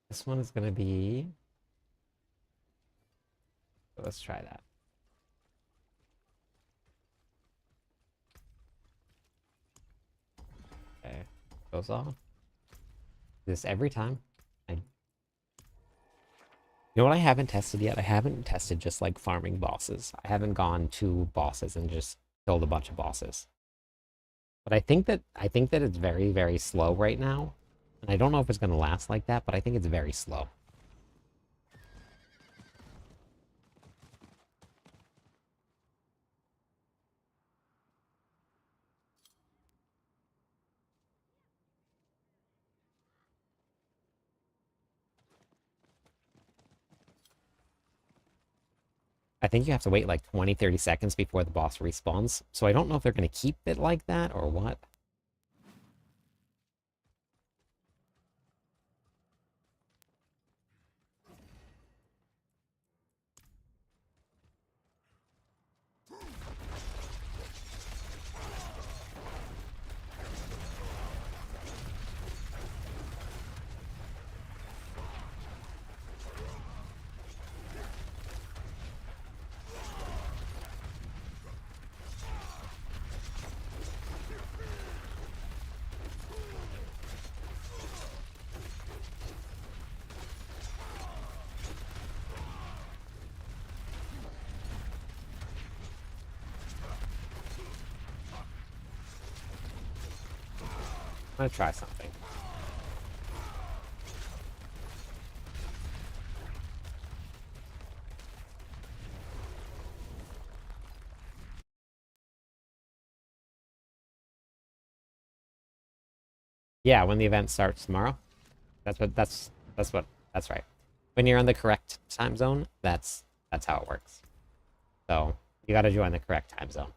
This one is gonna be. Let's try that. Okay, goes off. This every time. You know what I haven't tested yet? I haven't tested just like farming bosses. I haven't gone to bosses and just killed a bunch of bosses. But I think that it's very, very slow right now. And I don't know if it's gonna last like that, but I think it's very slow. I think you have to wait like 20, 30 seconds before the boss respawns. So I don't know if they're gonna keep it like that or what. I'm gonna try something. Yeah, when the event starts tomorrow. That's right. When you're on the correct time zone, that's how it works. So you gotta join the correct time zone.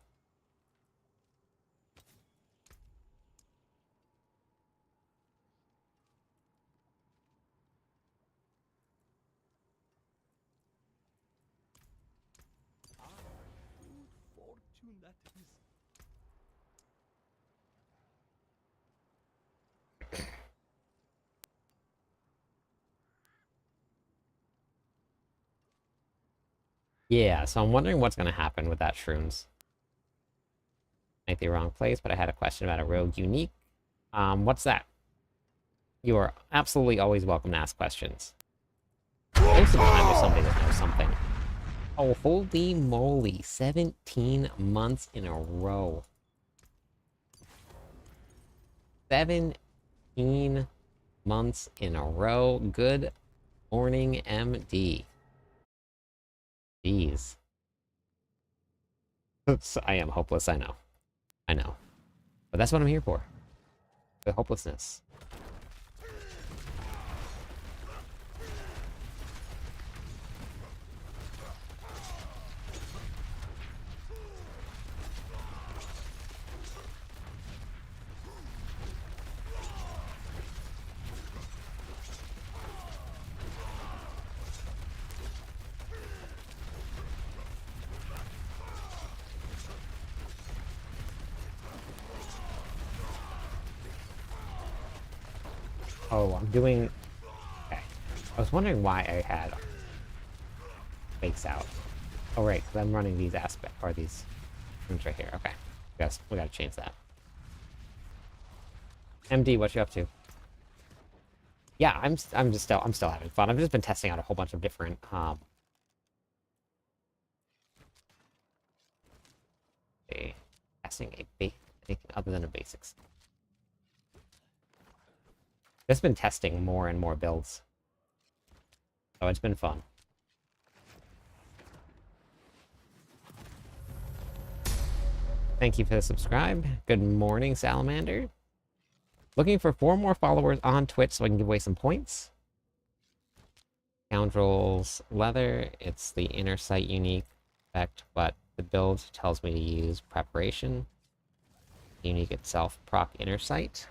Fortune that is. Yeah, so I'm wondering what's gonna happen with that shrooms. Make the wrong place, but I had a question about a rogue unique. What's that? You are absolutely always welcome to ask questions. Most of the time there's somebody that knows something. Oh, holy moly. 17 months in a row. 17 months in a row. Good morning, MD. Jeez. I am hopeless, I know. I know. But that's what I'm here for. The hopelessness. Oh, I'm doing... Okay. I was wondering why I had fakes out. Oh, right, because I'm running these aspects, or these rooms right here. Okay. We gotta change that. MD, what you up to? Yeah, I'm still having fun. I've just been testing out a whole bunch of different testing anything other than the basics. Just been testing more and more builds. So it's been fun. Thank you for the subscribe. Good morning, Salamander. Looking for 4 more followers on Twitch so I can give away some points. Scoundrels Leather. It's the inner sight unique effect, but the build tells me to use preparation. Unique itself, proc inner sight.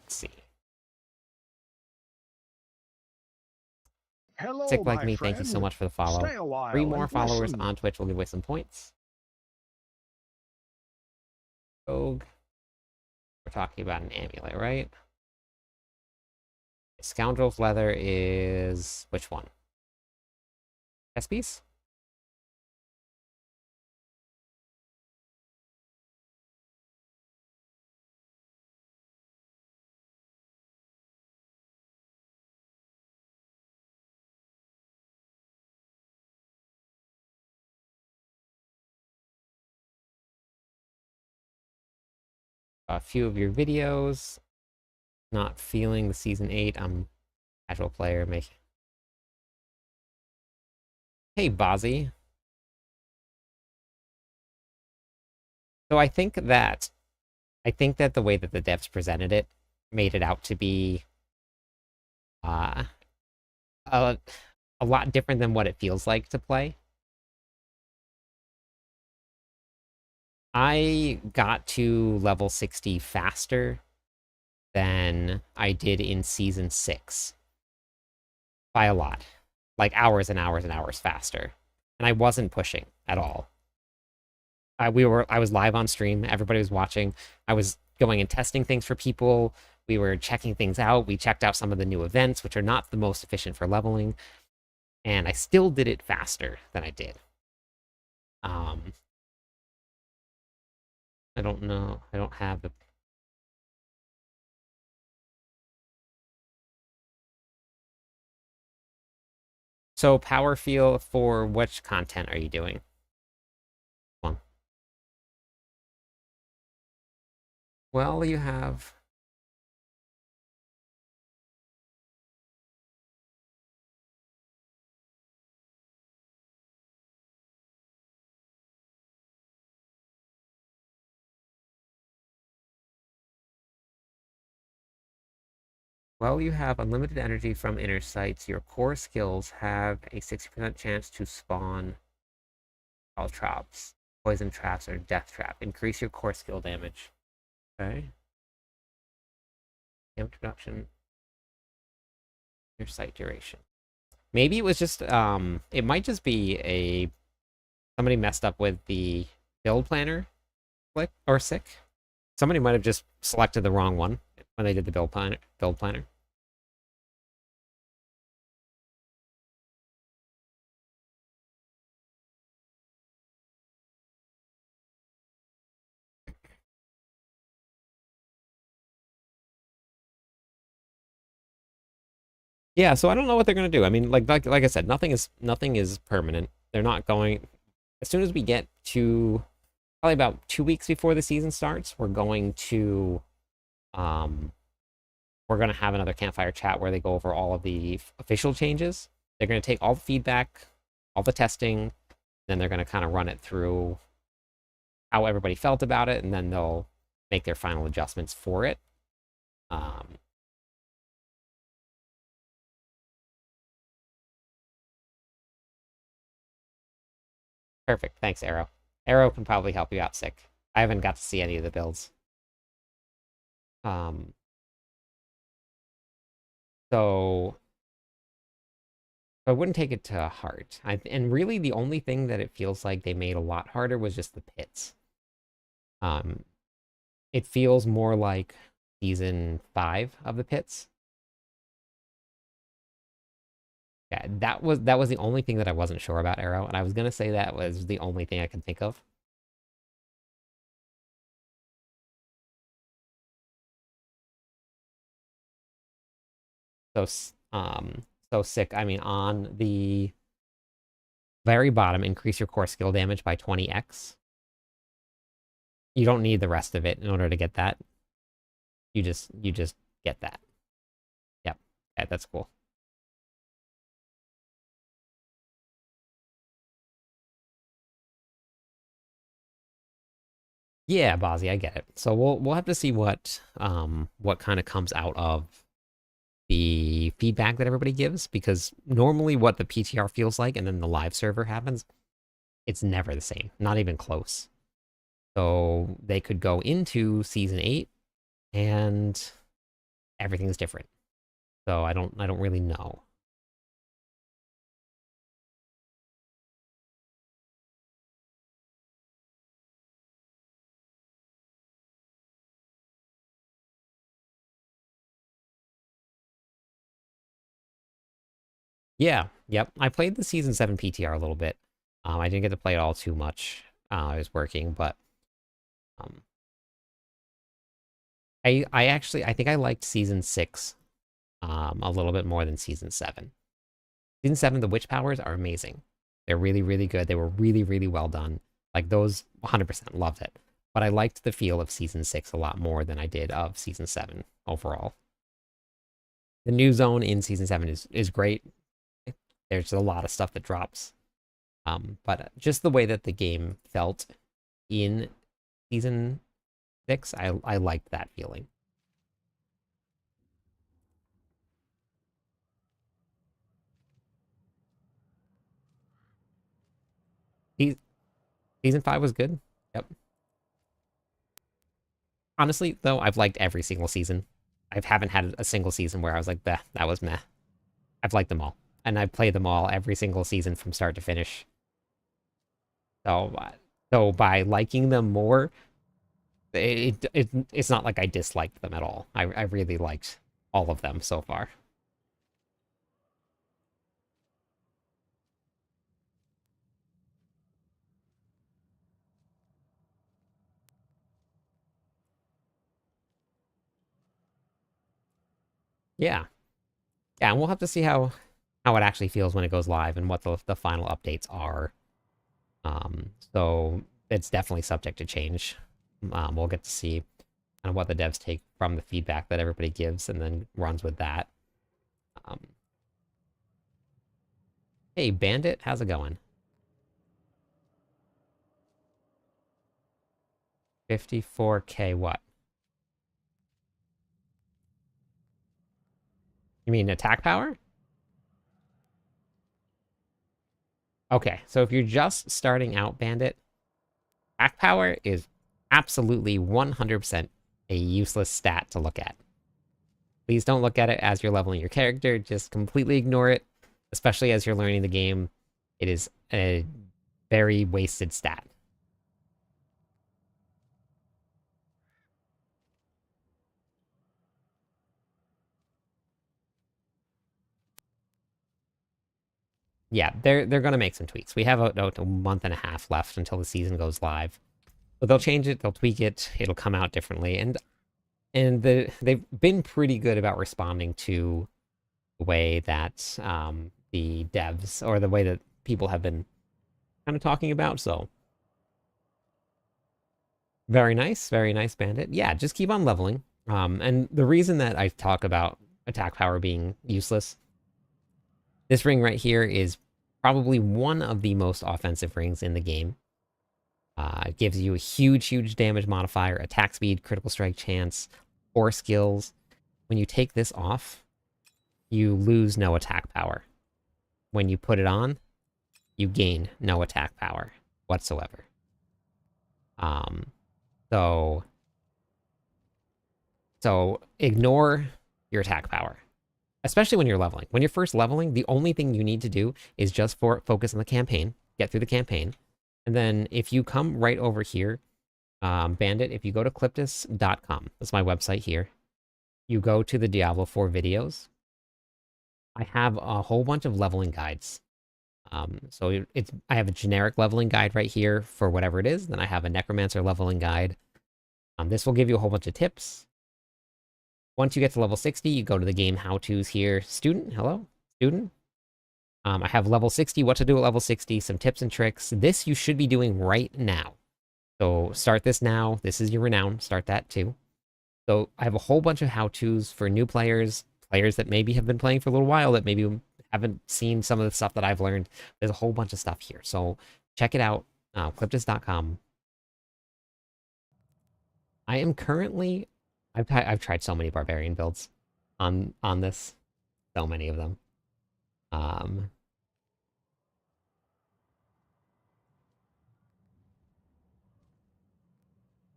Let's see. Hello, Sick like my me, friend. thank you so much for the follow. Stay a while 3 more and followers listen. on Twitch will give away some points. Rogue. We're talking about an amulet, right? Scoundrel's Leather is... which one? Chest piece? A few of your videos. Not feeling the Season 8. I'm a casual player. Hey, Bozzy. So I think that the way that the devs presented it made it out to be uh, a, a lot different than what it feels like to play. I got to level 60 faster than I did in Season 6. By a lot. Like hours and hours and hours faster. And I wasn't pushing at all. I was live on stream. Everybody was watching. I was going and testing things for people. We were checking things out. We checked out some of the new events, which are not the most efficient for leveling. And I still did it faster than I did. I don't know. I don't have the... So power feel for which content are you doing? One. Well, you have... Well, you have unlimited energy from inner sights. Your core skills have a 60% chance to spawn all traps, poison traps, or death trap. Increase your core skill damage. Okay. Damage reduction. Your sight duration. Maybe it was just it might just be a somebody messed up with the build planner click or sick. Somebody might have just selected the wrong one when they did the build planner. Yeah, so I don't know what they're gonna do. I mean, like I said, nothing is permanent. They're not going as soon as we get to probably about 2 weeks before the season starts, um we're gonna have another campfire chat where they go over all of the official changes. They're gonna take all the feedback, all the testing, then they're gonna kind of run it through how everybody felt about it, and then they'll make their final adjustments for it. Um, Perfect. Thanks, Arrow. Arrow can probably help you out, Sick. I haven't got to see any of the builds. Um, so I wouldn't take it to heart. And really, the only thing that it feels like they made a lot harder was just the pits. Um, it feels more like season 5 of the pits. Yeah, that was the only thing that I wasn't sure about Arrow, and I was gonna say that was the only thing I could think of. So so Sick. I mean, on the very bottom, increase your core skill damage by 20x. You don't need the rest of it in order to get that. You just get that. Yep. Yeah, that's cool. Yeah, Bozzy, I get it. So we'll have to see what kind of comes out of the feedback that everybody gives, because normally what the PTR feels like and then the live server happens, it's never the same, not even close. So they could go into season 8 and everything's different. So I don't really know. Yeah, yep. I played the season 7 PTR a little bit. I didn't get to play it all too much. I was working, but um, I think I liked season 6 a little bit more than season 7. Season 7, the witch powers are amazing. They're really, really good. They were really, really well done. Like those 100% loved it. But I liked the feel of season 6 a lot more than I did of season 7 overall. The new zone in season 7 is great. There's a lot of stuff that drops. But just the way that the game felt in season 6, I liked that feeling. Season 5 was good. Yep. Honestly, though, I've liked every single season. I haven't had a single season where I was like, "Bah, that was meh." I've liked them all, and I've played them all every single season from start to finish. So, so by liking them more, it's not like I disliked them at all. I really liked all of them so far. Yeah, yeah, and we'll have to see how it actually feels when it goes live and what the final updates are. So it's definitely subject to change. We'll get to see kind of what the devs take from the feedback that everybody gives and then runs with that. Um, hey, Bandit, how's it going? 54K what? You mean attack power? Okay, so if you're just starting out Bandit, attack power is absolutely 100% a useless stat to look at. Please don't look at it as you're leveling your character. Just completely ignore it, especially as you're learning the game. It is a very wasted stat. Yeah, they're gonna make some tweaks. We have a month and a half left until the season goes live, but they'll change it, they'll tweak it, it'll come out differently, and they've been pretty good about responding to the way that the devs or the way that people have been kind of talking about. So very nice, Bandit. Yeah, just keep on leveling. And the reason that I talk about attack power being useless, this ring right here is probably one of the most offensive rings in the game. It gives you a huge damage modifier, attack speed, critical strike chance, core skills. When you take this off, you lose no attack power. When you put it on, you gain no attack power whatsoever. Um, so ignore your attack power, especially when you're leveling. When you're first leveling, the only thing you need to do is just focus on the campaign, get through the campaign, and then if you come right over here, Bandit, if you go to cliptus.com, that's my website here, you go to the Diablo 4 videos, I have a whole bunch of leveling guides. So I have a generic leveling guide right here for whatever it is. Then I have a necromancer leveling guide. This will give you a whole bunch of tips. Once you get to level 60, you go to the game how-tos here. Student, hello, student. I have level 60, what to do at level 60, some tips and tricks. This you should be doing right now. So start this now. This is your renown. Start that too. So I have a whole bunch of how-tos for new players, players that maybe have been playing for a little while, that maybe haven't seen some of the stuff that I've learned. There's a whole bunch of stuff here. So check it out, cliptus.com. I am currently... I've tried so many barbarian builds on this. So many of them.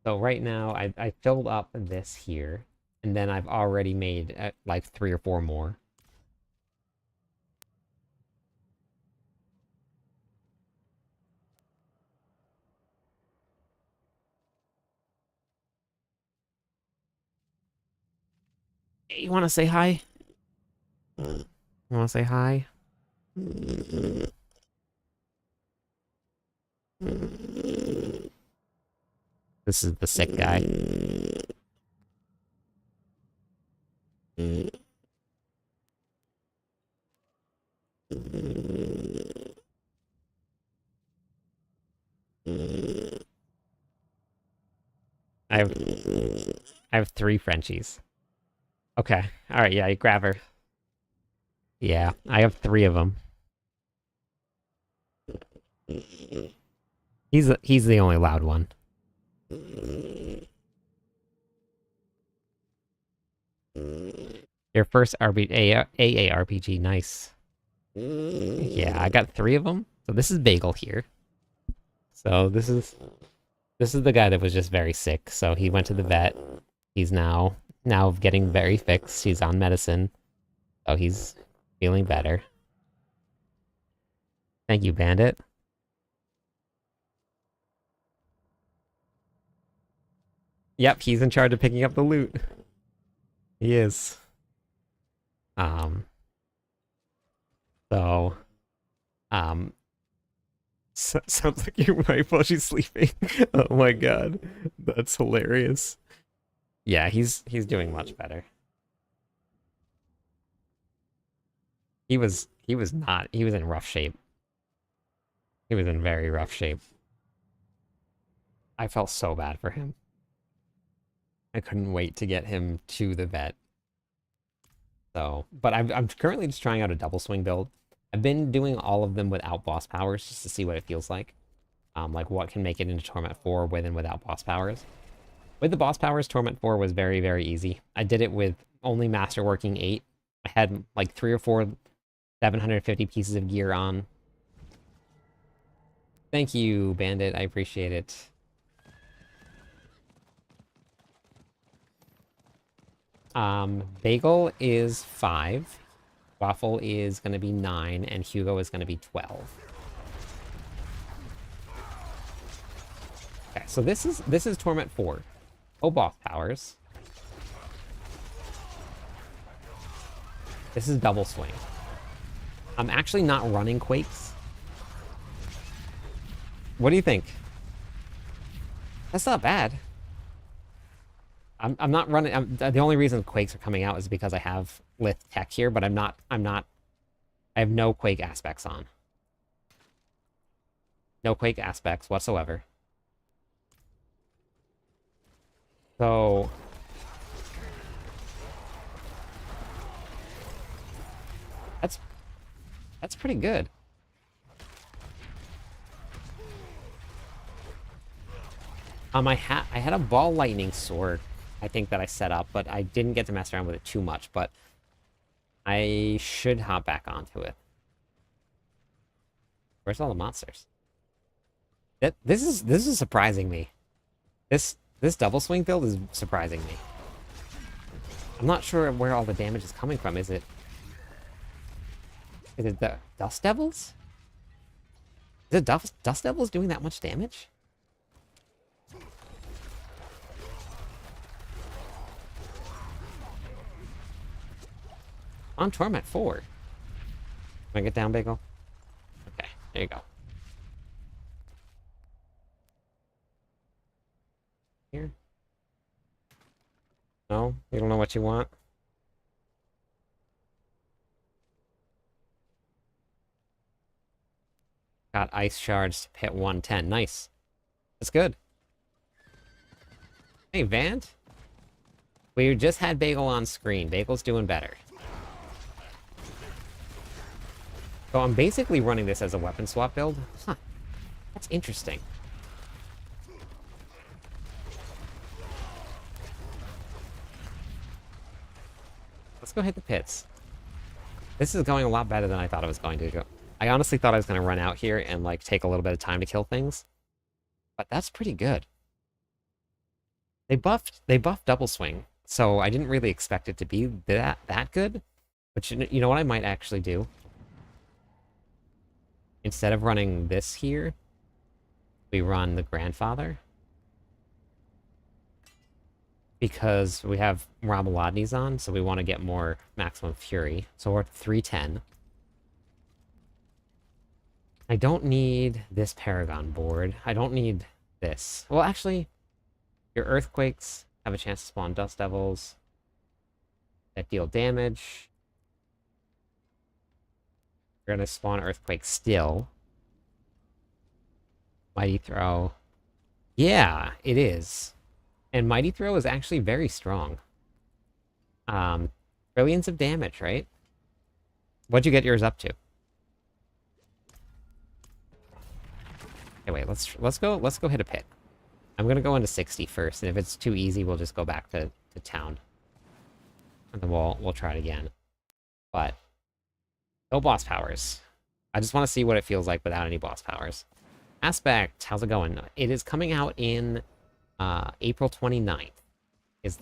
So right now, I filled up this here, and then I've already made like 3 or 4 more. Hey, you want to say hi? You want to say hi? This is the sick guy. I have 3 Frenchies. Okay. All right. Yeah, you grab her. Yeah, I have 3 of them. He's the only loud one. Your first AARPG, nice. Yeah, I got 3 of them. So this is Bagel here. So this is the guy that was just very sick. So he went to the vet. He's now getting very fixed. He's on medicine. So he's feeling better. Thank you, Bandit. Yep, he's in charge of picking up the loot. He is. So, sounds like your wife while she's sleeping. Oh my god, that's hilarious. Yeah, he's doing much better. He was in rough shape. He was in very rough shape. I felt so bad for him. I couldn't wait to get him to the vet. So, but I'm currently just trying out a double swing build. I've been doing all of them without boss powers just to see what it feels like. Like what can make it into Torment 4 with and without boss powers. With the boss powers, Torment 4 was very, very easy. I did it with only Masterworking 8. I had like 3 or 4 750 pieces of gear on. Thank you, Bandit. I appreciate it. Bagel is 5. Waffle is going to be 9, and Hugo is going to be 12. Okay, so this is Torment 4. Oh, boss powers. This is double swing. I'm actually not running Quakes. What do you think? That's not bad. I'm not running. The only reason Quakes are coming out is because I have Lith Tech here, but I have no Quake aspects on. No Quake aspects whatsoever. So that's pretty good. I had a ball lightning sword, I think, that I set up, but I didn't get to mess around with it too much, but I should hop back onto it. Where's all the monsters? This is surprising me. This double swing build is surprising me. I'm not sure where all the damage is coming from. Is it the Dust Devils? Is it Dust Devils doing that much damage? On Torment 4. Can I get down, Bagel? Okay, there you go. Here? No? You don't know what you want? Got ice shards to pit 110. Nice. That's good. Hey, Vant? We just had Bagel on screen. Bagel's doing better. So I'm basically running this as a weapon swap build. Huh. That's interesting. let's go hit the pits. This is going a lot better than I thought it was going to go. I honestly thought I was going to run out here and like take a little bit of time to kill things. But that's pretty good. They buffed double swing, so I didn't really expect it to be that good. But you know what I might actually do? Instead of running this here, we run the grandfather. Because we have Ramalodni's on, so we want to get more maximum fury. So we're at 310. I don't need this Paragon board. I don't need this. Well, actually, your Earthquakes have a chance to spawn Dust Devils that deal damage. You're going to spawn Earthquake still. Mighty Throw. Yeah, it is. And Mighty Throw is actually very strong. Trillions of damage, right? What'd you get yours up to? Okay, wait, let's go hit a pit. I'm gonna go into 60 first, and if it's too easy, we'll just go back to town. And then we'll try it again. But no boss powers. I just want to see what it feels like without any boss powers. Aspect, how's it going? It is coming out in April 29th is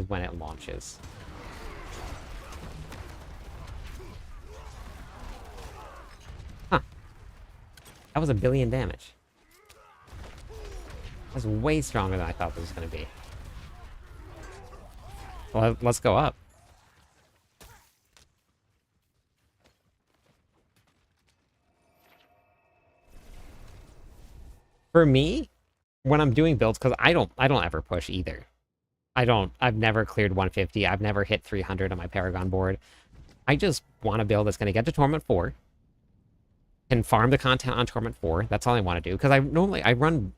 when it launches. Huh. That was 1 billion damage. That's way stronger than I thought it was going to be. Well, let's go up. For me, when I'm doing builds, because I don't ever push either. I've never cleared 150. I've never hit 300 on my Paragon board. I just want a build that's going to get to Torment 4. And farm the content on Torment 4. That's all I want to do. Because I run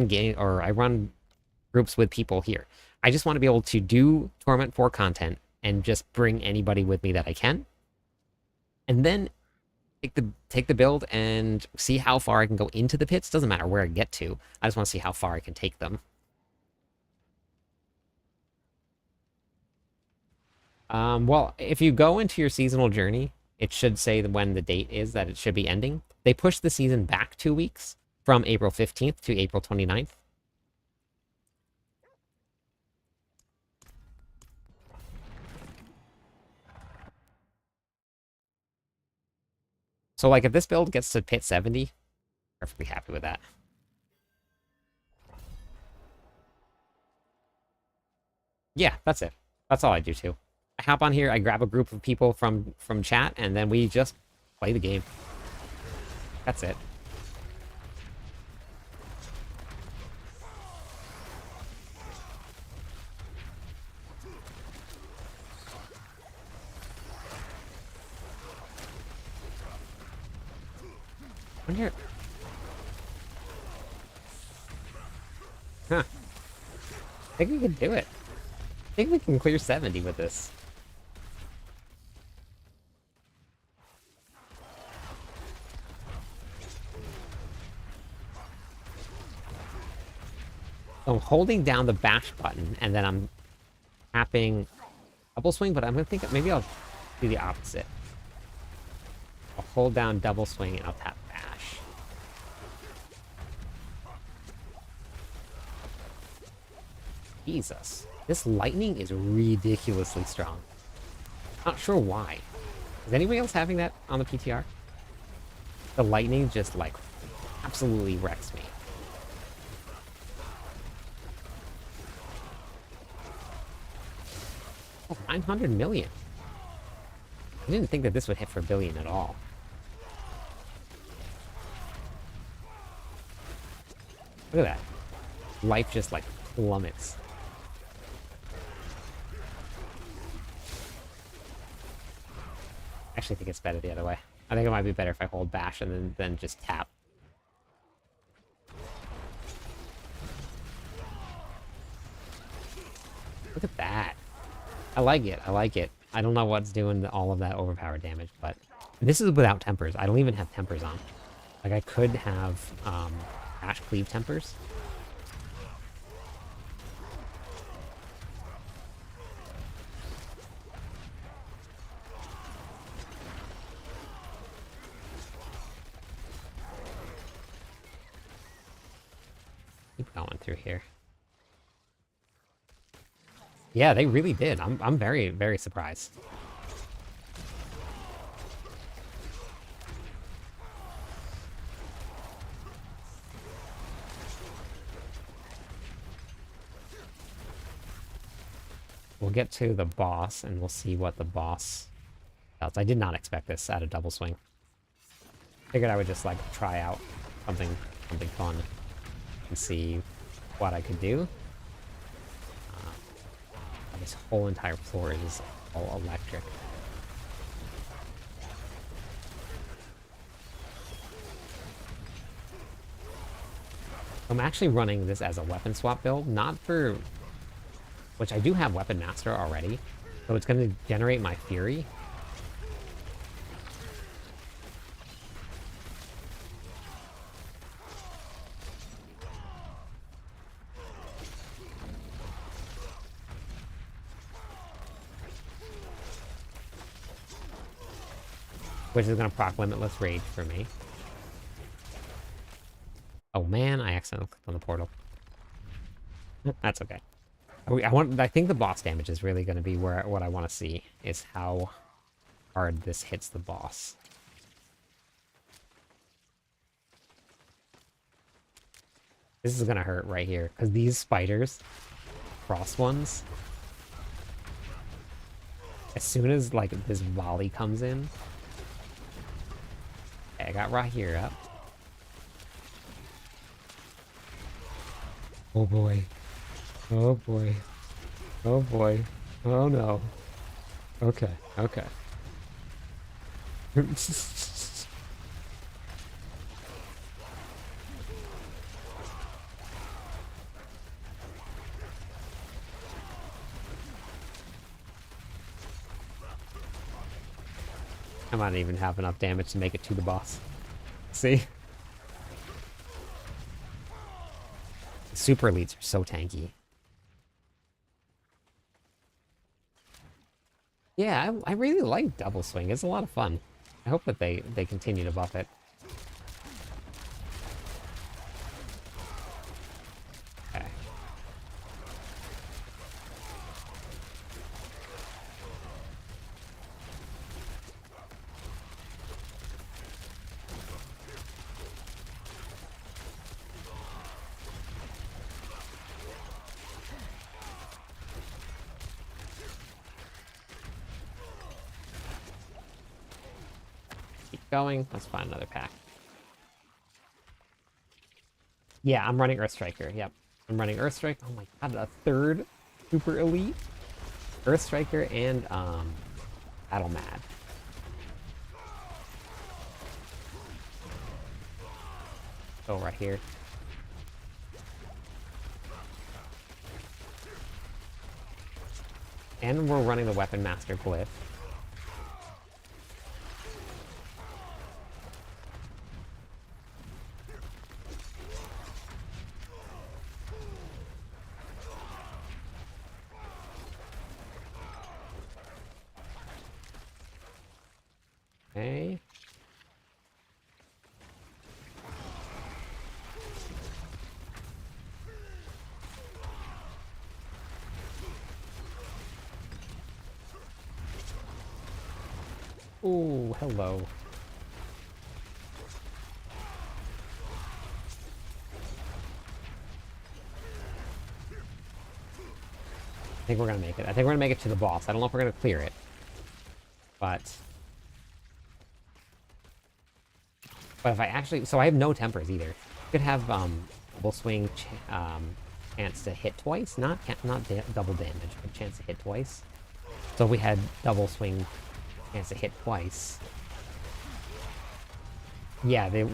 game, or I run groups with people here. I just want to be able to do Torment 4 content and just bring anybody with me that I can. And then take the build and see how far I can go into the pits. Doesn't matter where I get to. I just want to see how far I can take them. Well, if you go into your seasonal journey, it should say when the date is that it should be ending. They pushed the season back 2 weeks from April 15th to April 29th. So, like, if this build gets to pit 70, perfectly happy with that. Yeah, that's it. That's all I do, too. I hop on here, I grab a group of people from chat, and then we just play the game. That's it. Wonder... Huh. I think we can do it. I think we can clear 70 with this. So I'm holding down the bash button, and then I'm tapping double swing, but I'm gonna think maybe I'll do the opposite. I'll hold down double swing and I'll tap bash. Jesus. This lightning is ridiculously strong. Not sure why. Is anybody else having that on the PTR? The lightning just, like, absolutely wrecks me. Oh, 900 million. I didn't think that this would hit for 1 billion at all. Look at that. Life just, like, plummets. I actually think it's better the other way. I think it might be better if I hold bash and then just tap. Look at that. I like it. I like it. I don't know what's doing all of that overpowered damage, but this is without tempers. I don't even have tempers on. Like, I could have Ash Cleave tempers. keep going through here. Yeah, they really did. I'm very, very surprised. We'll get to the boss, and we'll see what the boss does. I did not expect this at a double swing. Figured I would just, like, try out something fun and see what I could do. This whole entire floor is all electric. I'm actually running this as a weapon swap build, not for... Which I do have Weapon Master already, so it's going to generate my Fury. Which is going to proc Limitless Rage for me. Oh man, I accidentally clicked on the portal. That's okay. I think the boss damage is really going to be what I want to see, is how hard this hits the boss. This is going to hurt right here, because these spiders, cross ones, as soon as, like, this volley comes in... Okay, I got right here up. Oh boy. Oh boy. Oh boy. Oh no. Okay, okay. I might not even have enough damage to make it to the boss. See? The super elites are so tanky. Yeah, I really like Double Swing. It's a lot of fun. I hope that they continue to buff it. Okay. Going. Let's find another pack. Yeah, I'm running Earthstriker. Yep. I'm running Earthstrike. Oh my god, a third super elite. Earthstriker and Battle Mad. Oh, right here. And we're running the Weapon Master Glyph. Okay. Ooh, hello. I think we're gonna make it. I think we're gonna make it to the boss. I don't know if we're gonna clear it. But if I actually... So I have no tempers either. Could have double swing chance to hit twice. Not double damage, but chance to hit twice. So if we had double swing chance to hit twice. Yeah, they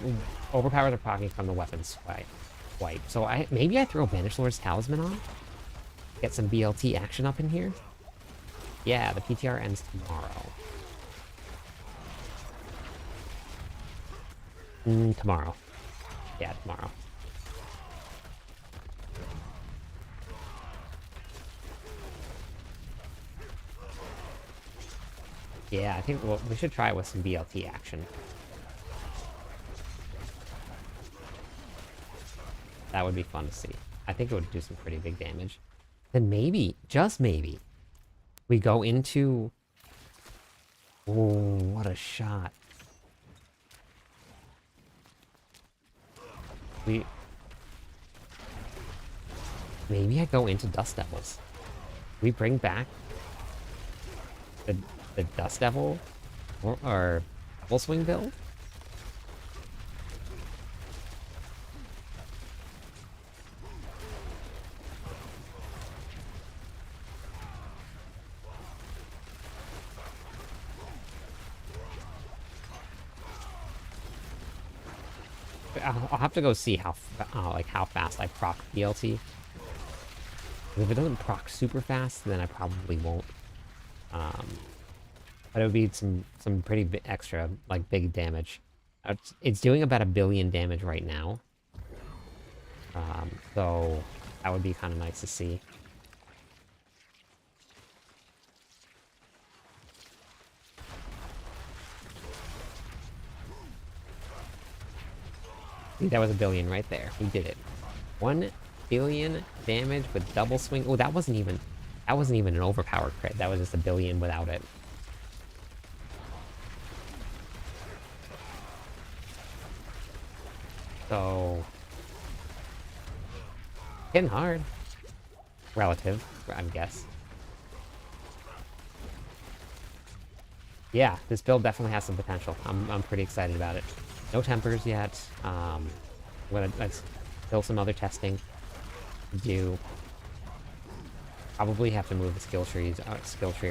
overpower the proccing from the weapon swipe. So maybe I throw Banishlord's Talisman on? Get some BLT action up in here? Yeah, the PTR ends tomorrow. Tomorrow. Yeah, tomorrow. Yeah, I think we should try it with some BLT action. That would be fun to see. I think it would do some pretty big damage. Then maybe, just maybe, we go into... Oh, what a shot. Maybe I go into Dust Devils. We bring back the Dust Devil or Double Swing build. I'll have to go see how fast I proc DLT. If it doesn't proc super fast, then I probably won't. But it would be some pretty extra, like, big damage. It's doing about 1 billion damage right now. So that would be kind of nice to see. See, that was 1 billion right there. He did it. 1 billion damage with double swing. Oh, that wasn't even an overpowered crit. That was just 1 billion without it. So hitting hard. Relative, I guess. Yeah, this build definitely has some potential. I'm pretty excited about it. No tempers yet. Let's still some other testing to do. Probably have to move the skill tree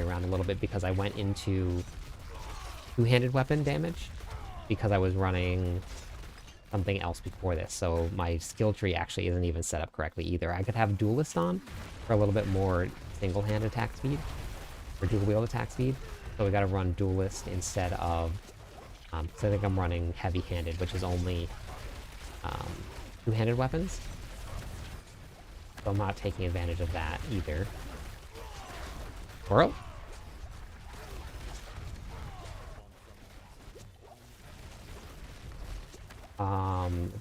around a little bit because I went into two-handed weapon damage because I was running something else before this. So my skill tree actually isn't even set up correctly either. I could have duelist on for a little bit more single-hand attack speed or dual-wield attack speed. So we got to run duelist instead of. So I think I'm running heavy-handed, which is only two-handed weapons. So I'm not taking advantage of that either. Squirrel?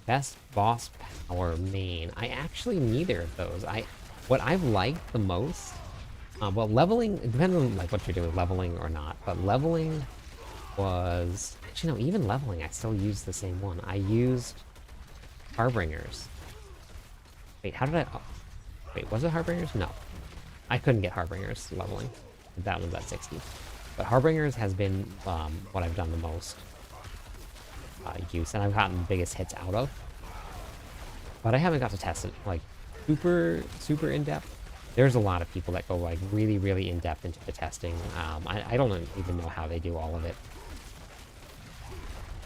Best boss power main. I actually neither of those. What I've liked the most, well, leveling, it depends on like what you're doing, leveling or not, but leveling was, actually no, even leveling, I still used the same one. I used Harbingers. Wait, how did I, oh, wait, was it Harbingers? No. I couldn't get Harbingers leveling. That one's at 60. But Harbingers has been what I've done the most use, and I've gotten the biggest hits out of. But I haven't got to test it, like, super in-depth. There's a lot of people that go, like, really in-depth into the testing. I don't even know how they do all of it.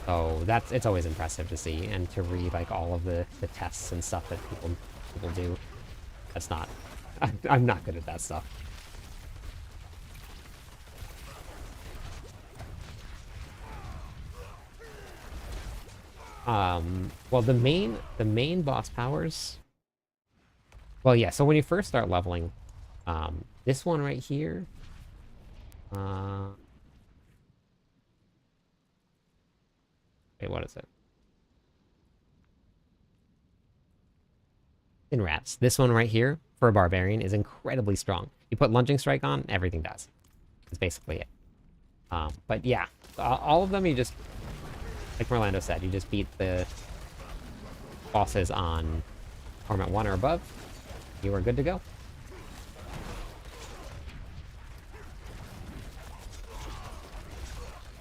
So it's always impressive to see, and to read, like, all of the tests and stuff that people do. That's not... I'm not good at that stuff. Well, the main boss powers... Well, yeah, so when you first start leveling, this one right here... Wait, what is it? In rats. This one right here, for a barbarian, is incredibly strong. You put lunging strike on, everything dies. That's basically it. But yeah, all of them you just... Like Orlando said, you just beat the bosses on Torment 1 or above. You are good to go.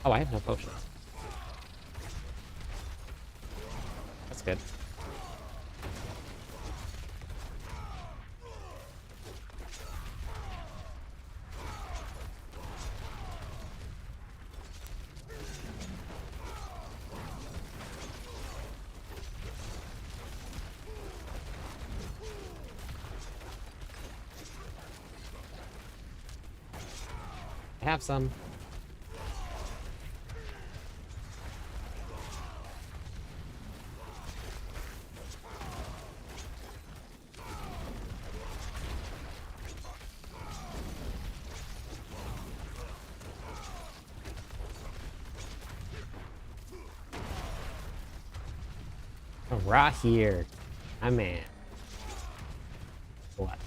Oh, I have no potions. That's good. I have some. Right here. I man. Clutch.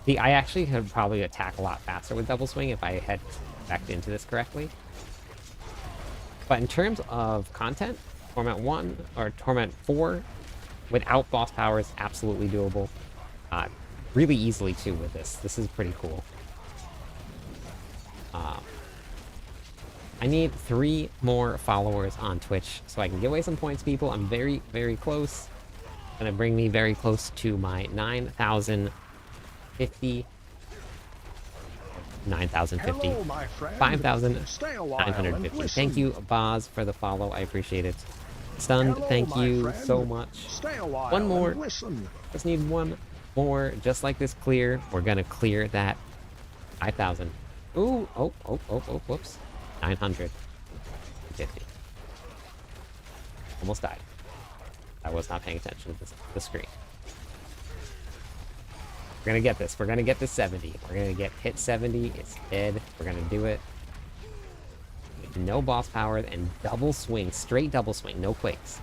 See, I actually could probably attack a lot faster with double swing if I had backed into this correctly. But in terms of content, Torment 1 or Torment 4 without boss power is absolutely doable. Really easily too with this. This is pretty cool. I need 3 more followers on Twitch so I can give away some points, people. I'm very, very close. Gonna bring me very close to my 9,050. 9,050. 5,950. Thank you, Boz, for the follow. I appreciate it. Stunned, thank you so much. One more. Just need one more. Just like this clear. We're gonna clear that 5,000. Ooh, oh, whoops. 950. Almost died. I was not paying attention to the screen. We're gonna get this. We're gonna get to 70. We're gonna get hit 70. It's dead. We're gonna do it. With no boss power and double swing. Straight double swing. No quakes.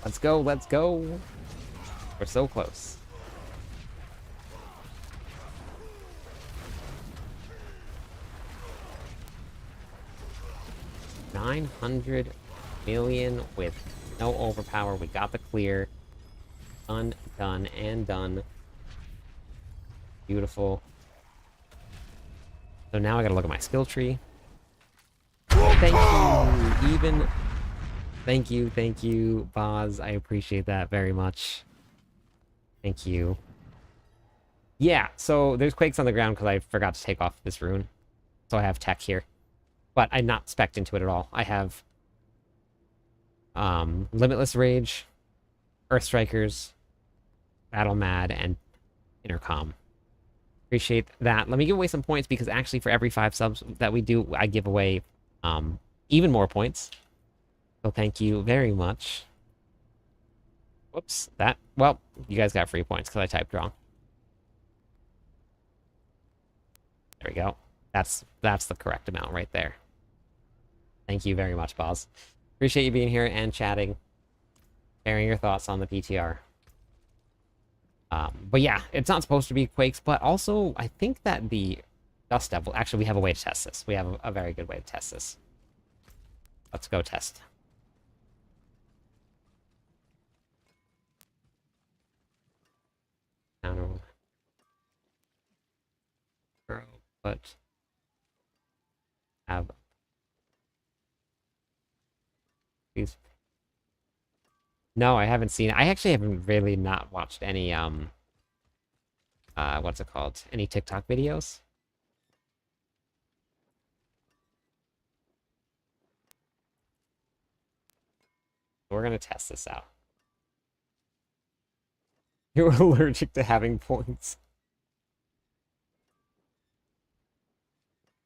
Let's go. Let's go. We're so close. $900 million with no overpower. We got the clear. Done, done, and done. Beautiful. So now I gotta look at my skill tree. Thank you, even. Thank you, Boz. I appreciate that very much. Thank you. Yeah, so there's quakes on the ground because I forgot to take off this rune. So I have tech here. But I'm not spec'd into it at all. I have Limitless Rage, Earth Strikers, Battle Mad, and Intercom. Appreciate that. Let me give away some points because actually for every 5 subs that we do, I give away even more points. So thank you very much. Whoops, well, you guys got free points because I typed wrong. There we go. That's the correct amount right there. Thank you very much, Boz. Appreciate you being here and chatting, sharing your thoughts on the PTR. But yeah, it's not supposed to be quakes, but also I think that the Dust Devil, actually we have a way to test this. We have a very good way to test this. Let's go test. But have these. No, I haven't seen it. I actually haven't really not watched any what's it called? Any TikTok videos. We're gonna test this out. You're allergic to having points.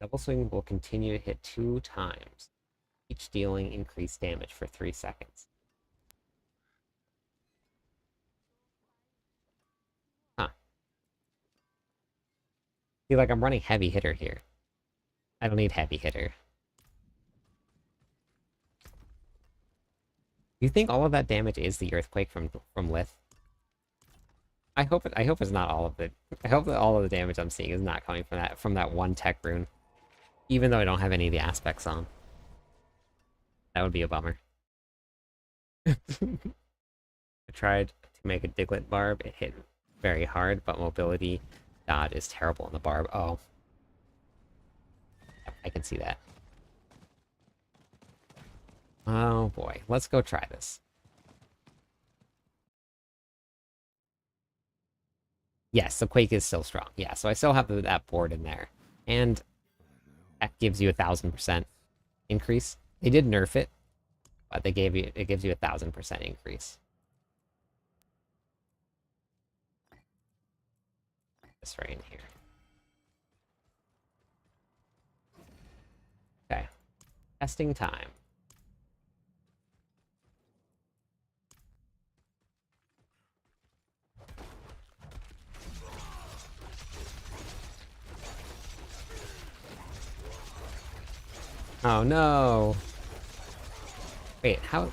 Double swing will continue to hit 2 times, each dealing increased damage for 3 seconds. Huh. Feel like I'm running heavy hitter here. I don't need heavy hitter. Do you think all of that damage is the earthquake from Lith? I hope it's not all of it. I hope that all of the damage I'm seeing is not coming from that one tech rune. Even though I don't have any of the aspects on. That would be a bummer. I tried to make a Diglett barb. It hit very hard, but mobility dodge is terrible in the barb. Oh. I can see that. Oh boy. Let's go try this. Yes, the Quake is still strong. Yeah, so I still have that board in there. And that gives you 1,000% increase. They did nerf it, but it gives you 1,000% increase. This right in here. Okay. Testing time. Oh no! Wait, how?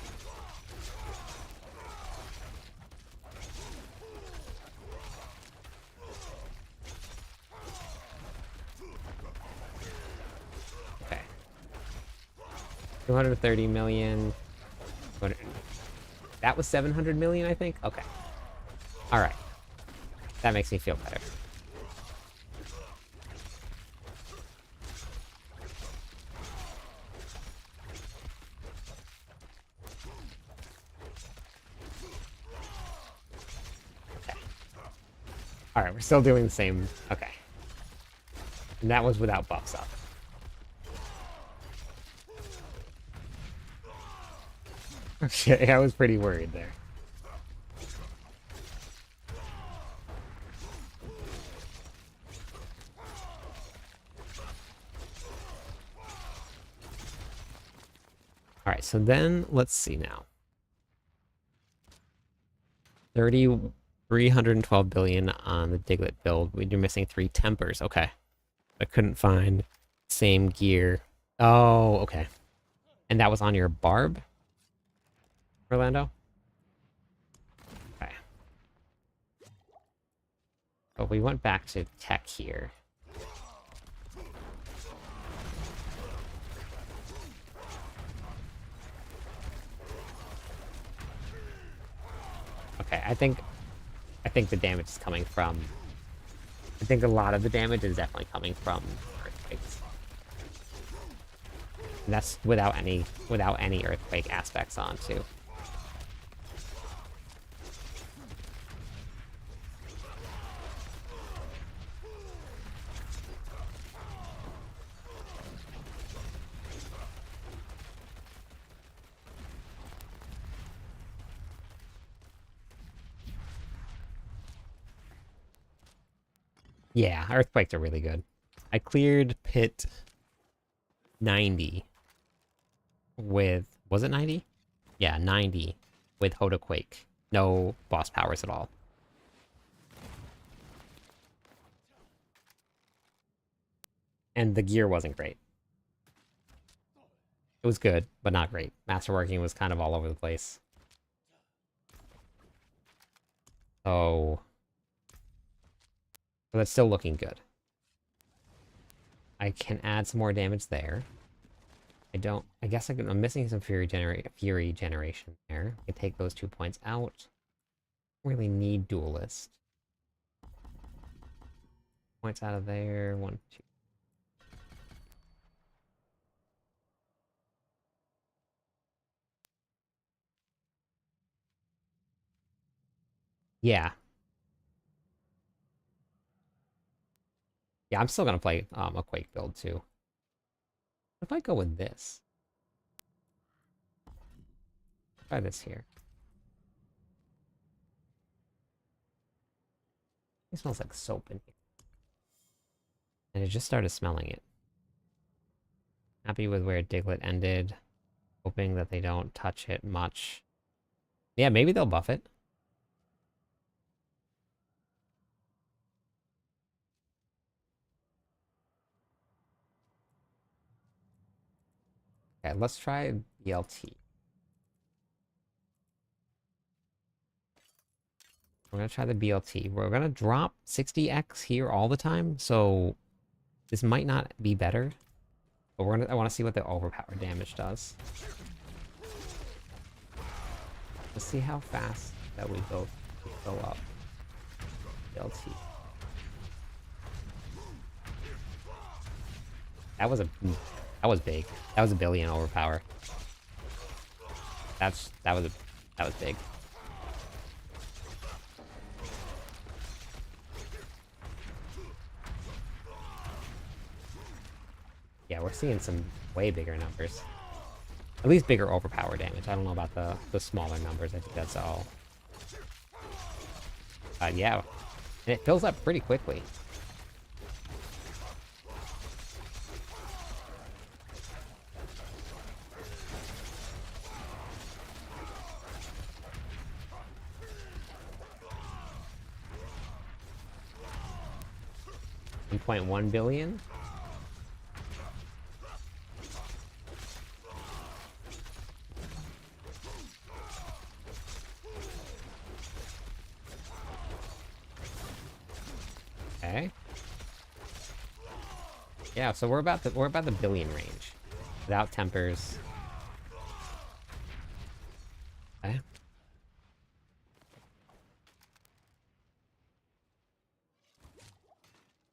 Okay. 230 million. That was 700 million, I think? Okay. Alright. That makes me feel better. Okay. Alright, we're still doing the same. Okay. And that was without buffs up. Okay, I was pretty worried there. Alright, so then let's see now. 312 billion on the Diglett build. We're missing 3 tempers. Okay. I couldn't find same gear. Oh, okay. And that was on your barb, Orlando? Okay. But we went back to tech here. Okay, I think the damage is coming from... I think a lot of the damage is definitely coming from earthquakes. And that's without any earthquake aspects on too. Yeah, earthquakes are really good. I cleared pit 90 with... Was it 90? Yeah, 90 with Hoda Quake. No boss powers at all. And the gear wasn't great. It was good, but not great. Masterworking was kind of all over the place. So that's still looking good. I can add some more damage there. I guess I'm missing some fury generation there. I can take those 2 points out. Really need duelist. Points out of there. 1, 2. Yeah. Yeah, I'm still gonna play a Quake build too. If I go with this. Try this here. It smells like soap in here. And I just started smelling it. Happy with where Diglett ended. Hoping that they don't touch it much. Yeah, maybe they'll buff it. Okay, let's try BLT. We're gonna try the BLT. We're gonna drop 60x here all the time, so this might not be better. But I want to see what the overpower damage does. Let's see how fast that we go up. BLT. That was big. That was a billion overpower. That was big. Yeah, we're seeing some way bigger numbers. At least bigger overpower damage. I don't know about the smaller numbers. I think that's all. Yeah. And it fills up pretty quickly. $1.1 billion. Yeah, so we're about the billion range. Without tempers. Okay.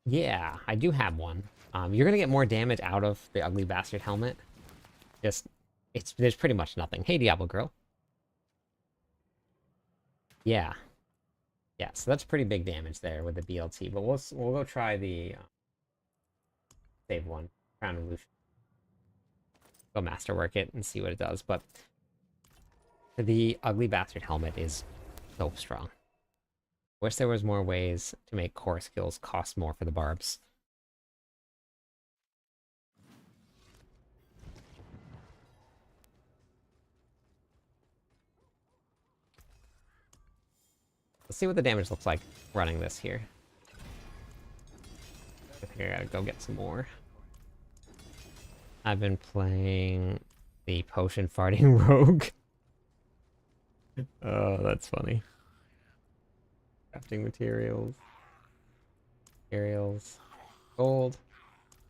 Yeah, I do have one. You're gonna get more damage out of the ugly bastard helmet. Just, there's pretty much nothing. Hey, Diablo girl. Yeah, yeah. So that's pretty big damage there with the BLT. But we'll go try the save one, Crown of Lucian. Go masterwork it and see what it does. But the ugly bastard helmet is so strong. Wish there was more ways to make core skills cost more for the barbs. Let's see what the damage looks like running this here. I think I gotta go get some more. I've been playing the potion farting rogue. Oh, that's funny. Crafting materials. Materials. Gold.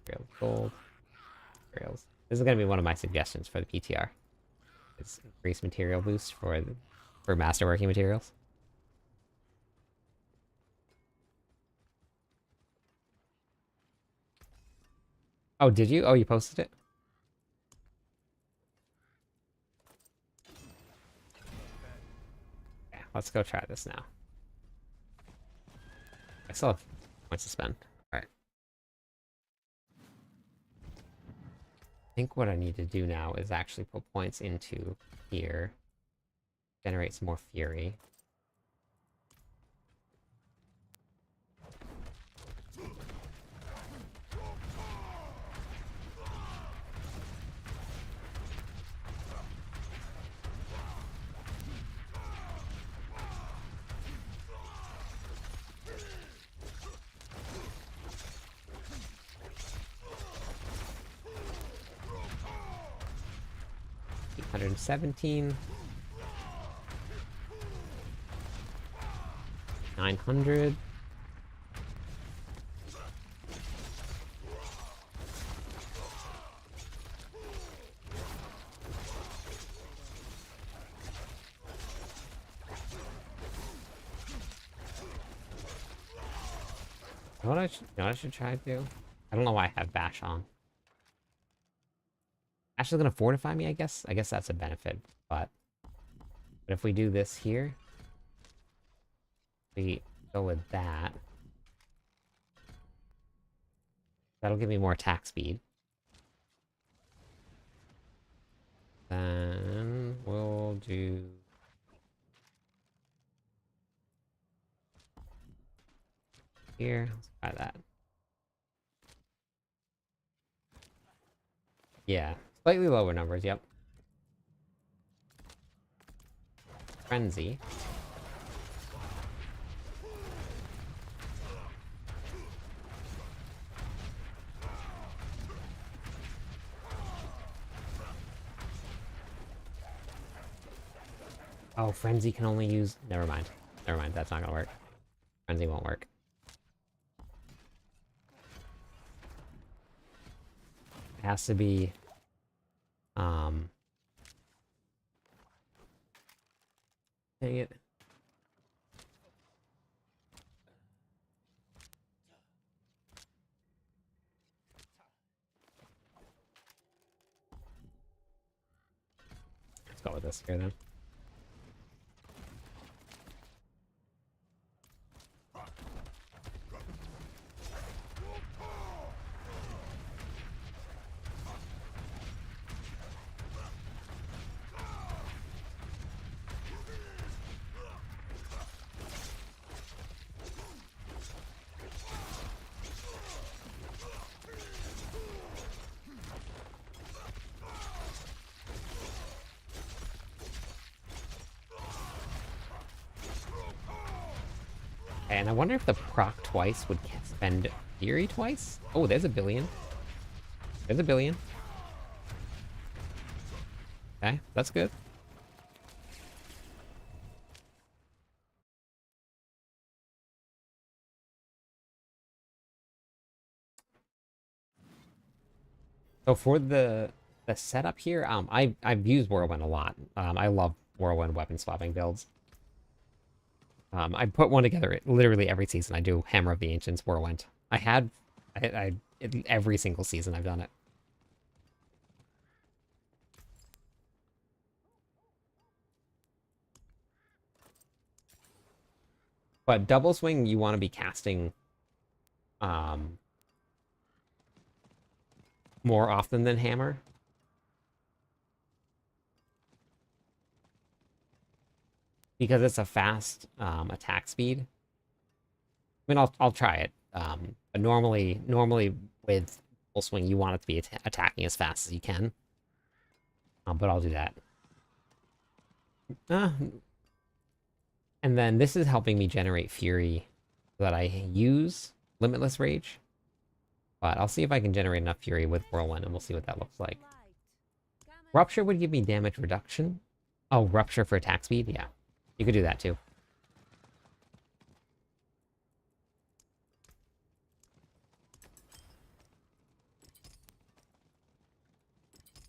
Materials. Gold. Materials. This is gonna be one of my suggestions for the PTR. It's increased material boost for masterworking materials. Oh, did you? Oh, you posted it? Yeah, let's go try this now. I still have points to spend. Alright. I think what I need to do now is actually put points into here. Generate some more fury. $817. 900. What I should try to do? I don't know why I have Bash on. Bash is gonna fortify me, I guess. I guess that's a benefit, but if we do this here, we go with that. That'll give me more attack speed. Then we'll do here. Let's try that. Yeah, slightly lower numbers, yep. Frenzy. Oh, Frenzy can only use... Never mind. Never mind, that's not gonna work. Frenzy won't work. It has to be... Dang it. Let's go with this here then. And I wonder if the proc twice would spend Fury twice? Oh, there's a billion. There's a billion. Okay, that's good. So for the setup here, I've used Whirlwind a lot. I love Whirlwind weapon swapping builds. I put one together literally every season. I do Hammer of the Ancients, Whirlwind. Every single season I've done it. But double swing, you want to be casting more often than hammer. Because it's a fast attack speed. I mean, I'll try it. But normally with full swing, you want it to be attacking as fast as you can. But I'll do that. And then this is helping me generate fury so that I use Limitless Rage. But I'll see if I can generate enough fury with Whirlwind, and we'll see what that looks like. Rupture would give me damage reduction. Oh, Rupture for attack speed? Yeah. You could do that too.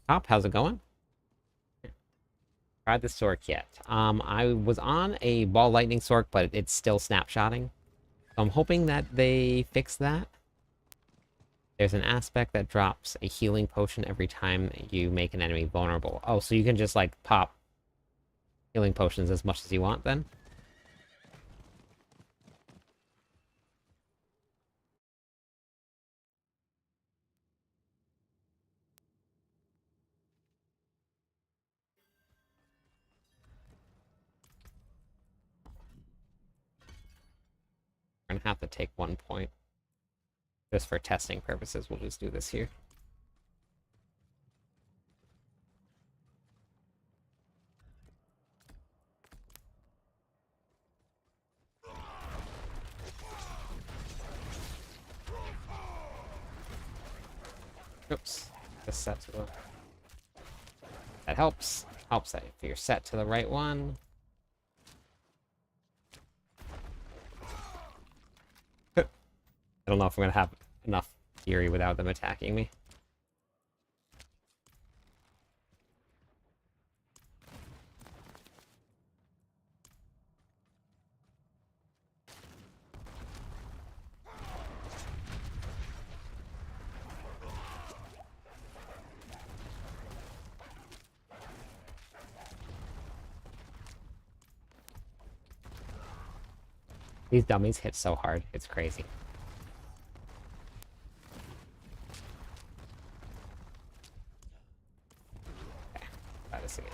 Top, how's it going? Tried the Sork yet. I was on a Ball Lightning Sork, but it's still snapshotting. So I'm hoping that they fix that. There's an aspect that drops a healing potion every time you make an enemy vulnerable. Oh, so you can just, like, pop healing potions as much as you want, then? We're gonna have to take 1 point. Just for testing purposes, we'll just do this here. Oops. Just set to the... That helps. Helps that if you're set to the right one. I don't know if I'm gonna have enough fury without them attacking me. These dummies hit so hard, it's crazy. Okay, try this again.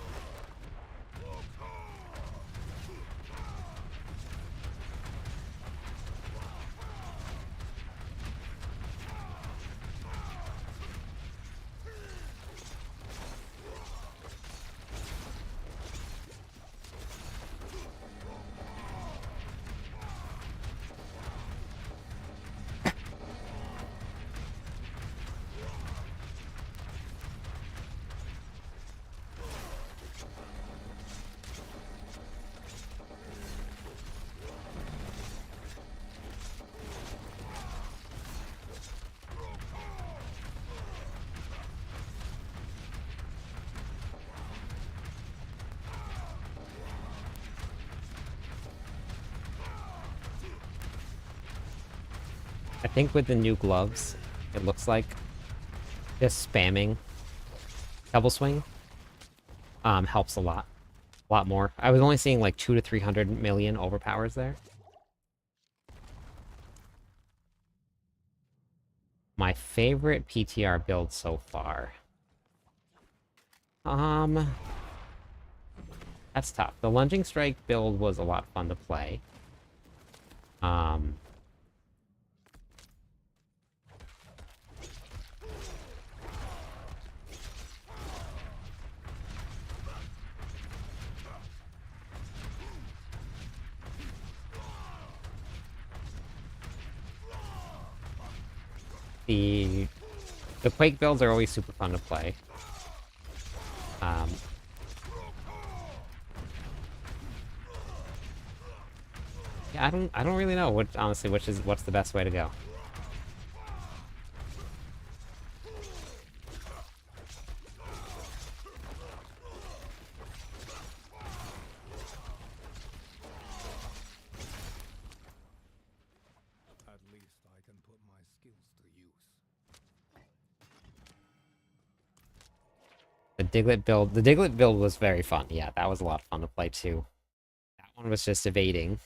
I think with the new gloves, it looks like just spamming double swing helps a lot more. I was only seeing like 200 to 300 million overpowers there. My favorite PTR build so far. That's tough. The lunging strike build was a lot of fun to play. The Quake builds are always super fun to play. Yeah, I don't really know honestly what's the best way to go. The Diglett build was very fun. Yeah, that was a lot of fun to play too. That one was just evading.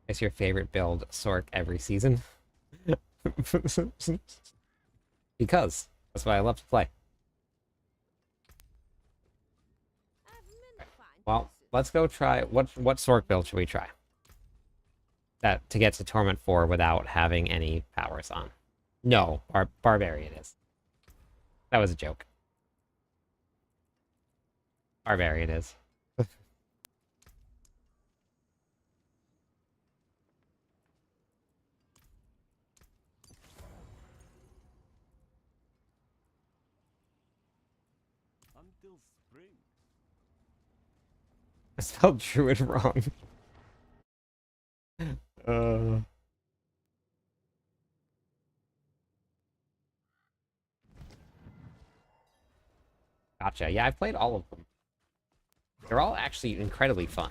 Is your favorite build Sork every season? Because that's what I love to play. Well, let's go try what Sork build should we try? That to get to Torment 4 without having any powers on. No, Barbarian is. That was a joke. Barbarian is. Until spring. I spelled druid wrong. uh Gotcha. Yeah, I've played all of them. They're all actually incredibly fun.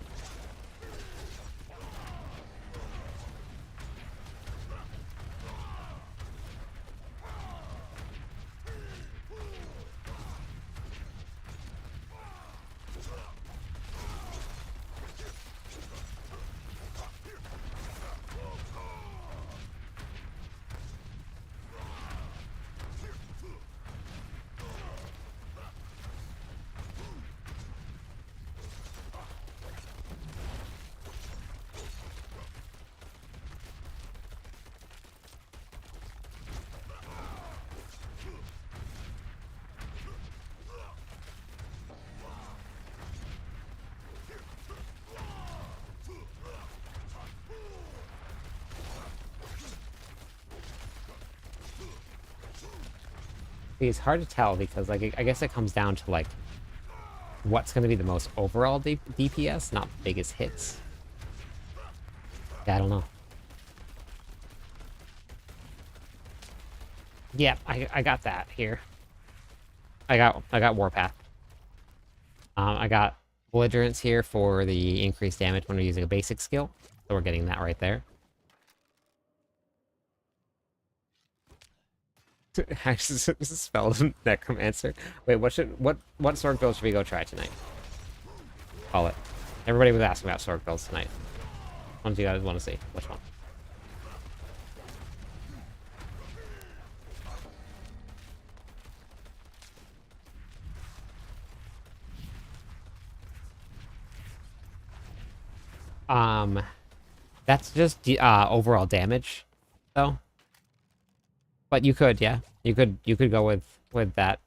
It's hard to tell because, like, I guess it comes down to, like, what's going to be the most overall DPS, not the biggest hits. Yeah, I don't know. Yeah, I got that here. I got Warpath. I got Belligerence here for the increased damage when we're using a basic skill. So we're getting that right there. I just spelled Necromancer. Wait, what sword build should we go try tonight? Call it. Everybody was asking about sword builds tonight. Which one do you guys want to see? Which one? That's just overall damage, though. But you could, yeah, you could go with that,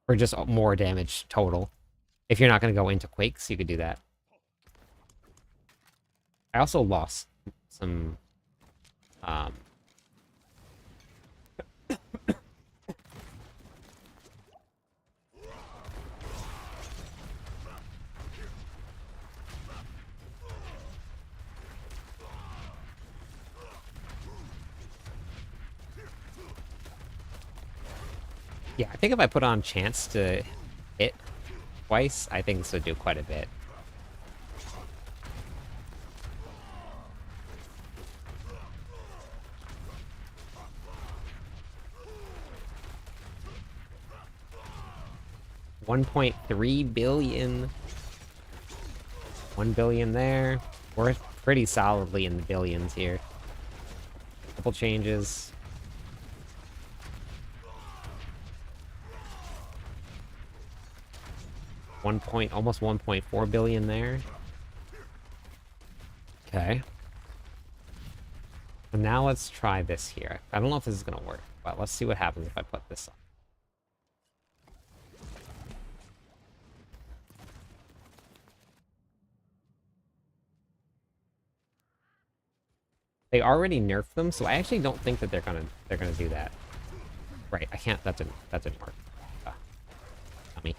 or just more damage total. If you're not going to go into quakes, you could do that. I also lost some, yeah, I think if I put on chance to hit twice, I think this would do quite a bit. $1.3 billion. 1 billion there. We're pretty solidly in the billions here. Couple changes. Almost 1.4 billion there. Okay. And now let's try this here. I don't know if this is gonna work, but let's see what happens if I put this on. They already nerfed them, so I actually don't think that they're gonna do that. Right, I can't. That didn't work. Not me.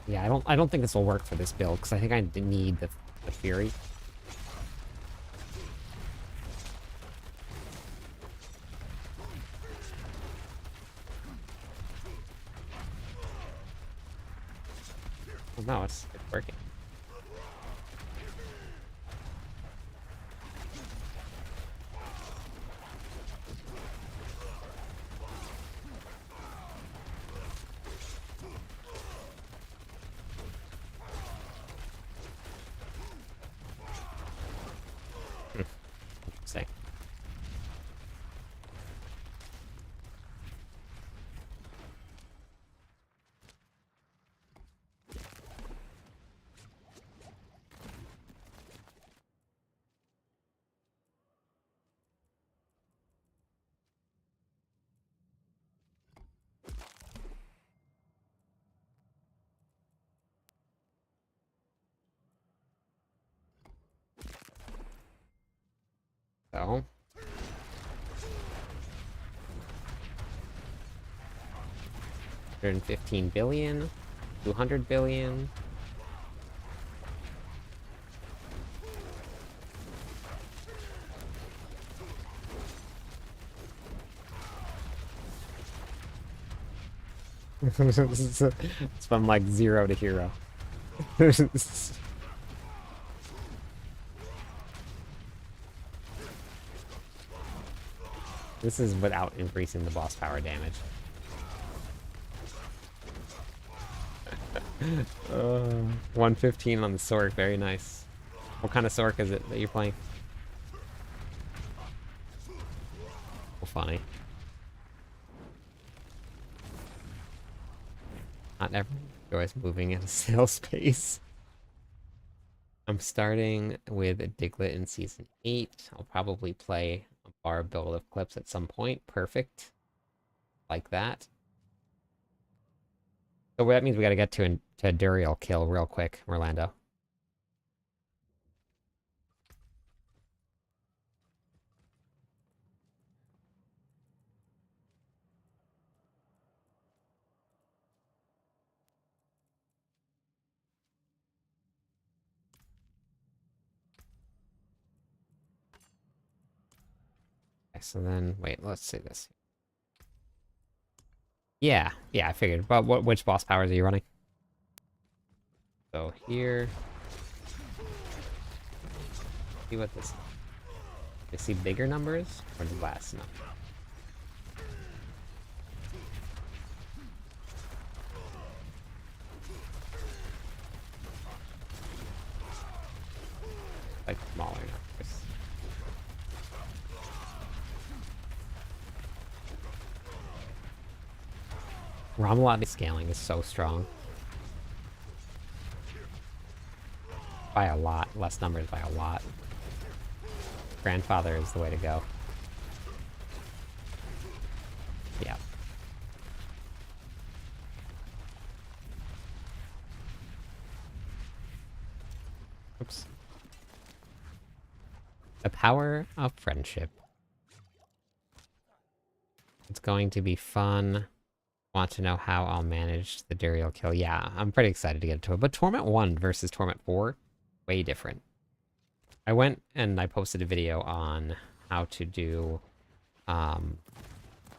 Yeah, I don't think this will work for this build because I think I need the Fury. Well, no, it's working. Interesting. So 115 billion, 200 billion. It's from like 0 to hero. This is without increasing the boss power damage. 115 on the Sork, very nice. What kind of Sork is it that you're playing? Oh, funny. Not everyone enjoys moving at a snail pace. I'm starting with Diglett in Season 8. I'll probably play a bar build of clips at some point. Perfect. Like that. So that means we gotta get to a Duriel kill real quick, Orlando. Okay, so then, wait, let's see this. Yeah, I figured. But which boss powers are you running? So here. See what this. You see bigger numbers or the last number? Like smaller numbers. Ramalati scaling is so strong. By a lot. Less numbers by a lot. Grandfather is the way to go. Yeah. Oops. The power of friendship. It's going to be fun. Want to know how I'll manage the Duriel kill? Yeah, I'm pretty excited to get to it. But Torment 1 versus Torment 4, way different. I went and I posted a video on how to do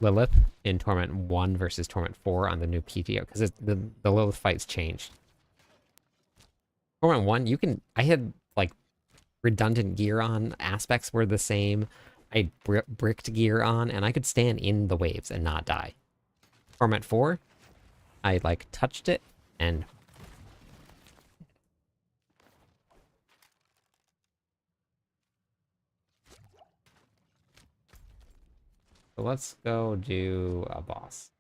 Lilith in Torment 1 versus Torment 4 on the new PTR, because the Lilith fights changed. Torment 1, you can... I had, like, redundant gear on, aspects were the same. I had bricked gear on, and I could stand in the waves and not die. Torment 4, I, like, touched it, and... So let's go do a boss.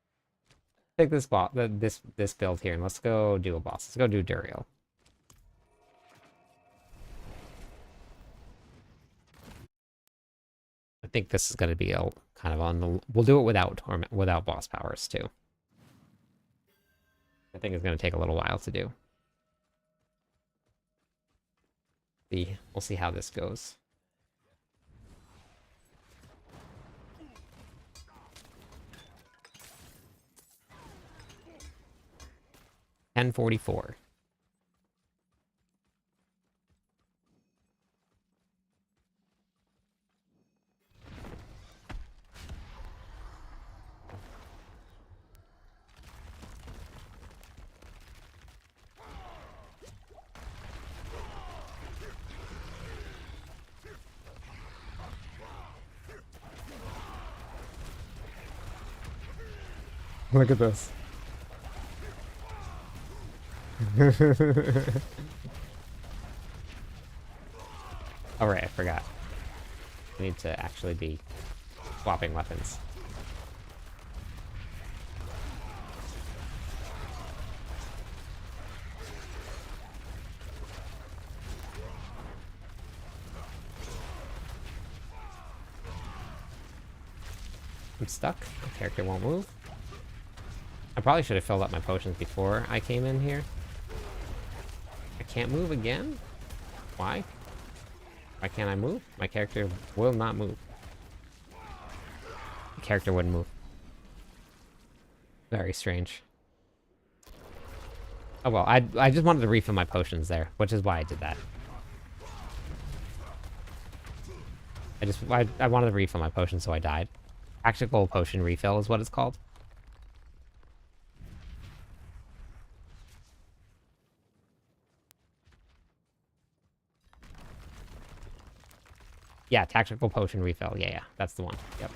Take this boss, this build here, and let's go do a boss. Let's go do Duriel. I think this is going to be a kind of on the... We'll do it without Torment, without boss powers too. I think it's going to take a little while to do. We'll see how this goes. $10.44. Look at this. Alright, I forgot. I need to actually be swapping weapons. I'm stuck. My character won't move. I probably should have filled up my potions before I came in here. I can't move again? Why? Why can't I move? My character will not move. The character wouldn't move. Very strange. Oh well, I just wanted to refill my potions there, which is why I did that. I wanted to refill my potions, so I died. Tactical potion refill is what it's called. Yeah, tactical potion refill. Yeah, that's the one. Yep.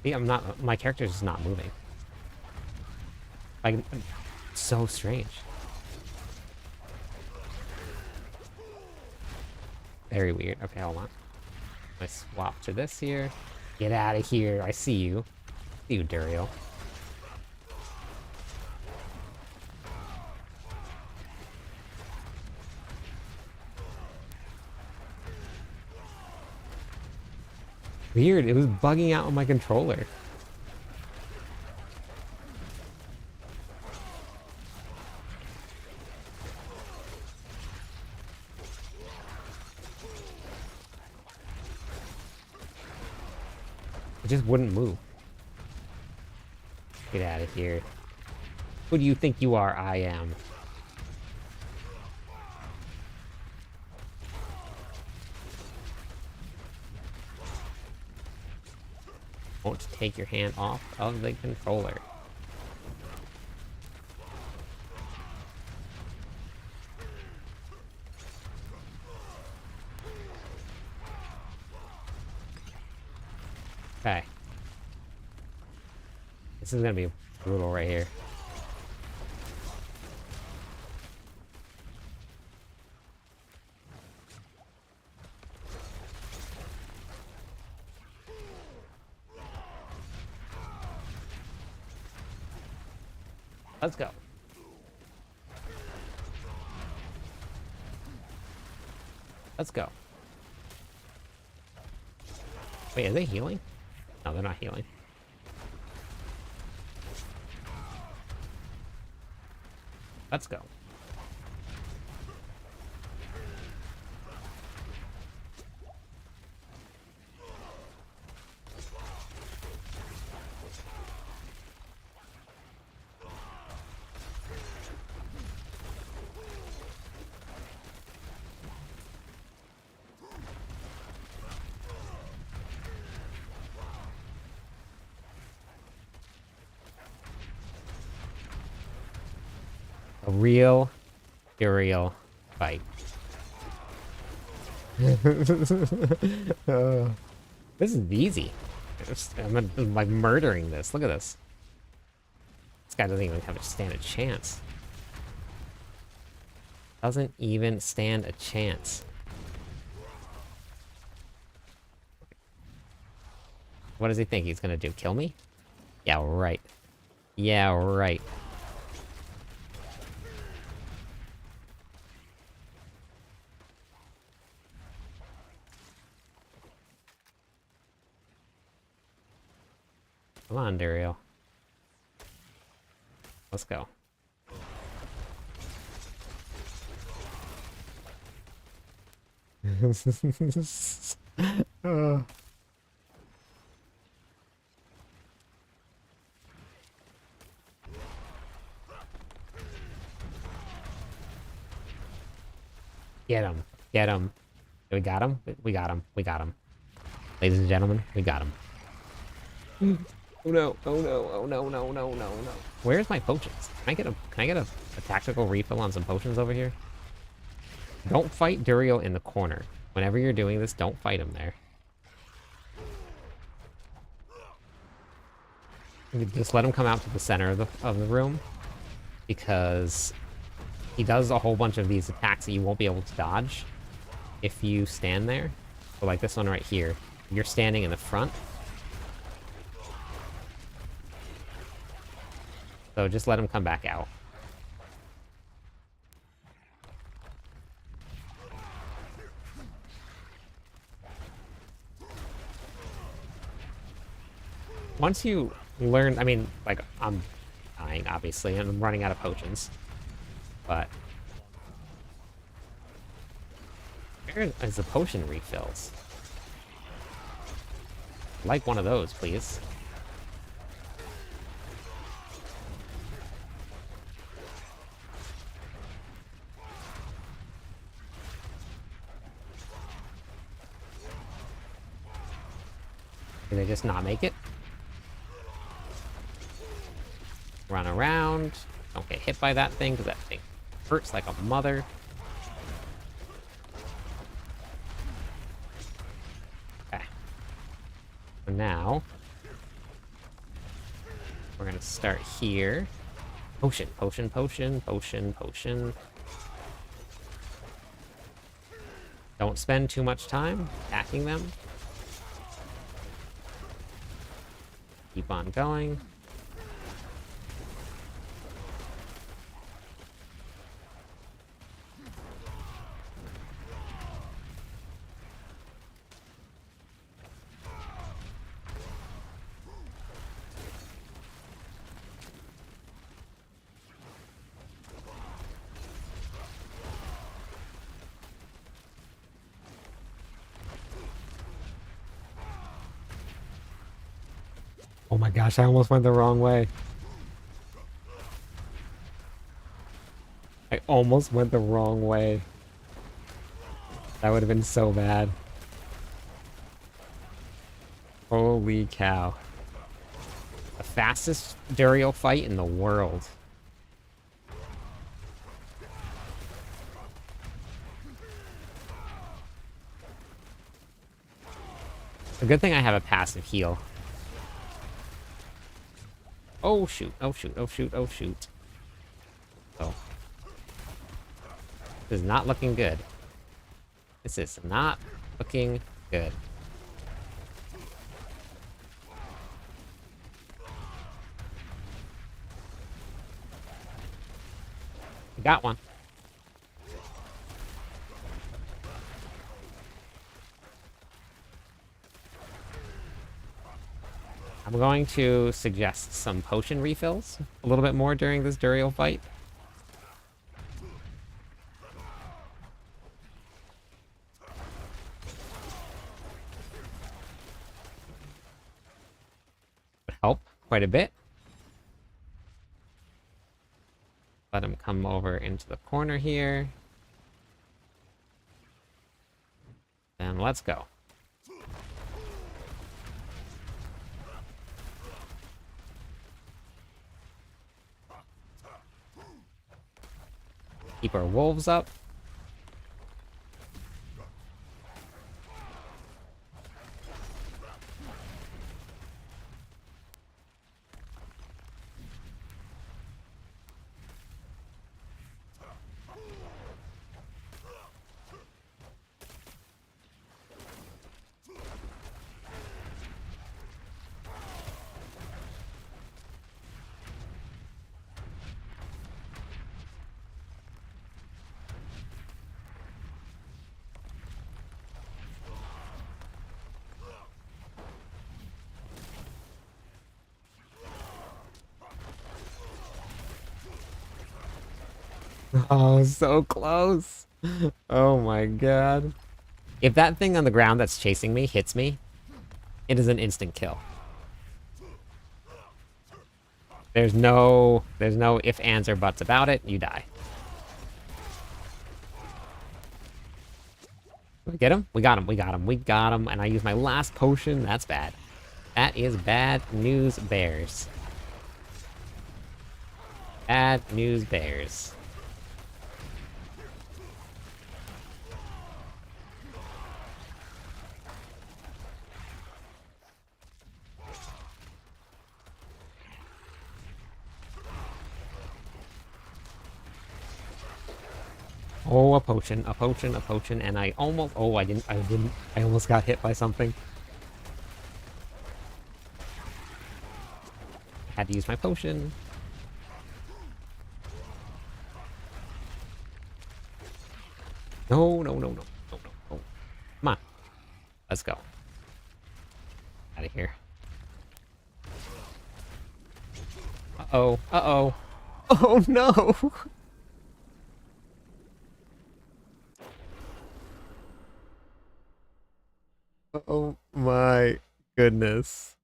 See, I'm not. My character's just not moving. Like, so strange. Very weird. Okay, hold on. I swap to this here. Get out of here. I see you. See you, Duriel. Weird. It was bugging out on my controller. It just wouldn't move. Get out of here. Who do you think you are? I am. Won't take your hand off of the controller. Okay. This is gonna be brutal right here. Let's go. Let's go. Wait, are they healing? No, they're not healing. Let's go. A real fight. This is easy. I'm like murdering this. Look at this. This guy doesn't even have to stand a chance. Doesn't even stand a chance. What does he think he's gonna do? Kill me? Yeah, right. Yeah, right. Come on, Duriel. Let's go. Get him. Get him. We got him? We got him. We got him. Ladies and gentlemen, we got him. Oh no, oh no, oh no, no, no, no, no. Where's my potions? Can I get a tactical refill on some potions over here? Don't fight Duriel in the corner. Whenever you're doing this, don't fight him there. You just let him come out to the center of the room, because he does a whole bunch of these attacks that you won't be able to dodge if you stand there. So like this one right here, you're standing in the front. So just let him come back out. Once you learn, I mean, like, I'm dying, obviously, and I'm running out of potions. But where is the potion refills? I'd like one of those, please. Did they just not make it? Run around. Don't get hit by that thing, because that thing hurts like a mother. Okay. So now, we're gonna start here. Potion, potion, potion, potion, potion. Don't spend too much time attacking them. Keep on going. Oh my gosh, I almost went the wrong way. I almost went the wrong way. That would have been so bad. Holy cow. The fastest Duriel fight in the world. A good thing I have a passive heal. Oh shoot, oh shoot, oh shoot, oh shoot. Oh. This is not looking good. This is not looking good. We got one. I'm going to suggest some potion refills a little bit more during this Duriel fight. Would help quite a bit. Let him come over into the corner here. And let's go. Keep our wolves up. Oh, so close. Oh my god. If that thing on the ground that's chasing me hits me, it is an instant kill. There's no ifs, ands, or buts about it. You die. Did we get him? We got him. We got him. We got him. And I used my last potion. That's bad. That is bad news bears. Bad news bears. Oh, a potion, and I almost... Oh, I almost got hit by something. Had to use my potion. No, no, no, no, no, no, no. Come on. Let's go. Out of here. Uh-oh, uh-oh. Oh, no! Oh my goodness.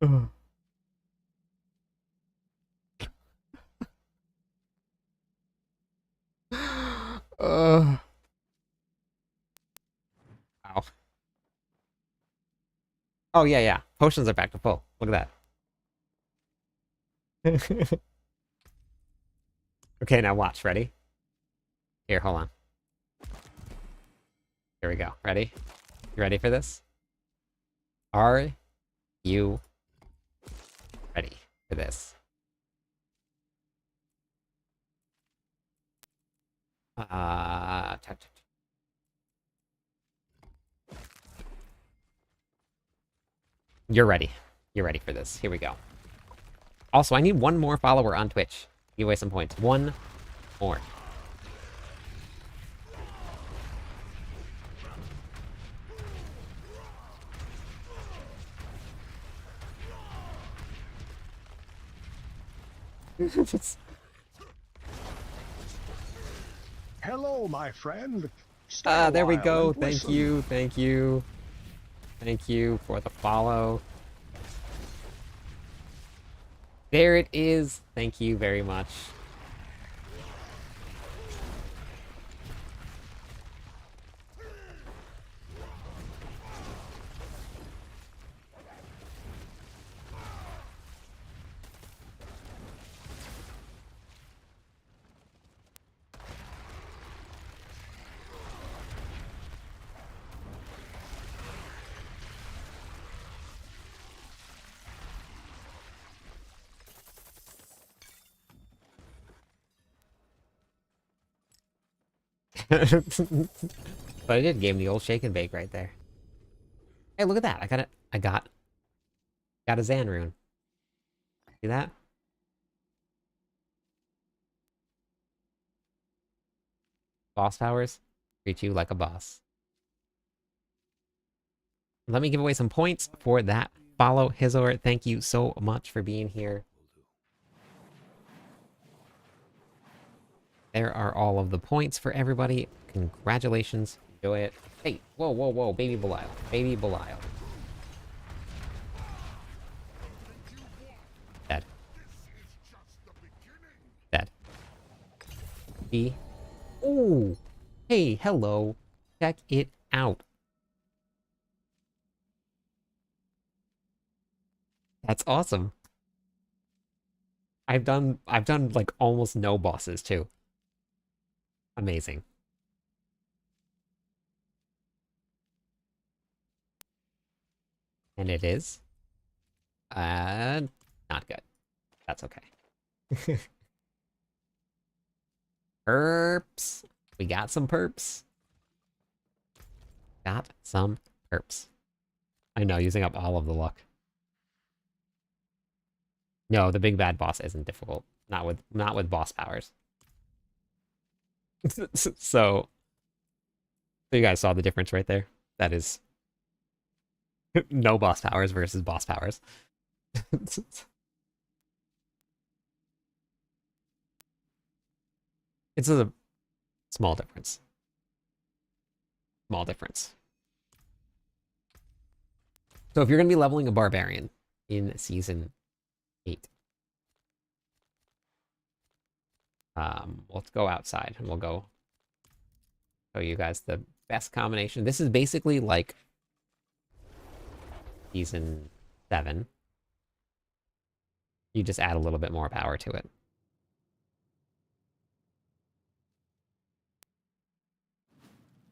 Ugh. Wow. Oh, yeah, yeah. Potions are back to full. Look at that. Okay, now watch. Ready? Here, hold on. Here we go. Ready? You ready for this? Are you ready for this? You're ready. You're ready for this. Here we go. Also, I need one more follower on Twitch. Give away some points. One more. Hello, my friend. There we go. Thank you. Thank you. Thank you for the follow. There it is. Thank you very much. But I did give him the old shake and bake right there. Hey, look at that. I got it. Got a Zan rune. See that? Boss powers. Treat you like a boss. Let me give away some points for that. Follow Hizor. Thank you so much for being here. There are all of the points for everybody. Congratulations. Enjoy it. Hey, whoa, whoa, whoa. Baby Belial. Baby Belial. Dead. Dead. B. Ooh. Hey, hello. Check it out. That's awesome. I've done like almost no bosses too. Amazing. And it is not good. That's okay. Perps. We got some perps. Got some perps. I know, using up all of the luck. No, the big bad boss isn't difficult. Not with boss powers. So you guys saw the difference right there. That is no boss powers versus boss powers. It's a small difference. Small difference. So if you're going to be leveling a barbarian in season 8, let's go outside and we'll go show you guys the best combination. This is basically like season 7. You just add a little bit more power to it.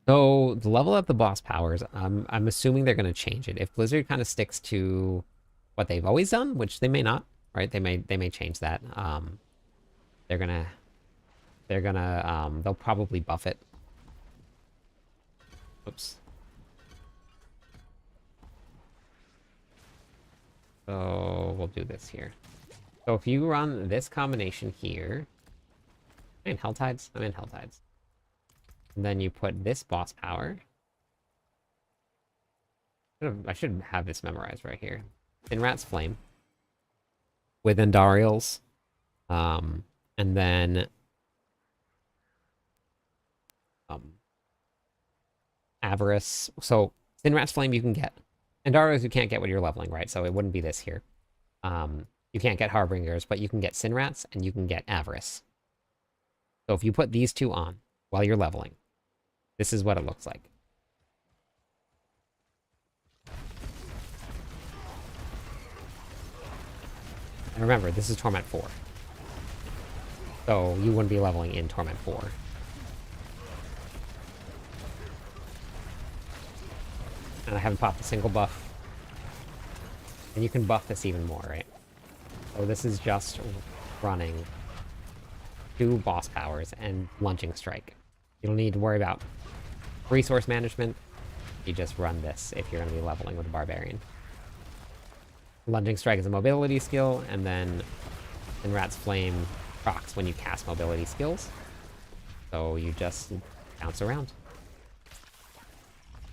So the level up the boss powers, I'm assuming they're going to change it. If Blizzard kind of sticks to what they've always done, which they may not, right? They may change that. They're gonna they're gonna, they'll probably buff it. Oops. So we'll do this here. So if you run this combination here, I'm in Helltides. I'm in Helltides. And then you put this boss power. I should have this memorized right here. Sinrat's Flame with Andariel's, and then Avarice. So Sinrat's Flame you can get. Andariel's you can't get when you're leveling, right? So it wouldn't be this here. You can't get Harbingers, but you can get Sinrats and you can get Avarice. So if you put these two on while you're leveling, this is what it looks like. And remember, this is Torment 4. So you wouldn't be leveling in Torment 4. And I haven't popped a single buff. And you can buff this even more, right? So this is just running 2 boss powers and Lunging Strike. You don't need to worry about resource management. You just run this if you're going to be leveling with a Barbarian. Lunging Strike is a mobility skill, and then Sinrat's Flame procs when you cast mobility skills. So you just bounce around.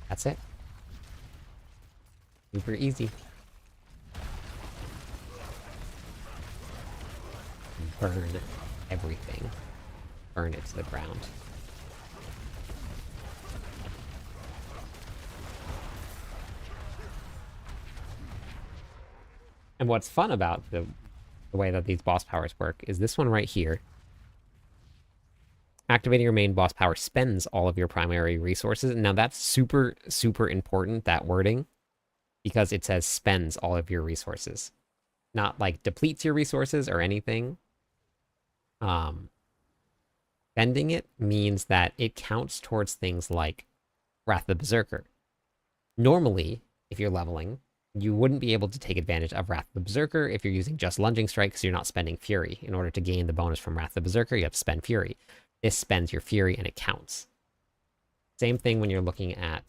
That's it. Super easy. Burn everything. Burn it to the ground. And what's fun about the way that these boss powers work is this one right here. Activating your main boss power spends all of your primary resources. Now that's super, super important, that wording, because it says spends all of your resources. Not like depletes your resources or anything. Spending it means that it counts towards things like Wrath of the Berserker. Normally, if you're leveling, you wouldn't be able to take advantage of Wrath of the Berserker if you're using just Lunging Strike, because you're not spending Fury. In order to gain the bonus from Wrath of the Berserker, you have to spend Fury. This spends your Fury and it counts. Same thing when you're looking at,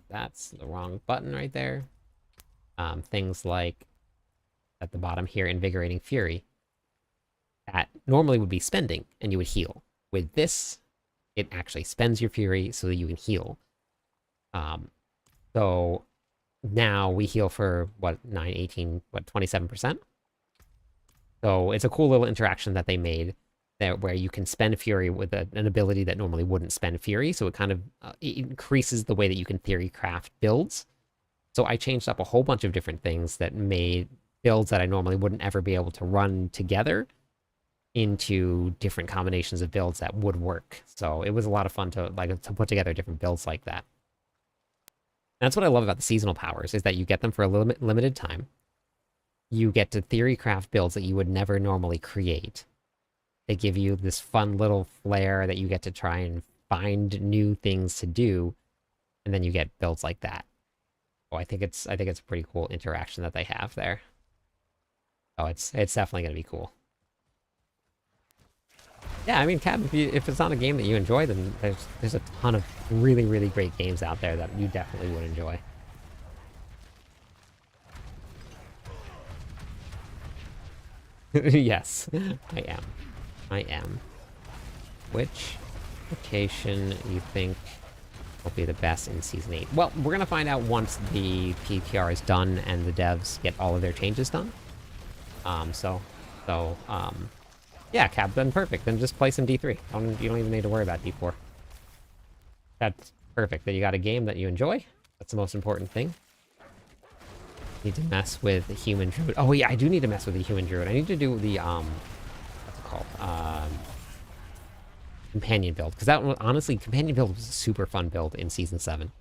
that's the wrong button right there. Things like at the bottom here, Invigorating Fury. That normally would be spending and you would heal. With this, it actually spends your Fury so that you can heal. So now we heal for, what, 9, 18, what, 27%? So it's a cool little interaction that they made there where you can spend Fury with an ability that normally wouldn't spend Fury. So it kind of it increases the way that you can theory craft builds. So I changed up a whole bunch of different things that made builds that I normally wouldn't ever be able to run together into different combinations of builds that would work. So it was a lot of fun to put together different builds like that. And that's what I love about the seasonal powers, is that you get them for a limited time. You get to theory craft builds that you would never normally create. They give you this fun little flair that you get to try and find new things to do, and then you get builds like that. So I think it's a pretty cool interaction that they have there. Oh, it's definitely gonna be cool. Yeah, I mean, Cab, if it's not a game that you enjoy, then there's a ton of really, really great games out there that you definitely would enjoy. Yes, I am. Which location you think will be the best in Season 8? Well, we're gonna find out once the PTR is done and the devs get all of their changes done. Yeah, Cap, then perfect. Then just play some D3. You don't even need to worry about D4. That's perfect. Then you got a game that you enjoy. That's the most important thing. Need to mess with the Human Druid. Oh yeah, I do need to mess with the Human Druid. I need to do the what's it called? Companion build. Because that one, honestly, Companion build was a super fun build in Season 7.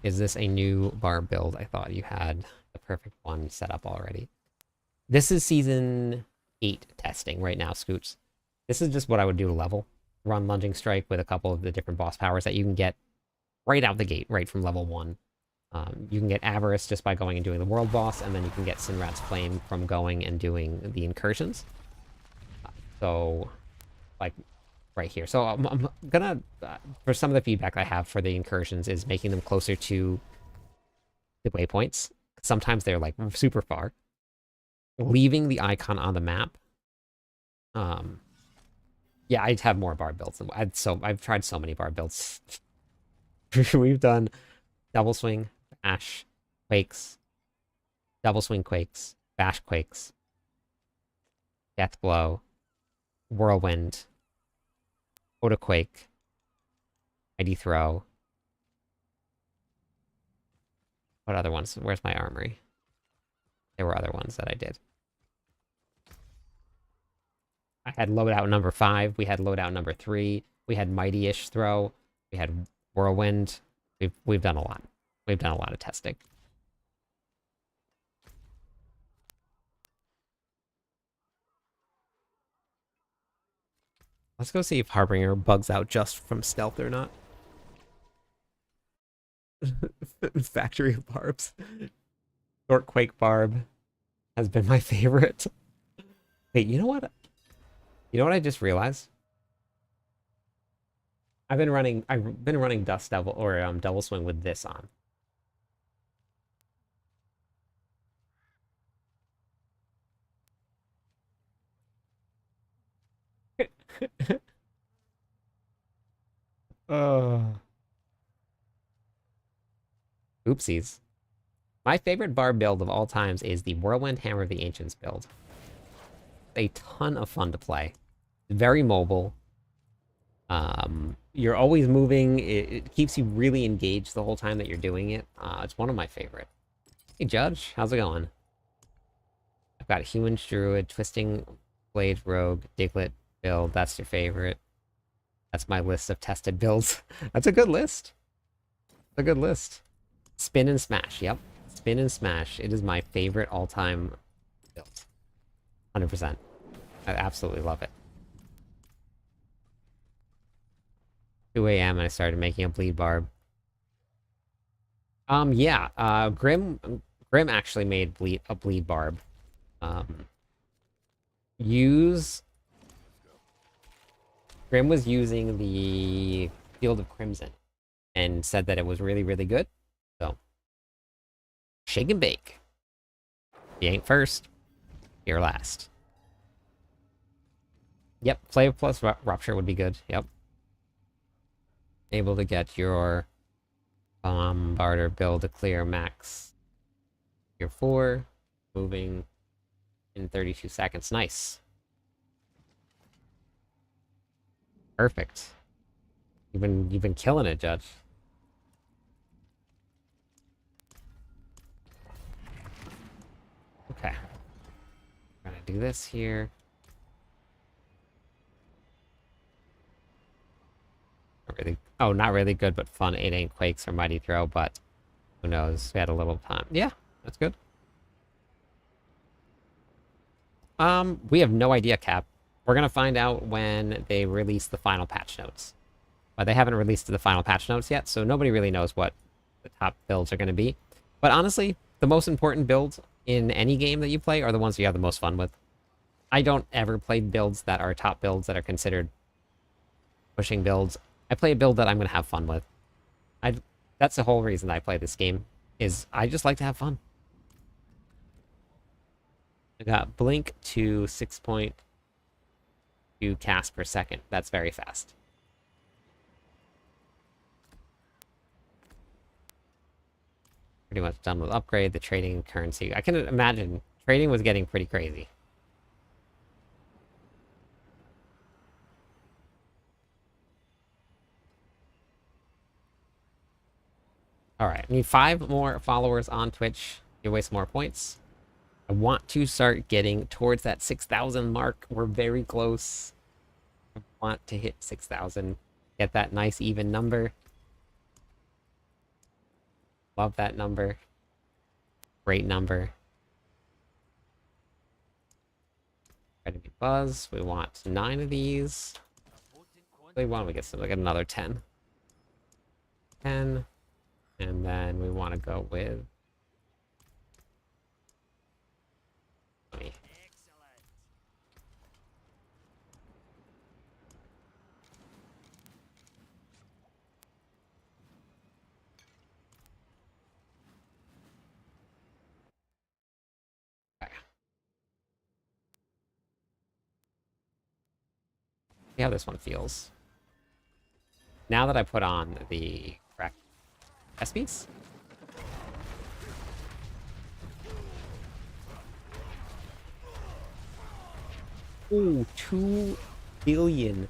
Is this a new barb build? I thought you had the perfect one set up already. This is Season 8 testing right now, Scoots. This is just what I would do to level. Run Lunging Strike with a couple of the different boss powers that you can get right out the gate, right from level 1. You can get Avarice just by going and doing the world boss, and then you can get Sinrat's Flame from going and doing the incursions. So like right here. So I'm gonna, for some of the feedback I have for the incursions is making them closer to the waypoints. Sometimes they're like super far. Leaving the icon on the map. Yeah, I'd have more bar builds. I've tried so many bar builds. We've done double swing, bash, quakes, double swing quakes, bash quakes, death blow, whirlwind, Oda quake, mighty throw. What other ones? Where's my armory? There were other ones that I did. I had loadout number 5. We had loadout number 3. We had mighty-ish throw. We had whirlwind. We've done a lot. We've done a lot of testing. Let's go see if Harbinger bugs out just from stealth or not. Factory of barbs. Short quake barb has been my favorite. Wait, you know what? You know what I just realized? I've been running Dust Devil or Double Swing with this on. Oopsies. My favorite bar build of all times is the Whirlwind Hammer of the Ancients build. A ton of fun to play. Very mobile. You're always moving. It keeps you really engaged the whole time that you're doing it. It's one of my favorite. Hey, Judge. How's it going? I've got Human Druid, Twisting Blade Rogue, Diglett build. That's your favorite. That's my list of tested builds. That's a good list. It's a good list. Spin and Smash. Yep. Spin and Smash. It is my favorite all-time build. 100%. I absolutely love it. 2 a.m. and I started making a bleed barb. Yeah. Grim actually made a bleed barb. Grim was using the Field of Crimson and said that it was really, really good. So, shake and bake. If you ain't first, you're last. Yep, Flavor plus Rupture would be good. Yep. Able to get your Bombarder build to clear max Tier 4. Moving in 32 seconds. Nice. Perfect. You've been killing it, Judge. Okay. We're gonna do this here. Not really. Oh, not really good, but fun. 8 ain't quakes or mighty throw, but who knows? We had a little time. Yeah, that's good. We have no idea, Cap. We're gonna find out when they release the final patch notes. But they haven't released the final patch notes yet, so nobody really knows what the top builds are gonna be. But honestly, the most important builds in any game that you play are the ones you have the most fun with. I don't ever play builds that are top builds that are considered pushing builds. I play a build that I'm gonna have fun with. That's the whole reason I play this game, is I just like to have fun. I got Blink to 6.2 casts per second. That's very fast. Pretty much done with upgrade, the trading currency. I can imagine trading was getting pretty crazy. Alright, I need 5 more followers on Twitch. Give away some more points. I want to start getting towards that 6,000 mark. We're very close. I want to hit 6,000. Get that nice even number. Love that number. Great number. Ready to be buzz. We want 9 of these. Why don't we get some? We get another 10. 10. And then we want to go with 20. See how this one feels. Now that I put on the correct SPs. Ooh, 2 billion.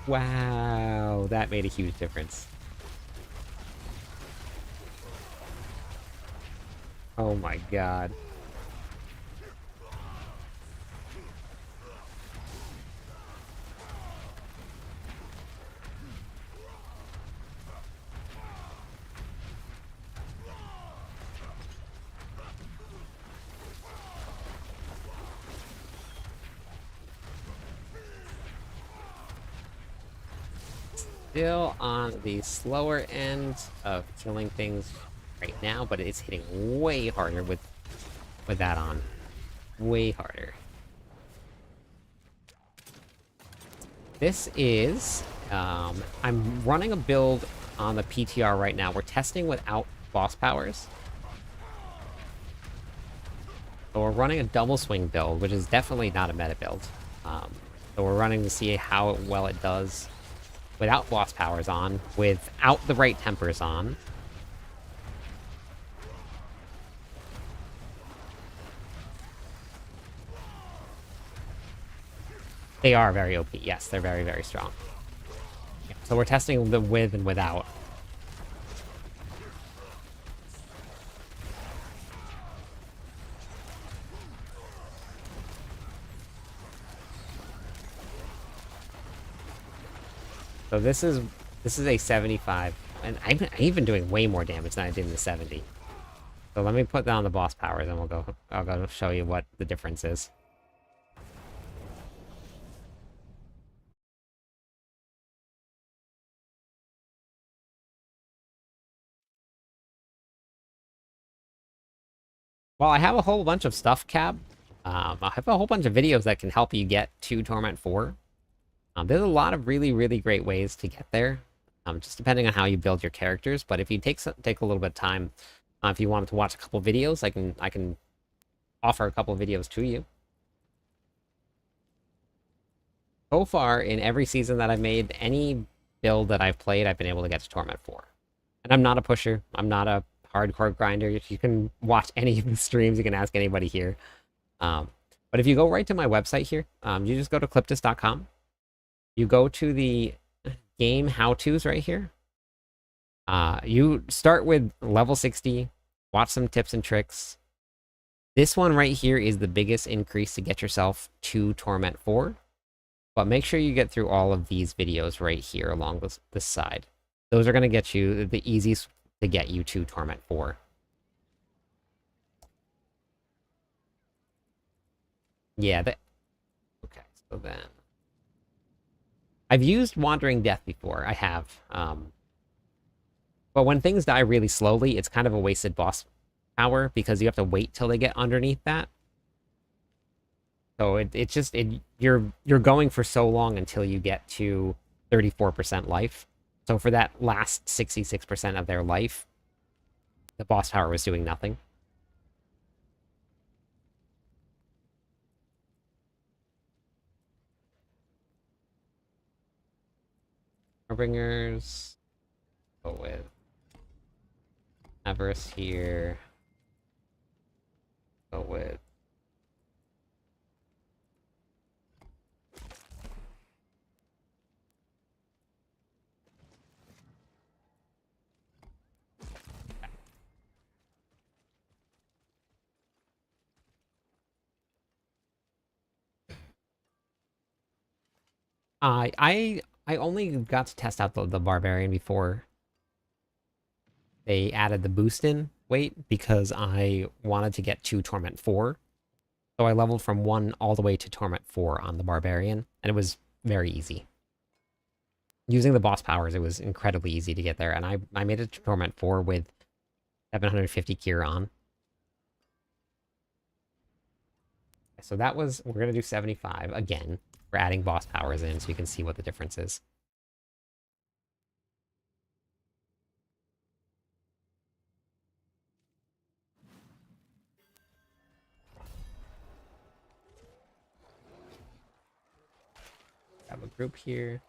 Wow, that made a huge difference. Oh my god. Still on the slower end of killing things right now, but it's hitting way harder with that on. Way harder. This is I'm running a build on the PTR right now. We're testing without boss powers. So we're running a double swing build, which is definitely not a meta build. So we're running to see how well it does without boss powers on, without the right tempers on. They are very OP. Yes, they're very, very strong. Yeah, so we're testing the with and without. So this is a 75, and I'm even doing way more damage than I did in the 70. So let me put down the boss powers, and I'll go show you what the difference is. Well, I have a whole bunch of stuff, Cab. I have a whole bunch of videos that can help you get to Torment 4. There's a lot of really, really great ways to get there, just depending on how you build your characters. But if you take a little bit of time, if you wanted to watch a couple videos, I can offer a couple videos to you. So far, in every season that I've made, any build that I've played, I've been able to get to Torment 4. And I'm not a pusher. I'm not a hardcore grinder. If you can watch any of the streams, you can ask anybody here. But if you go right to my website here, you just go to cliptus.com. You go to the game how-tos right here. You start with level 60, watch some tips and tricks. This one right here is the biggest increase to get yourself to Torment 4. But make sure you get through all of these videos right here along this side. Those are going to get you the easiest to get you to Torment 4. Yeah, okay, so then I've used Wandering Death before. I have. But when things die really slowly, it's kind of a wasted boss power because you have to wait till they get underneath that. So you're going for so long until you get to 34% life. So for that last 66% of their life, the boss power was doing nothing. Harbingers. Go with Avarice here. Go with I only got to test out the barbarian before they added the boost in weight because I wanted to get to Torment 4. So I leveled from 1 all the way to Torment 4 on the barbarian, and it was very easy. Using the boss powers, it was incredibly easy to get there, and I made it to Torment 4 with 750 gear on. So that was, we're going to do 75 again. We're adding boss powers in so you can see what the difference is. Grab a group here.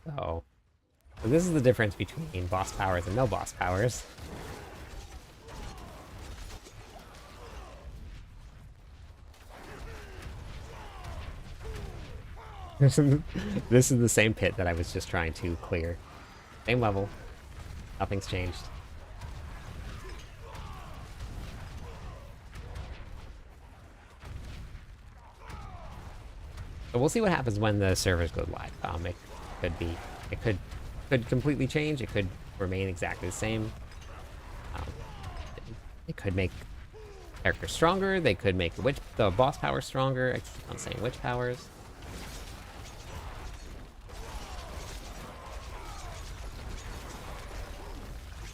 So this is the difference between boss powers and no boss powers. This is the same pit that I was just trying to clear. Same level. Nothing's changed. So we'll see what happens when the servers go live. It could completely change. It could remain exactly the same. Um, it could make characters stronger. They could make the boss power stronger. I keep on saying witch powers.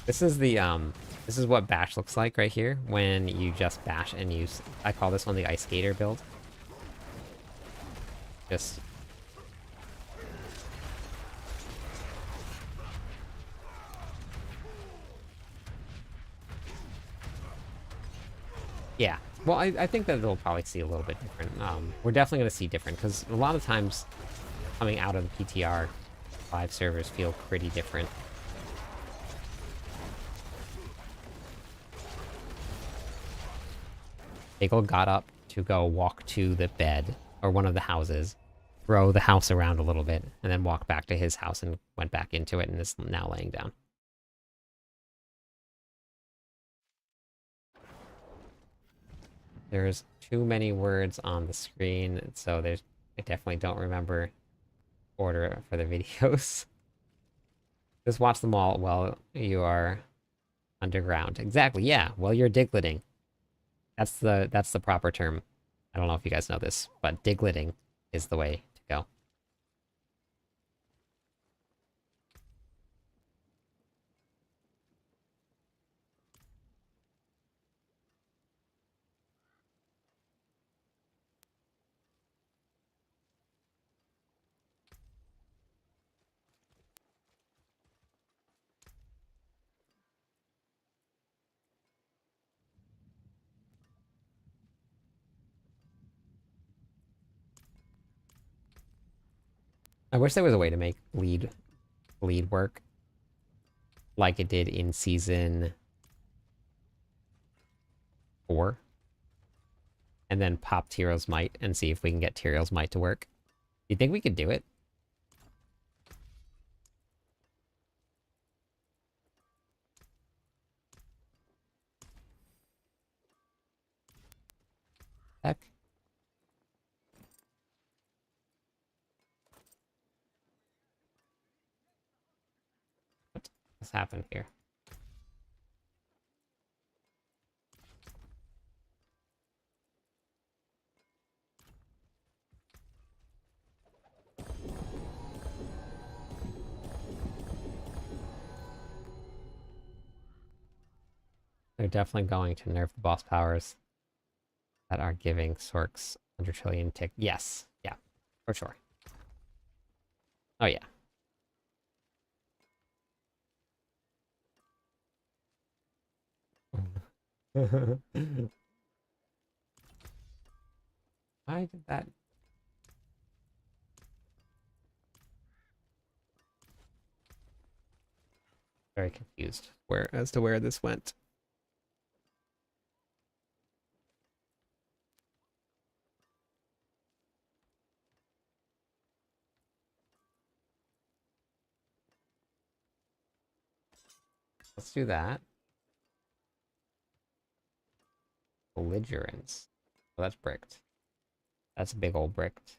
This is what bash looks like right here when you just bash and use. I call this one the ice skater build. Just yeah. Well, I think that it'll probably see a little bit different. We're definitely going to see different because a lot of times coming out of the PTR 5 servers feel pretty different. Bagel got up to go walk to the bed, or one of the houses, throw the house around a little bit, and then walk back to his house and went back into it and is now laying down. There's too many words on the screen, so I definitely don't remember order for the videos. Just watch them all while you are underground. Exactly, yeah, while you're digletting. That's the proper term. I don't know if you guys know this, but digletting is the way to go. I wish there was a way to make bleed work like it did in season 4. And then pop Tyrael's Might and see if we can get Tyrael's Might to work. Do you think we could do it? Heck. What's happened here? They're definitely going to nerf the boss powers that are giving Sorks 100 trillion tick. Yes. Yeah. For sure. Oh, yeah. Why did that... Very confused as to where this went. Let's do that. Belligerence. Oh, that's bricked. That's a big old bricked.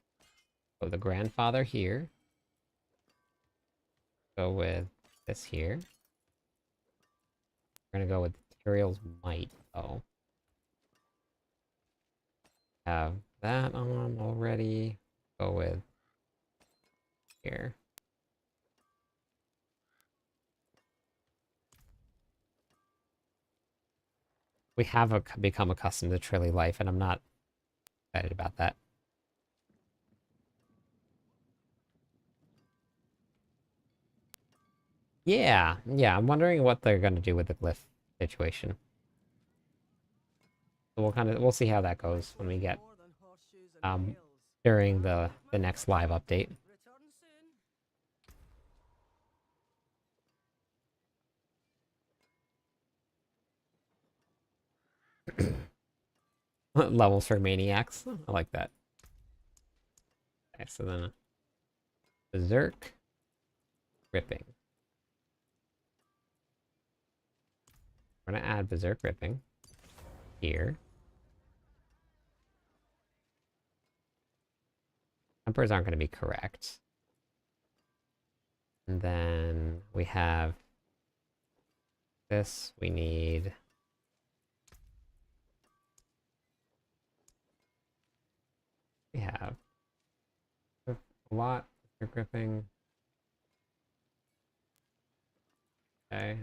So the grandfather here. Go with this here. We're gonna go with Tyrael's Might, though. Have that on already. Go with here. We have become accustomed to Trilly life, and I'm not excited about that. Yeah, I'm wondering what they're gonna do with the glyph situation. So we'll see how that goes when we get during the next live update. Levels for maniacs. I like that. Okay, so then Berserk Ripping. We're gonna add Berserk Ripping here. Numbers aren't gonna be correct. And then we have this. We need we have a lot for gripping. Okay.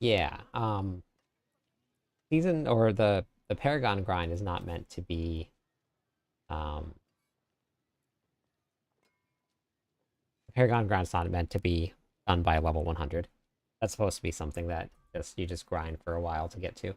Yeah. Season or the Paragon grind is not meant to be um the Paragon grind is not meant to be done by level 100. That's supposed to be something that you just grind for a while to get to.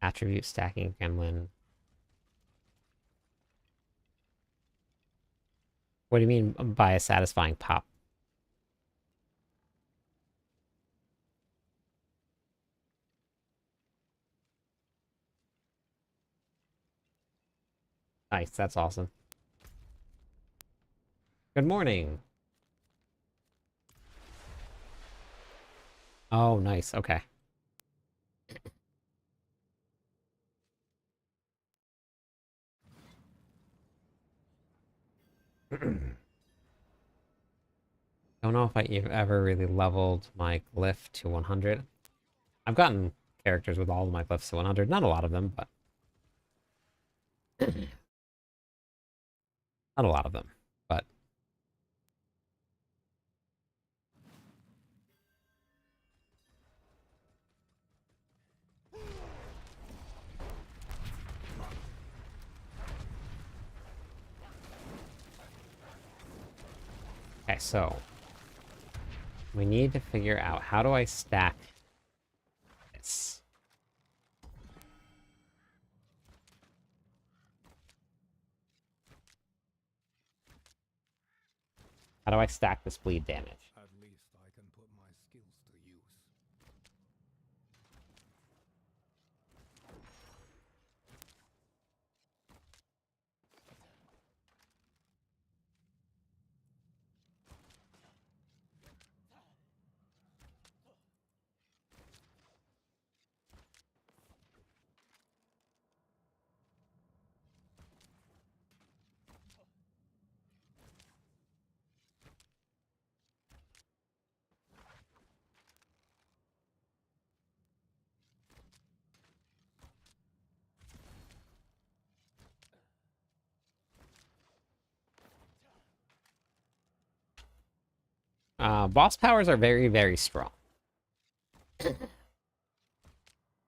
Attribute stacking gremlin. What do you mean by a satisfying pop? Nice, that's awesome. Good morning. Oh, nice. Okay. Don't know if I've ever really leveled my glyph to 100. I've gotten characters with all of my glyphs to 100. Not a lot of them, but not a lot of them. But okay, so we need to figure out how do I stack this. How do I stack this bleed damage? At least I can put my skills to use. Boss powers are very, very strong.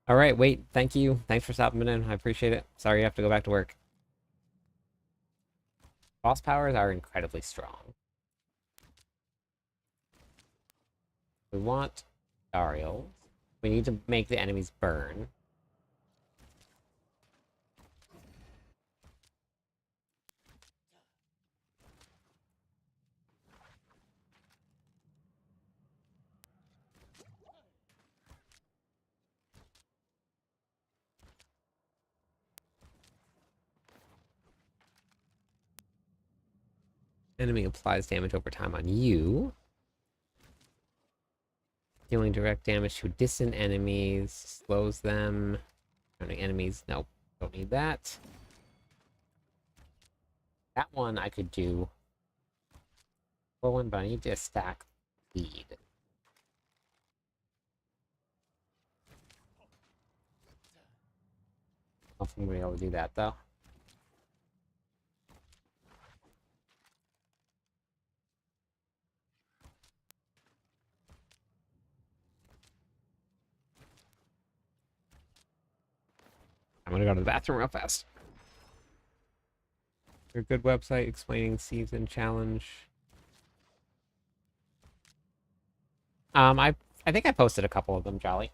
All right, wait. Thank you. Thanks for stopping in. I appreciate it. Sorry you have to go back to work. Boss powers are incredibly strong. We want Ariels. We need to make the enemies burn. Enemy applies damage over time on you. Dealing direct damage to distant enemies. Slows them. Surrounding enemies. Nope. Don't need that. That one I could do. Full one, but I need to stack speed. I don't think I'm gonna be able to do that though. I'm gonna go to the bathroom real fast. Your good website explaining season challenge. I think I posted a couple of them, Jolly.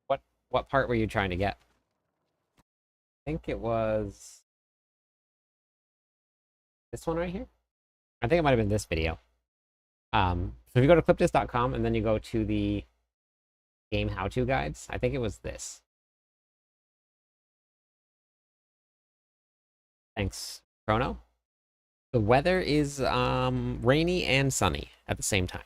What part were you trying to get? I think it was this one right here. I think it might have been this video. So if you go to clipdisc.com and then you go to the game how-to guides, I think it was this. Thanks, Chrono. The weather is rainy and sunny at the same time.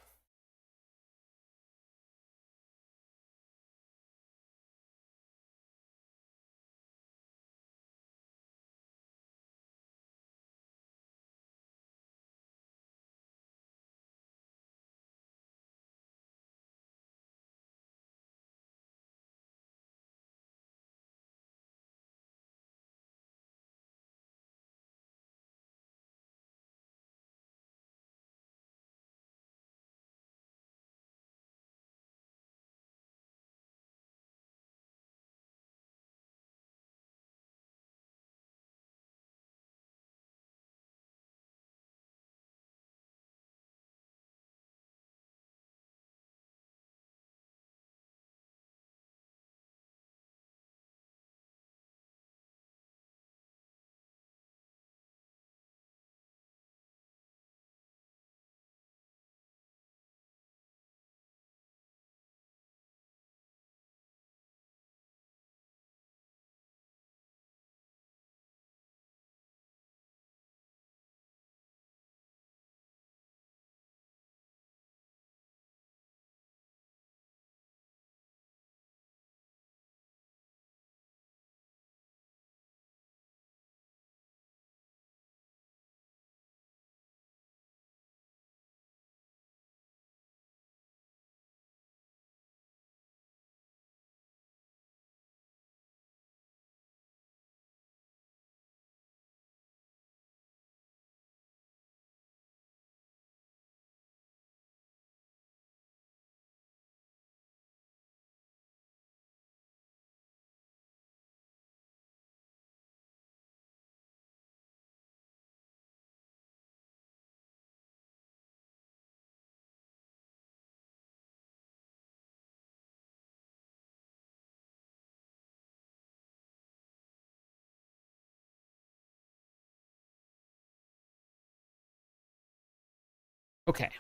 Okay.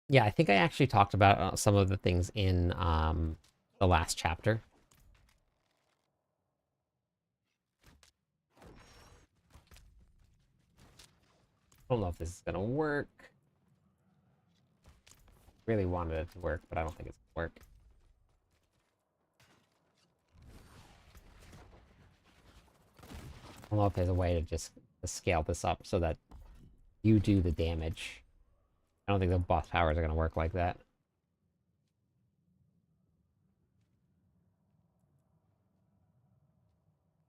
Yeah, I think I actually talked about some of the things in the last chapter. I don't know if this is gonna work. Really wanted it to work, but I don't think it's gonna work. I don't know if there's a way to just scale this up so that you do the damage. I don't think the boss powers are gonna work like that.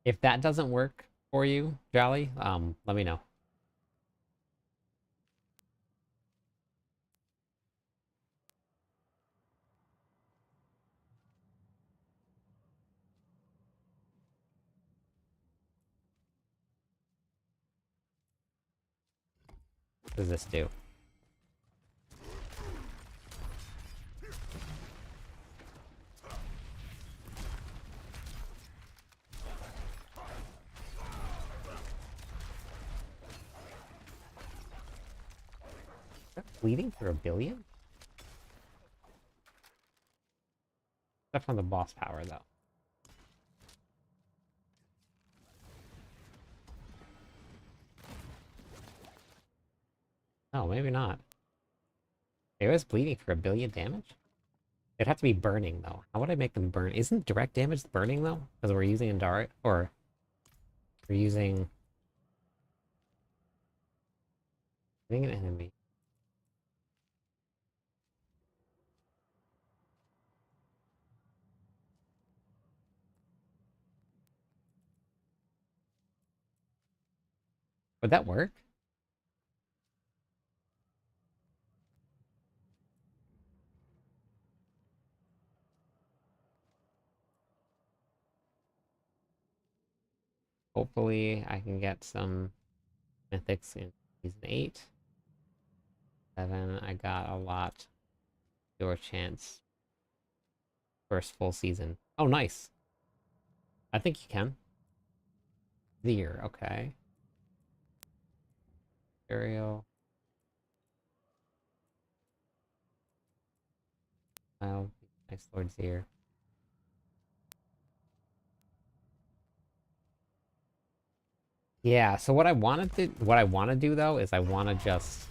If that doesn't work for you, Jolly, let me know. What does this do? Is that bleeding for a billion? That's from the boss power, though. Oh, maybe not. It was bleeding for 1 billion damage? It'd have to be burning, though. How would I make them burn? Isn't direct damage burning, though? Because we're using Andari, or we're using... Hitting an enemy. Would that work? Hopefully, I can get some mythics in season 8. 7, I got a lot. Your chance. First full season. Oh, nice. I think you can. Zir, okay. Ariel. Oh, nice Lord Zir. Yeah, so what I want to do though is I want to just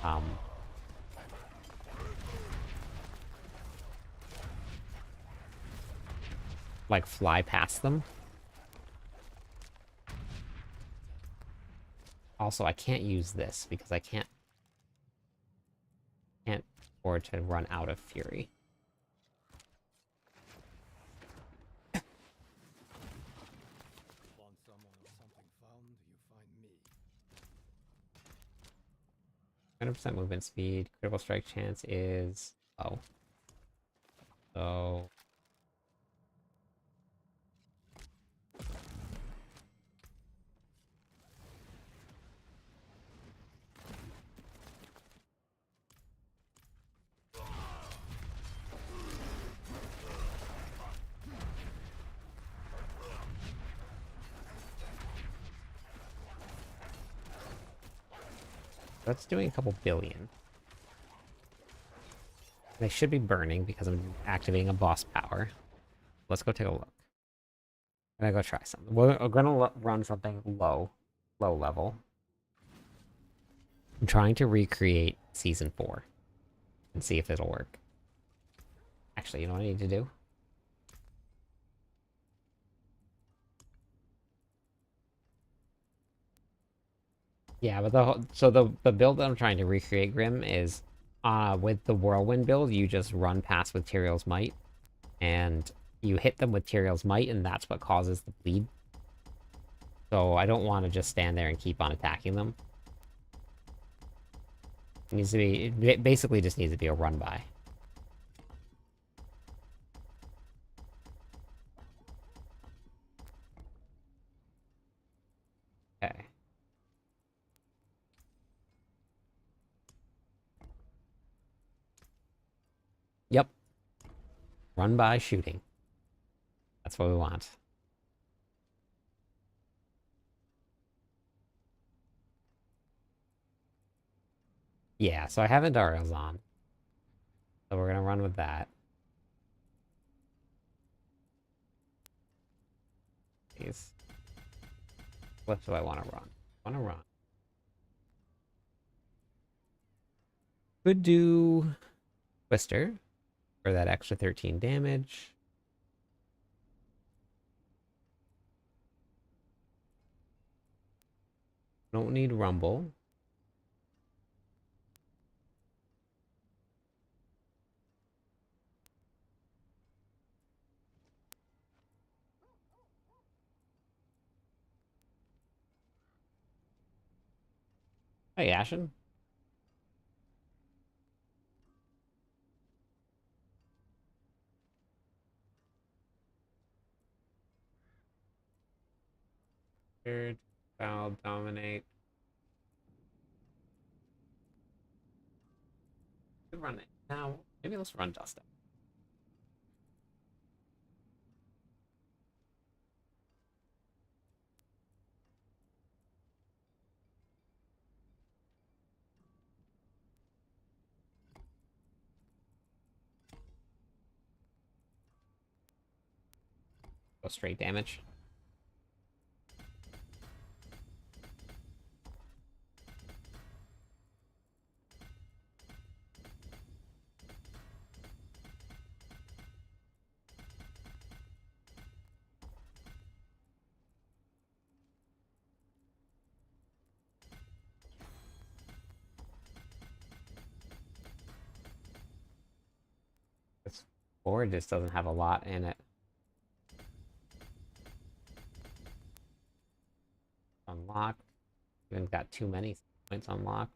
um like fly past them. Also, I can't use this because I can't afford to run out of fury. Want someone or something found, you find me. 100% movement speed. Critical strike chance is low. So that's doing a couple billion. They should be burning because I'm activating a boss power. Let's go take a look. I'm gonna go try something. We're gonna run something low level. I'm trying to recreate season 4 and see if it'll work. Actually, you know what I need to do? Yeah, but the build that I'm trying to recreate, Grim, is with the Whirlwind build, you just run past with Tyrael's Might, and you hit them with Tyrael's Might, and that's what causes the bleed. So I don't want to just stand there and keep on attacking them. It needs to be, it basically just needs to be a run by. Okay. Yep. Run by shooting. That's what we want. Yeah, so I have Andariel's on. So we're gonna run with that. Please. What do I want to run? I want to run. Could do Twister for that extra 13 damage. Don't need Rumble. Hey, Ashen. Third, foul, dominate. Could run it now. Maybe let's run Dust Up. Go straight damage. Board just doesn't have a lot in it. Unlocked. Even got too many points unlocked.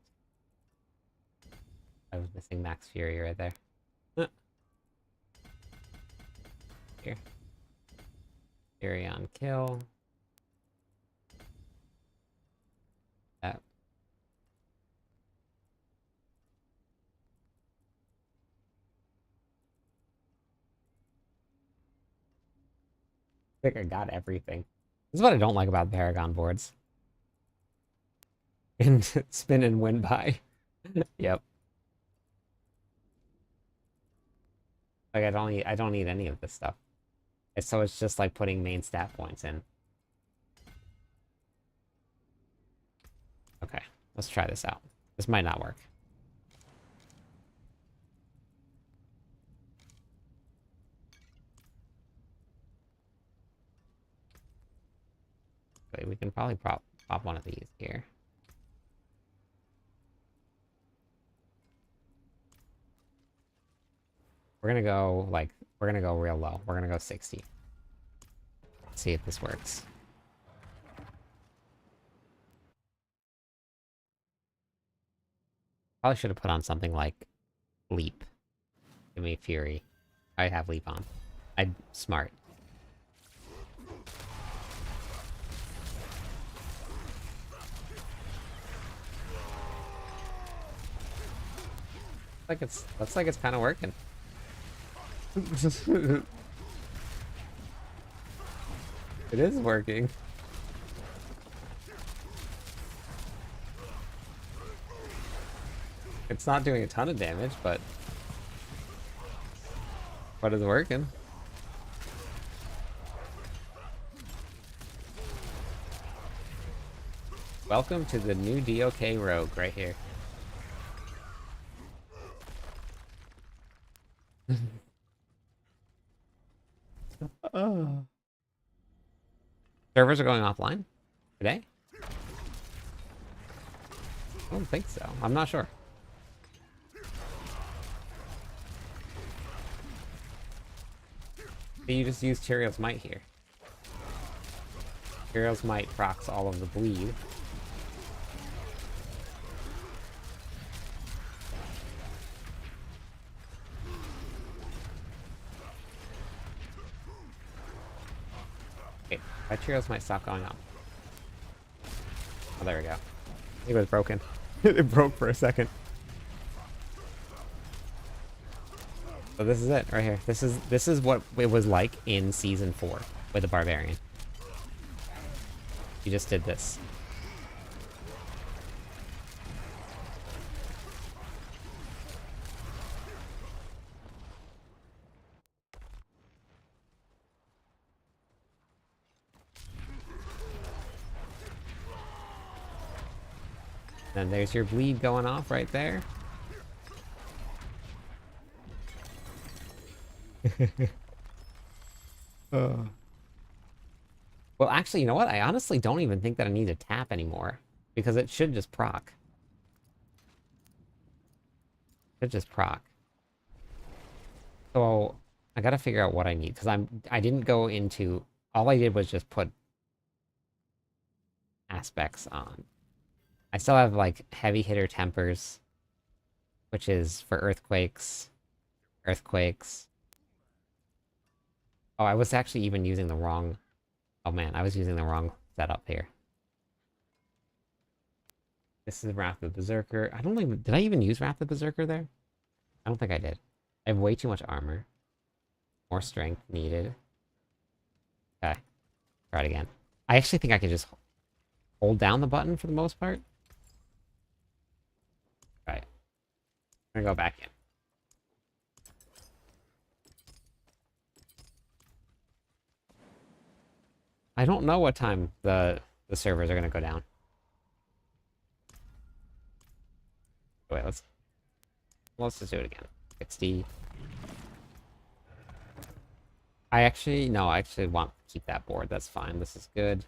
I was missing Max Fury right there. Huh. Here. Fury on kill. That. I think I got everything. This is what I don't like about Paragon boards. And spin and win by. Yep. Like I don't need any of this stuff. So it's just like putting main stat points in. Okay, let's try this out. This might not work. Wait, we can probably pop one of these here. We're gonna go real low. We're gonna go 60. Let's see if this works. Probably should have put on something like Leap. Give me Fury. I have Leap on. I'm smart. Looks like it's kind of working. It is working. It's not doing a ton of damage, but it's working. Welcome to the new DOK rogue right here. Oh. Servers are going offline today? I don't think so. I'm not sure. You just use Tyrion's Might here. Tyrion's Might procs all of the bleed. Okay, my Tyrion's Might stop going up. Oh, there we go. It was broken. It broke for a second. So this is it right here. This is what it was like in season 4 with the barbarian. You just did this. And there's your bleed going off right there. Well, actually, you know what? I honestly don't even think that I need to tap anymore. Because it should just proc. Should just proc. So, I gotta figure out what I need. Because I didn't go into... All I did was just put aspects on. I still have, like, heavy hitter tempers. Which is for earthquakes. Earthquakes. Oh, I was actually even using the wrong... Oh man, I was using the wrong setup here. This is Wrath of the Berserker. I don't even... Did I even use Wrath of the Berserker there? I don't think I did. I have way too much armor. More strength needed. Okay. Try it again. I actually think I can just hold down the button for the most part. Alright. I'm gonna go back in. I don't know what time the servers are gonna go down. Wait, let's just do it again. 60. I actually want to keep that board. That's fine. This is good.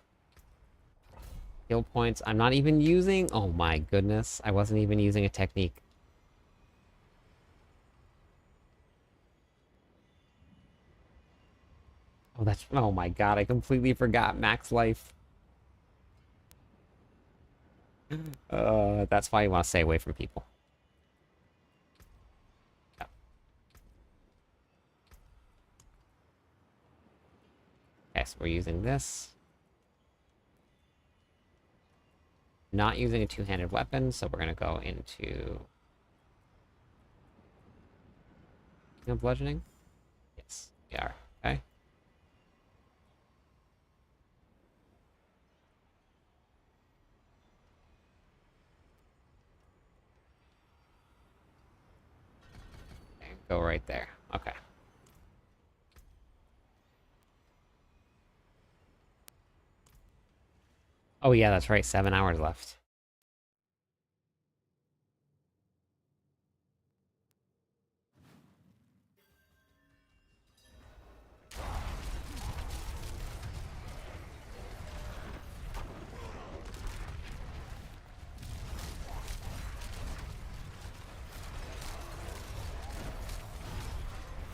Skill points. I'm not even using... Oh my goodness. I wasn't even using a technique. that's, oh my god, I completely forgot max life. That's why you want to stay away from people. Yeah. Okay, so we're using this. Not using a two-handed weapon, so we're gonna go into bludgeoning. Yes, we are. Okay. Okay, go right there. Okay. Oh yeah, that's right. 7 hours left.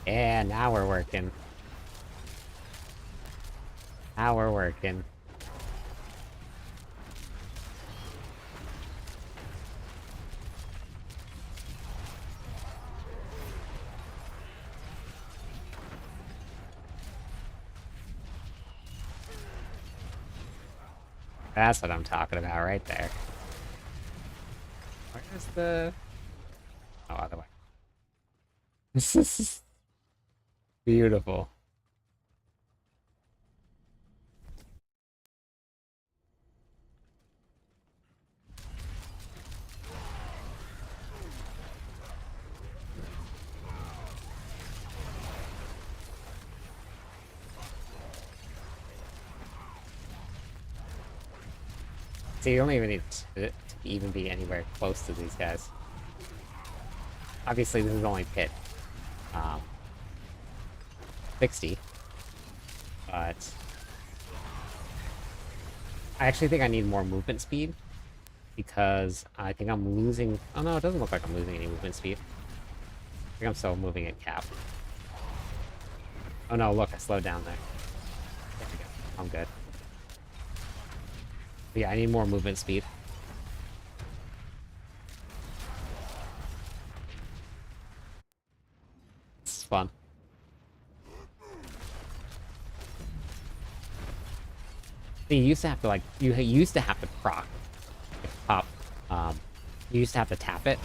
Yeah, now we're working. Now we're working. That's what I'm talking about right there. Where's the... Oh, other way. This is beautiful. See, you don't even need to even be anywhere close to these guys. Obviously, this is only pit 60, but I actually think I need more movement speed because I think I'm losing. Oh no, it doesn't look like I'm losing any movement speed. I think I'm still moving at cap. Oh no, look, I slowed down there. There we go. I'm good. But yeah, I need more movement speed. This is fun. You used to have to like you used to have to proc pop. You used to have to tap it,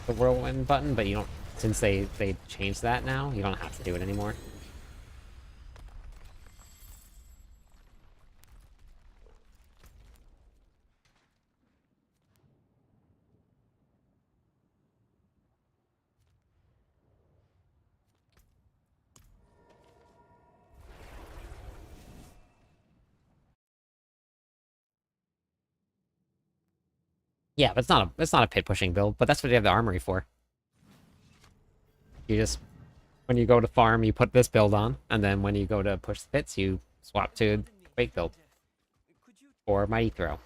the whirlwind button, but you don't. Since they changed that now, you don't have to do it anymore. Yeah, but it's not a pit pushing build, but that's what you have the armory for. You just when you go to farm, you put this build on, and then when you go to push the pits, you swap to Quake build or Mighty Throw.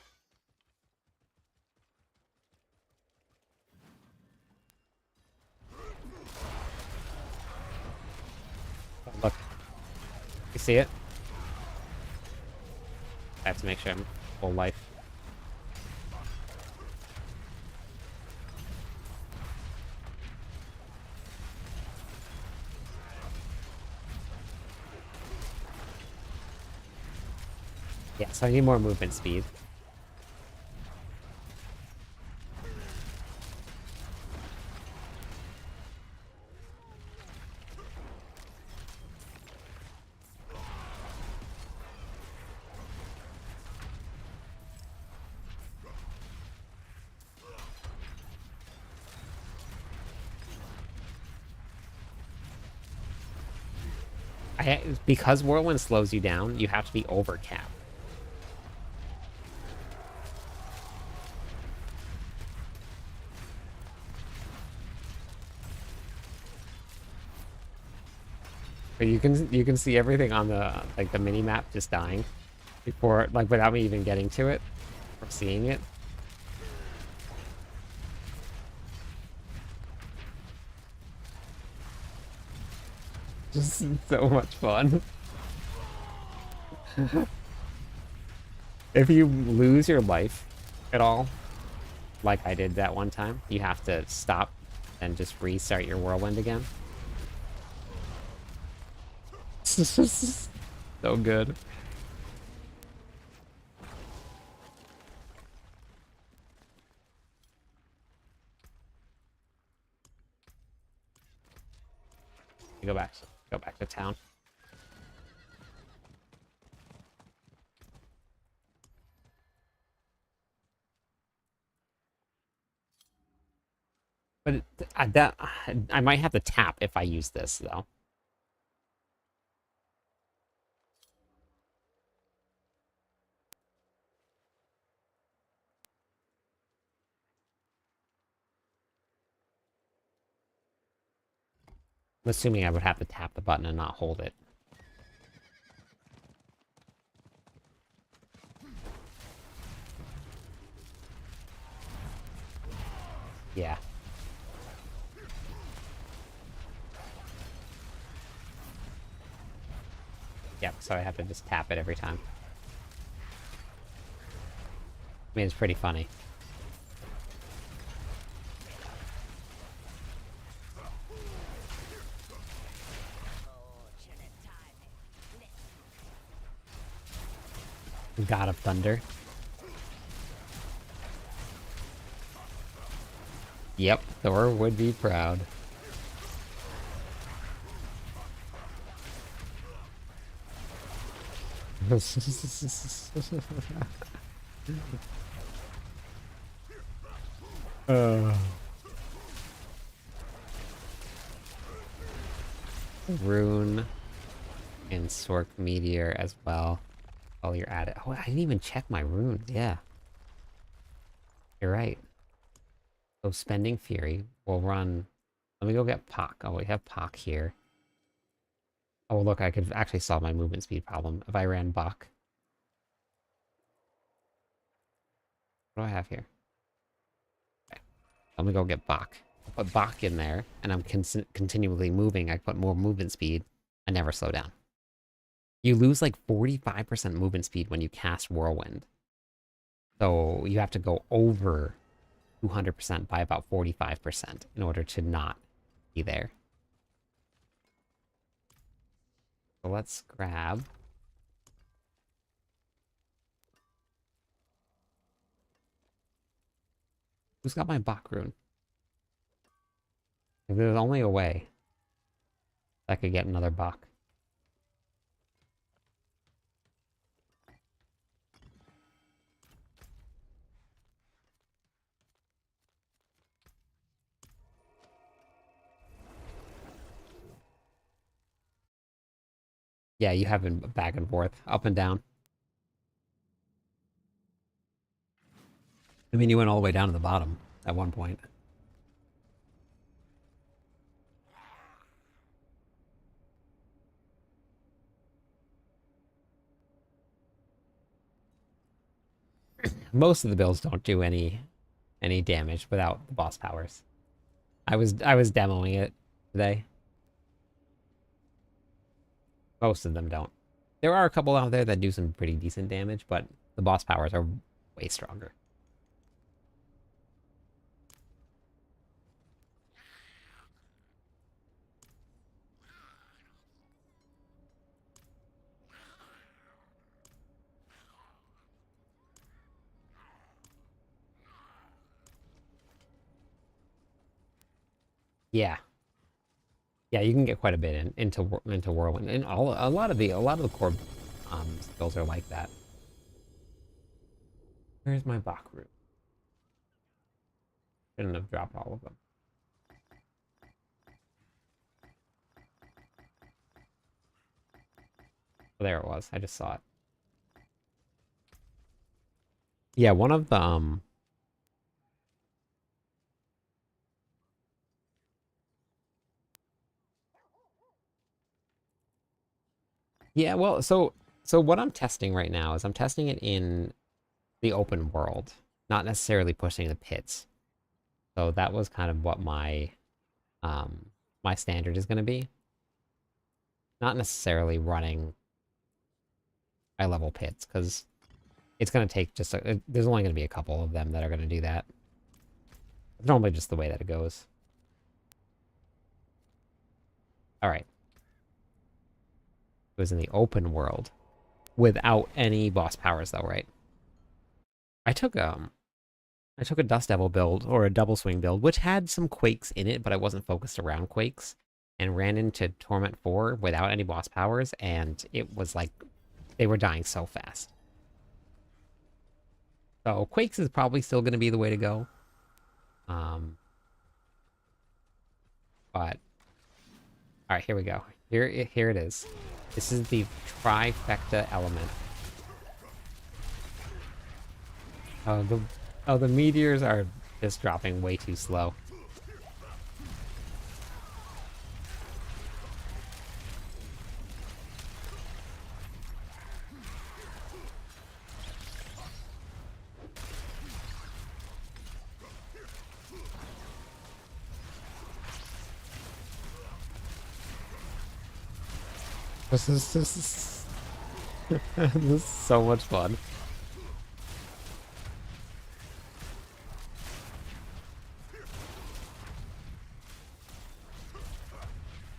Oh, look, you see it? I have to make sure I'm full life. Yeah, so I need more movement speed. Because Whirlwind slows you down, you have to be over cap. But you can see everything on the like the mini map just dying before like without me even getting to it or seeing it. Just so much fun. If you lose your life at all, like I did that one time, you have to stop and just restart your whirlwind again. So good. You go back to town. But I might have to tap if I use this though. I'm assuming I would have to tap the button and not hold it. Yeah. Yep, so I have to just tap it every time. I mean, it's pretty funny. God of Thunder. Yep, Thor would be proud. Rune and Sork Meteor as well. While you're at it. Oh, I didn't even check my runes. Yeah. You're right. So spending Fury. We'll run... Let me go get Pak. Oh, we have Pak here. Oh, look, I could actually solve my movement speed problem if I ran Buck. What do I have here? Okay. Let me go get Bach. I'll put Bach in there, and I'm continually moving. I put more movement speed. I never slow down. You lose like 45% movement speed when you cast Whirlwind. So you have to go over 200% by about 45% in order to not be there. So let's grab... Who's got my Bach rune? If there's only a way I could get another Bach. Yeah, you have been back and forth, up and down. I mean, you went all the way down to the bottom at one point. Most of the builds don't do any damage without the boss powers. I was demoing it today. Most of them don't. There are a couple out there that do some pretty decent damage, but the boss powers are way stronger. Yeah. Yeah, you can get quite a bit into Whirlwind, and a lot of the core skills are like that. Where's my Bach root? Shouldn't have dropped all of them. Oh, there it was. I just saw it. Yeah, one of the Yeah, well, so what I'm testing right now is I'm testing it in the open world, not necessarily pushing the pits. So that was kind of what my standard is going to be. Not necessarily running. high level pits, because it's going to take just there's only going to be a couple of them that are going to do that. It's normally just the way that it goes. Alright. It was in the open world. Without any boss powers though, right? I took a Dust Devil build, or a double swing build, which had some Quakes in it, but I wasn't focused around Quakes, and ran into Torment 4 without any boss powers, and it was like, they were dying so fast. So Quakes is probably still going to be the way to go. But, alright, here we go. Here it is. This is the trifecta element. The meteors are just dropping way too slow. This is this is so much fun.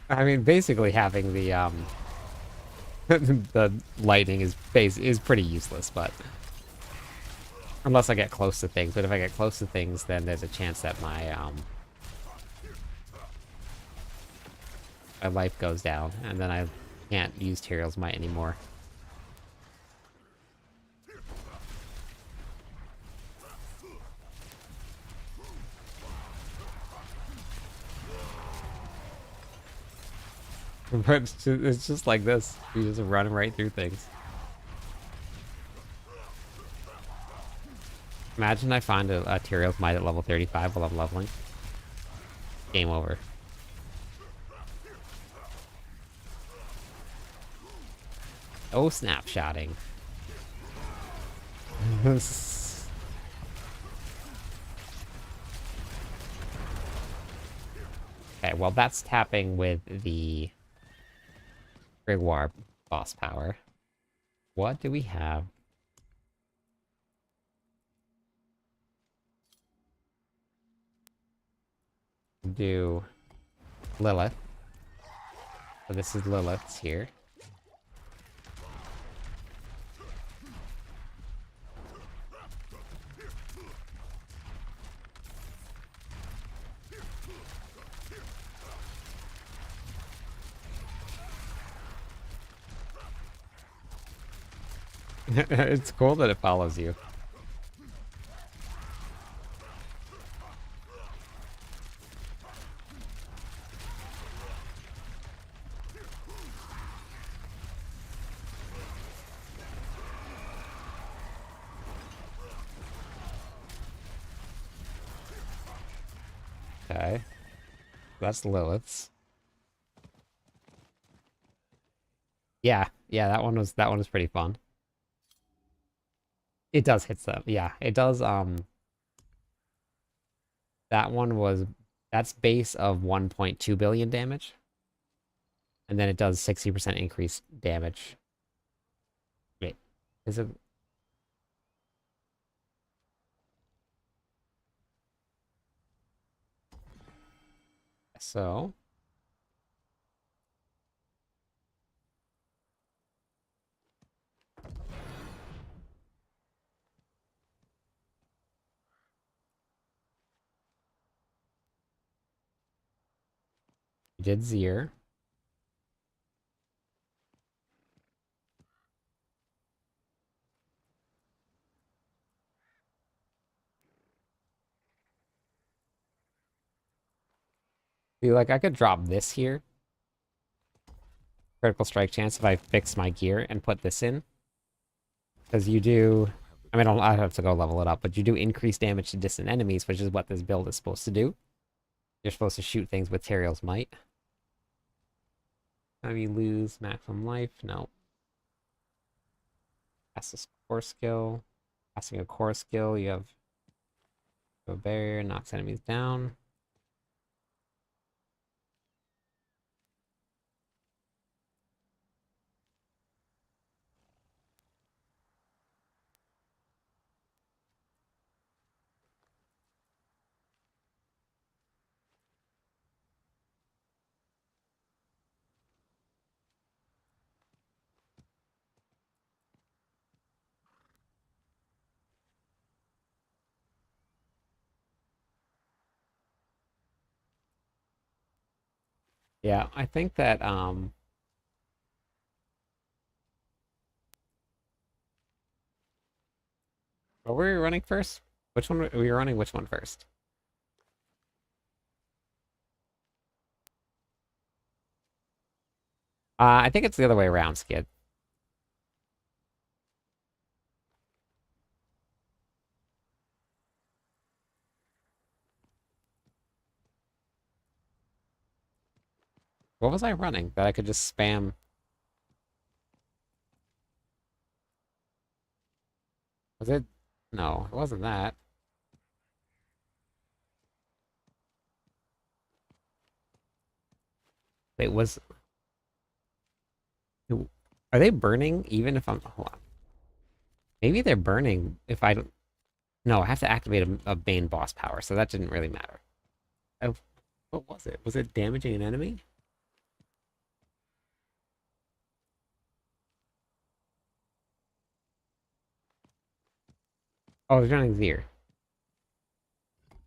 I mean, basically having the the lightning is pretty useless, but unless I get close to things. But if I get close to things, then there's a chance that my my life goes down, and then I can't use Tyrael's Might anymore. But it's just like this. You just run right through things. Imagine I find a Tyrael's Might at level 35 while I'm leveling. Game over. Oh, snapshotting. Okay, well that's tapping with the Grigwar boss power. What do we have? Do Lilith. So this is Lilith's here. It's cool that it follows you. Okay. That's Lilith's. Yeah, that one was pretty fun. It does hit them. Yeah, it does. That one was, that's base of 1.2 billion damage. And then it does 60% increased damage. Wait, is it? So. We did Zir. Be like, I could drop this here. Critical strike chance if I fix my gear and put this in. Because you do, I mean, I have to go level it up, but you do increase damage to distant enemies, which is what this build is supposed to do. You're supposed to shoot things with Tyrael's Might. Time you lose maximum life? No. Pass a core skill. Passing a core skill, you have a barrier, knocks enemies down. Yeah, I think that what were we running first? Which one were we running which one first? I think it's the other way around, Skid. What was I running that I could just spam? Was it? No, it wasn't that. It was. Are they burning even if I'm? Hold on. Maybe they're burning if I don't. No, I have to activate a Bane boss power, so that didn't really matter. Oh, what was it? Was it damaging an enemy? Oh, I was running Veer.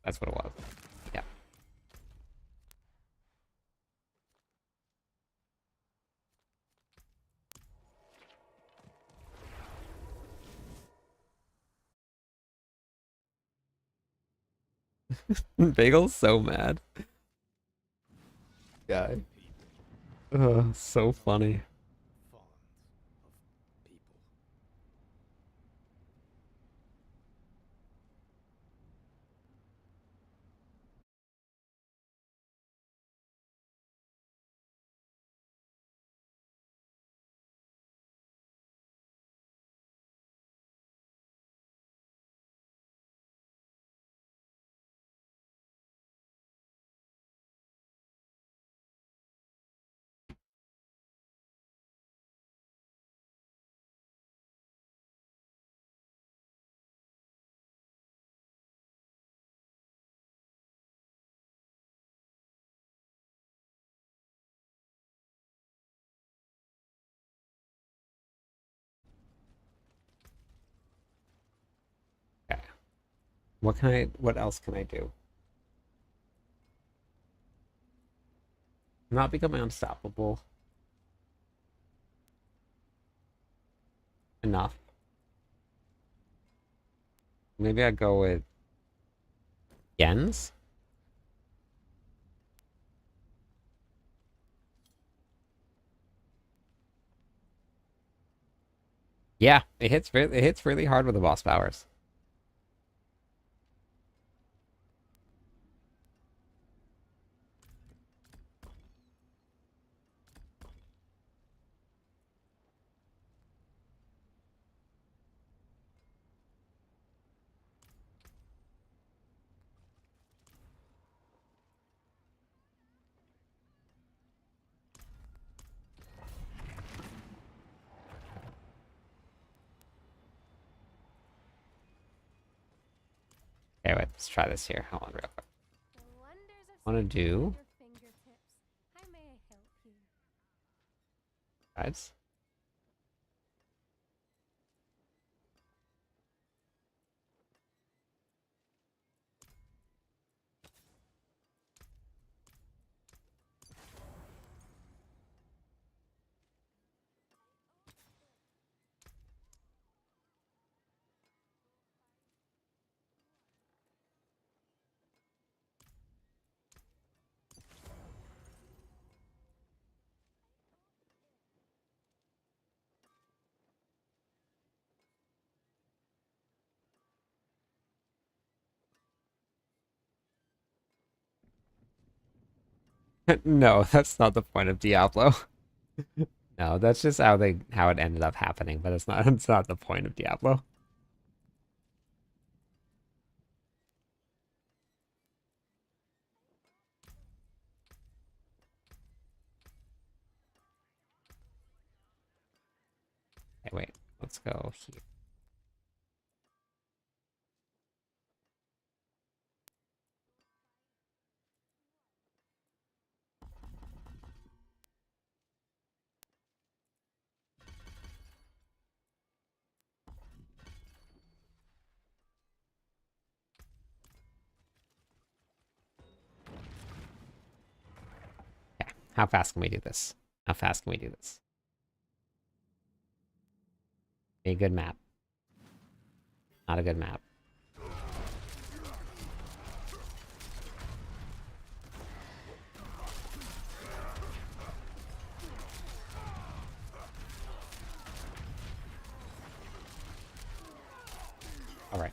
That's what it was. Yeah. Bagel's so mad. Yeah. So funny. Fond of people. Okay. What can I? What else can I do? Not becoming unstoppable enough. Maybe I go with Jens. Yeah, it hits really hard with the boss powers. Okay, wait, let's try this here. Hold on real quick. The wonders of Want to science at do your fingertips. How may I help you? guys? No, that's not the point of Diablo. No, that's just how it ended up happening, but it's not it's not the point of Diablo. Okay, wait, let's go here. How fast can we do this? How fast can we do this? A good map. Not a good map. All right.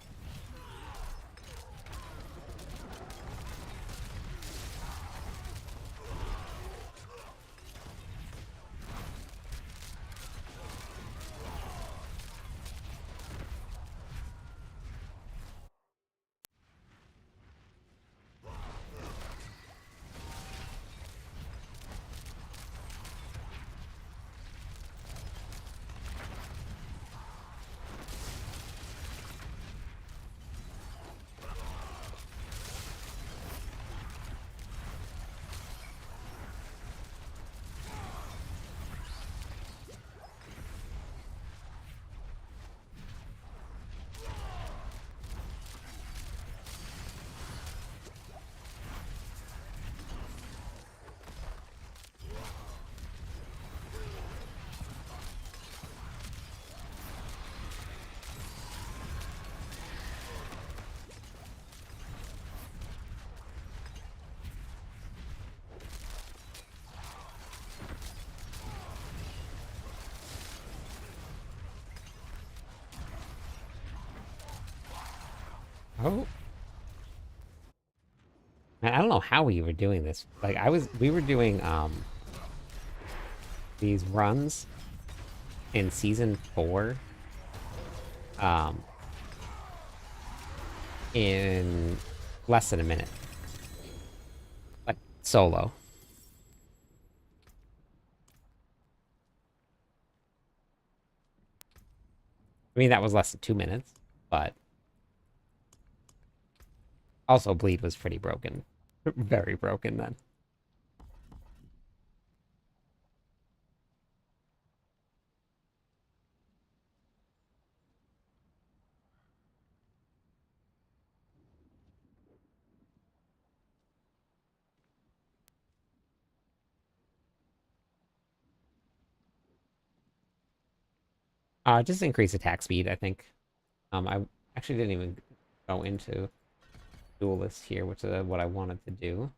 Oh. Man, I don't know how we were doing this. Like we were doing these runs in season 4 um in less than a minute. Like solo. I mean that was less than 2 minutes, but also bleed was pretty broken. Very broken then. Just increase attack speed, I think. I actually didn't even go into duelist here, which is what I wanted to do.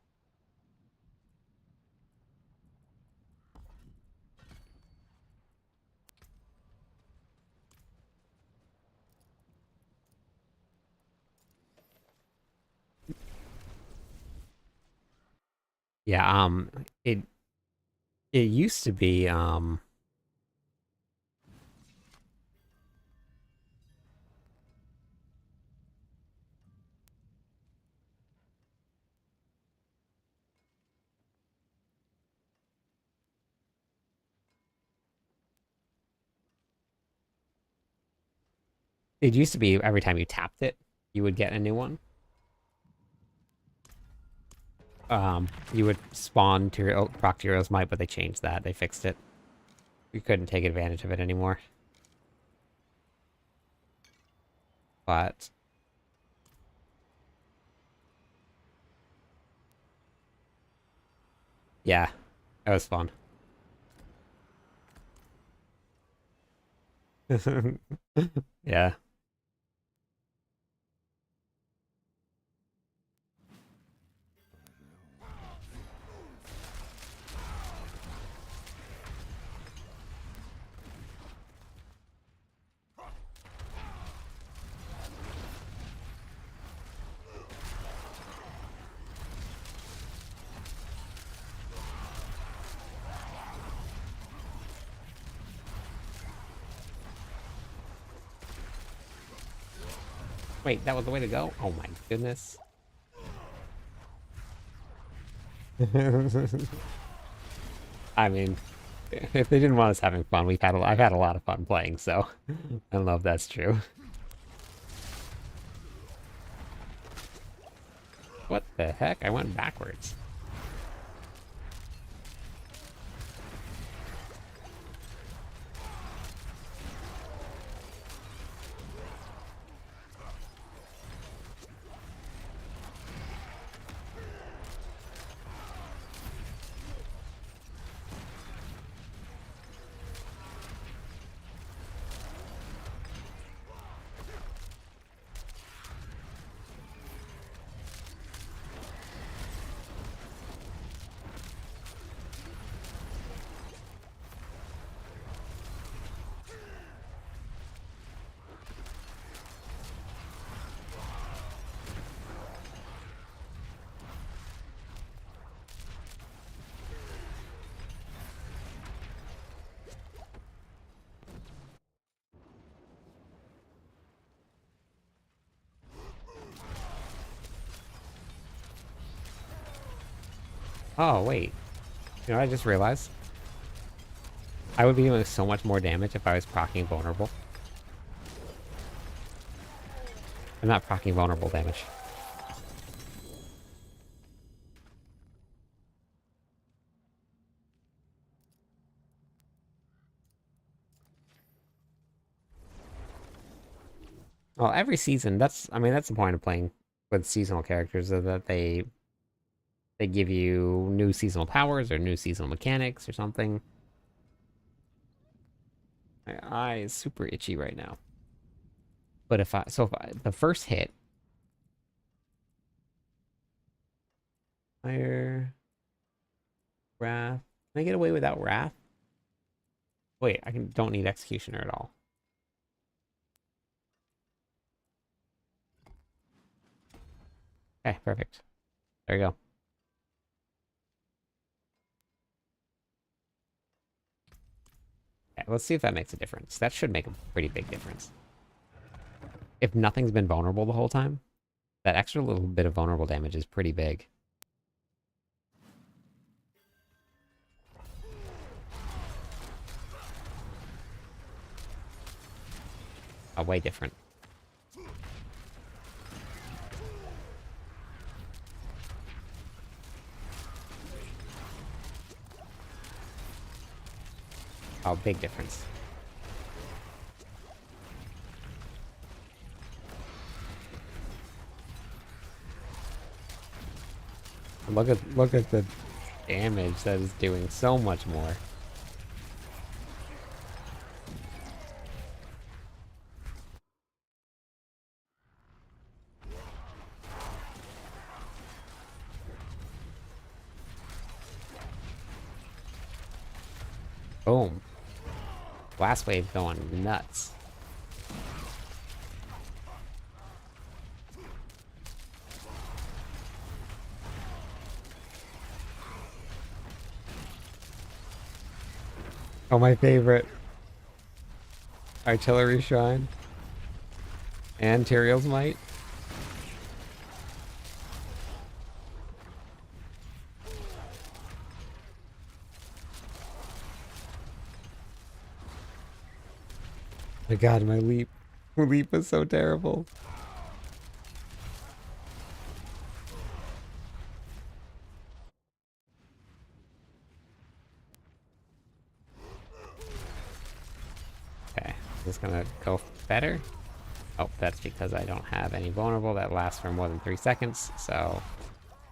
Yeah, it used to be every time you tapped it, you would get a new one. You would spawn to your Proctio's Might, but they changed that. They fixed it. You couldn't take advantage of it anymore. But yeah, that was fun. Yeah. Wait, that was the way to go? Oh my goodness. I mean, if they didn't want us having fun, I've had a lot of fun playing, so I don't know if that's true. What the heck? I went backwards. Oh, wait. You know what I just realized? I would be doing so much more damage if I was proccing vulnerable. I'm not proccing vulnerable damage. Well, every season, I mean, that's the point of playing with seasonal characters, is that they give you new seasonal powers or new seasonal mechanics or something. My eye is super itchy right now. But the first hit, fire, wrath. Can I get away without wrath? Wait, don't need executioner at all. Okay, perfect. There you go. Okay, let's see if that makes a difference. That should make a pretty big difference. If nothing's been vulnerable the whole time, that extra little bit of vulnerable damage is pretty big. Way different. Oh, big difference. Look at the damage that is doing so much more. Boom. Blast wave going nuts. Oh, my favorite. Artillery Shrine. And Tyrael's Might. My god, my leap. Leap was so terrible. Okay, is this gonna go better? Oh, that's because I don't have any vulnerable that lasts for more than 3 seconds, so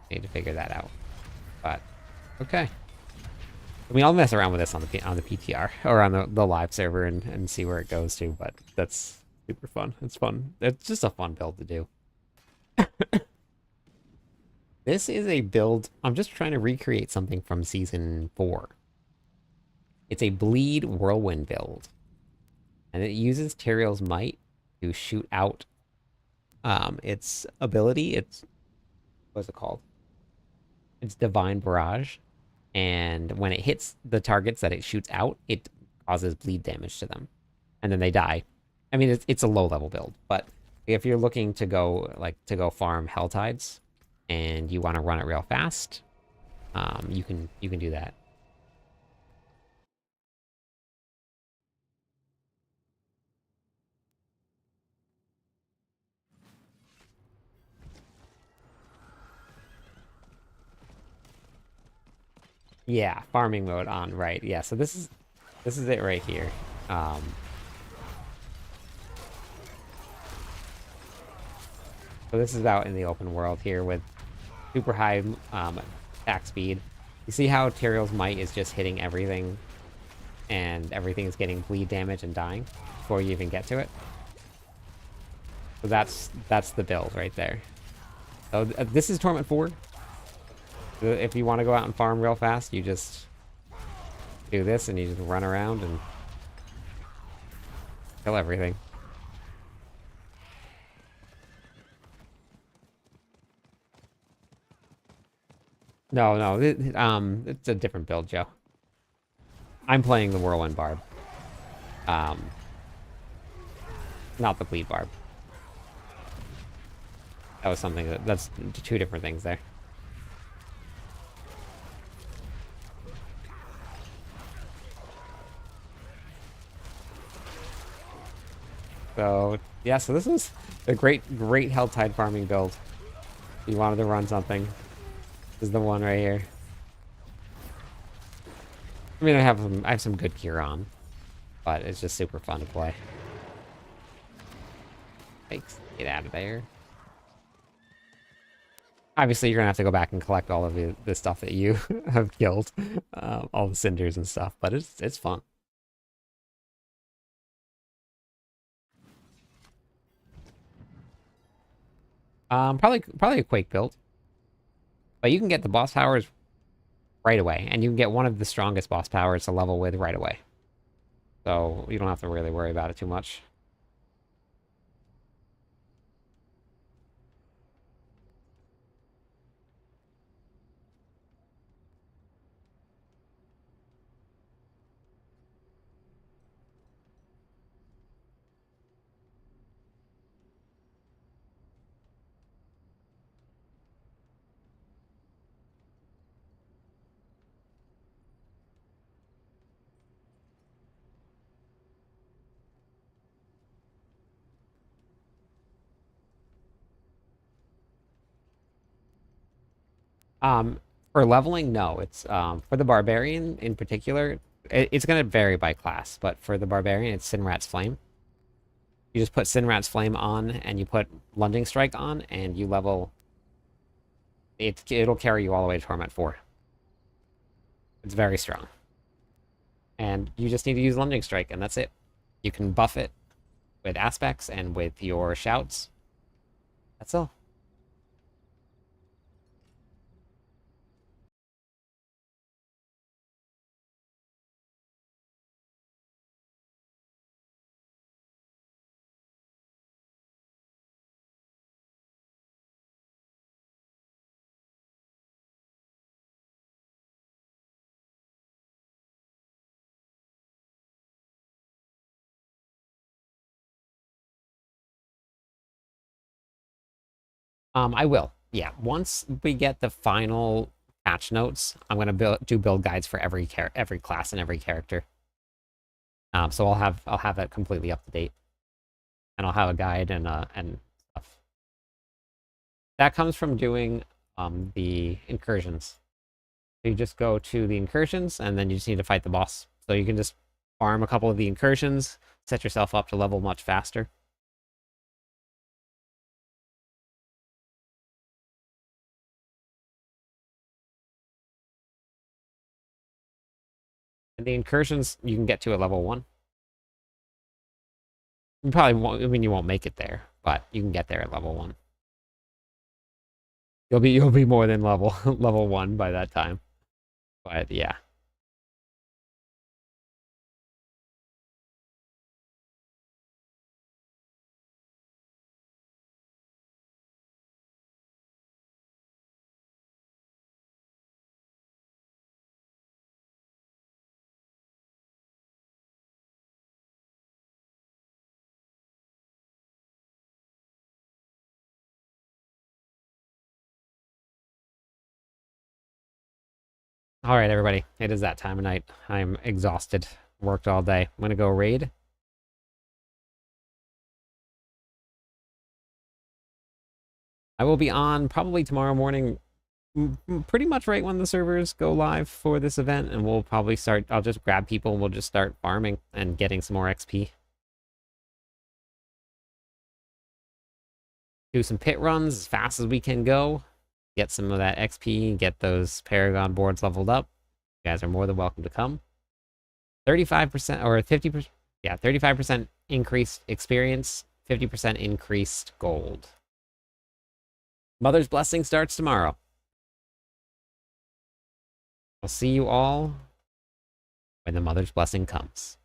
I need to figure that out. But, okay. I mean, I'll mess around with this on the PTR, or on the live server and see where it goes to, but that's super fun. It's fun. It's just a fun build to do. This is a build, I'm just trying to recreate something from Season 4. It's a Bleed Whirlwind build. And it uses Tyrael's Might to shoot out its ability. What's it called? It's Divine Barrage. And when it hits the targets that it shoots out, it causes bleed damage to them. And then they die. I mean, it's a low-level build, but if you're looking to go farm Helltides and you want to run it real fast, you can do that. Yeah, farming mode on, right. Yeah, so this is it right here. So this is out in the open world here with super high attack speed. You see how Tyrael's Might is just hitting everything, and everything is getting bleed damage and dying before you even get to it. So that's the build right there. So this is Torment 4. If you want to go out and farm real fast, you just do this and you just run around and kill everything. No, it's a different build, Joe. I'm playing the Whirlwind Barb. Not the Bleed Barb. That was something that's 2 different things there. So, yeah, so this is a great Helltide farming build. If you wanted to run something, this is the one right here. I mean, I have some good gear on, but it's just super fun to play. Thanks. Get out of there. Obviously, you're gonna have to go back and collect all of the stuff that you have killed, all the cinders and stuff. But it's fun. Probably a Quake build, but you can get the boss powers right away, and you can get one of the strongest boss powers to level with right away. So you don't have to really worry about it too much. For leveling, no. It's for the barbarian in particular, it's gonna vary by class, but for the barbarian, it's Sinrat's Flame. You just put Sinrat's Flame on, and you put Lunging Strike on, and you level. It'll carry you all the way to Torment 4. It's very strong. And you just need to use Lunging Strike, and that's it. You can buff it with aspects and with your shouts. That's all. I will. Yeah, once we get the final patch notes, I'm gonna do build guides for every class and every character. So I'll have that completely up to date, and I'll have a guide and stuff. That comes from doing the incursions. So you just go to the incursions, and then you just need to fight the boss. So you can just farm a couple of the incursions, set yourself up to level much faster. And the incursions you can get to at level 1. You probably won't. I mean, you won't make it there, but you can get there at level 1. You'll be more than level level 1 by that time. But yeah. All right, everybody. It is that time of night. I'm exhausted. Worked all day. I'm gonna go raid. I will be on probably tomorrow morning, pretty much right when the servers go live for this event, and we'll probably start. I'll just grab people and we'll just start farming and getting some more XP. Do some pit runs as fast as we can go. Get some of that XP, get those Paragon boards leveled up. You guys are more than welcome to come. 35% or 50%, yeah, 35% increased experience, 50% increased gold. Mother's Blessing starts tomorrow. I'll see you all when the Mother's Blessing comes.